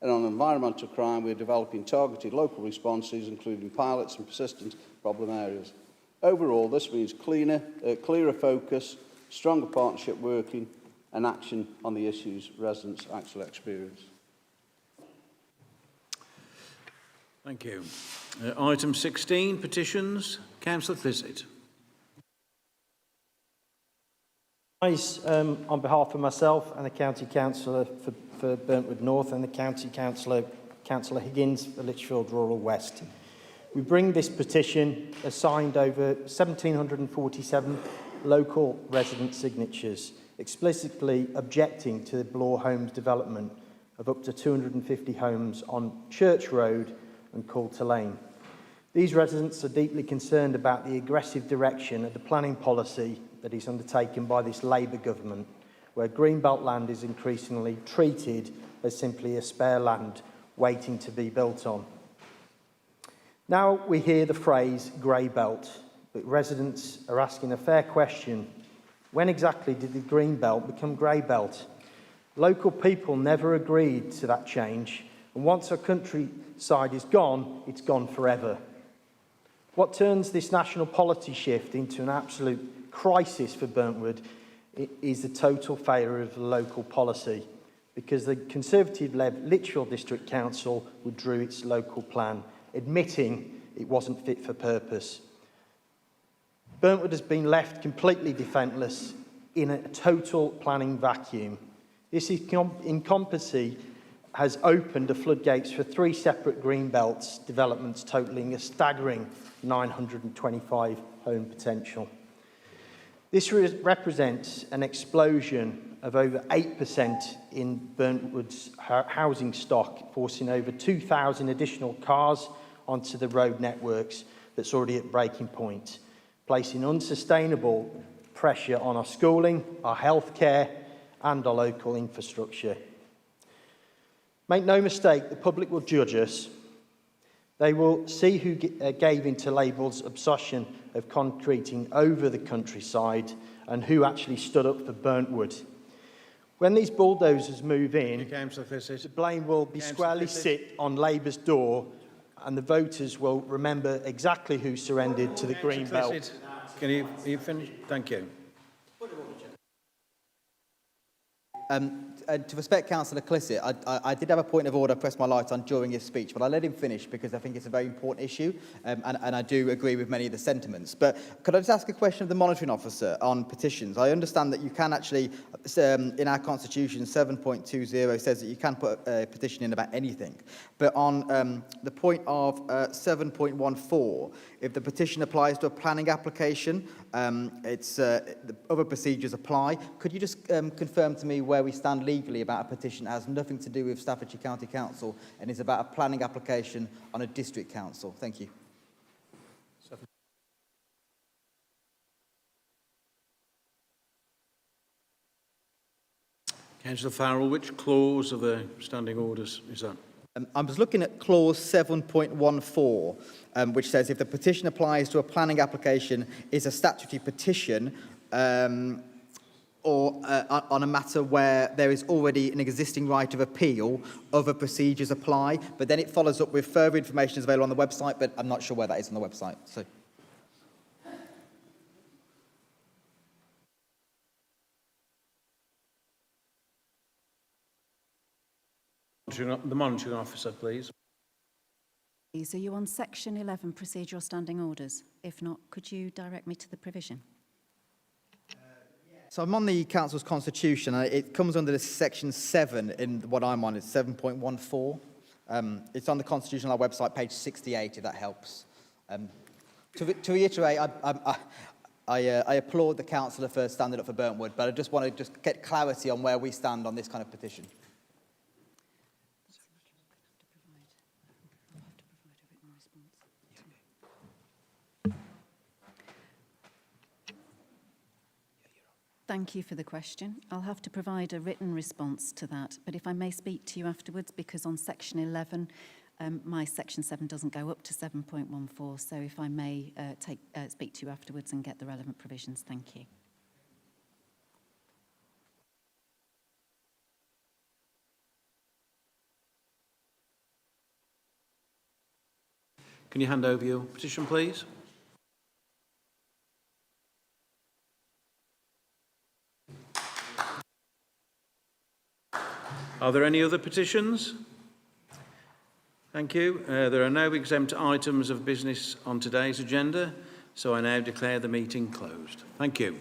[SPEAKER 7] And on environmental crime, we are developing targeted local responses, including pilots and persistent problem areas. Overall, this means clearer focus, stronger partnership working, and action on the issues residents actually experience.
[SPEAKER 2] Thank you. Item 16, petitions. Councillor Thisett.
[SPEAKER 23] On behalf of myself and the County Councillor for Burntwood North and the County Councillor, Councillor Higgins for Lichfield Rural West, we bring this petition signed over 1,747 local resident signatures, explicitly objecting to the Bloor Homes development of up to 250 homes on Church Road and Coulter Lane. These residents are deeply concerned about the aggressive direction of the planning policy that is undertaken by this Labour government, where greenbelt land is increasingly treated as simply a spare land waiting to be built on. Now we hear the phrase grey belt, but residents are asking a fair question. When exactly did the green belt become grey belt? Local people never agreed to that change, and once our countryside is gone, it's gone forever. What turns this national policy shift into an absolute crisis for Burntwood is the total failure of local policy, because the Conservative-led Lichfield District Council withdrew its local plan, admitting it wasn't fit for purpose. Burntwood has been left completely defenceless in a total planning vacuum. This incompetency has opened the floodgates for 3 separate green belts developments totalling a staggering 925 home potential. This represents an explosion of over 8% in Burntwood's housing stock, forcing over 2,000 additional cars onto the road networks that's already at breaking point, placing unsustainable pressure on our schooling, our healthcare, and our local infrastructure. Make no mistake, the public will judge us. They will see who gave into Labour's obsession of concreting over the countryside and who actually stood up for Burntwood. When these bulldozers move in, the blame will be squarely sit on Labour's door, and the voters will remember exactly who surrendered to the green belt.
[SPEAKER 2] Can you finish? Thank you.
[SPEAKER 18] To respect Councillor Clissett, I did have a point of order I pressed my light on during his speech, but I let him finish because I think it's a very important issue, and I do agree with many of the sentiments. But could I just ask a question of the monitoring officer on petitions? I understand that you can actually, in our constitution, 7.20 says that you can put a petition in about anything. But on the point of 7.14, if the petition applies to a planning application, the other procedures apply. Could you just confirm to me where we stand legally about a petition that has nothing to do with Staffordshire County Council and is about a planning application on a district council? Thank you.
[SPEAKER 2] Councillor Farrell, which clause of the standing orders is that?
[SPEAKER 18] I was looking at clause 7.14, which says if the petition applies to a planning application is a statutory petition or on a matter where there is already an existing right of appeal, other procedures apply. But then it follows up with further information is available on the website, but I'm not sure where that is on the website. So.
[SPEAKER 2] The monitoring officer, please.
[SPEAKER 8] Are you on section 11, procedural standing orders? If not, could you direct me to the provision?
[SPEAKER 18] So I'm on the council's constitution, and it comes under this section 7 in what I'm on, it's 7.14. It's on the constitution on our website, page 68, if that helps. To reiterate, I applaud the councillor for standing up for Burntwood, but I just want to get clarity on where we stand on this kind of petition.
[SPEAKER 8] Thank you for the question. I'll have to provide a written response to that, but if I may speak to you afterwards, because on section 11, my section 7 doesn't go up to 7.14, so if I may speak to you afterwards and get the relevant provisions. Thank you.
[SPEAKER 2] Can you hand over your petition, please? Are there any other petitions? Thank you. There are no exempt items of business on today's agenda, so I now declare the meeting closed. Thank you.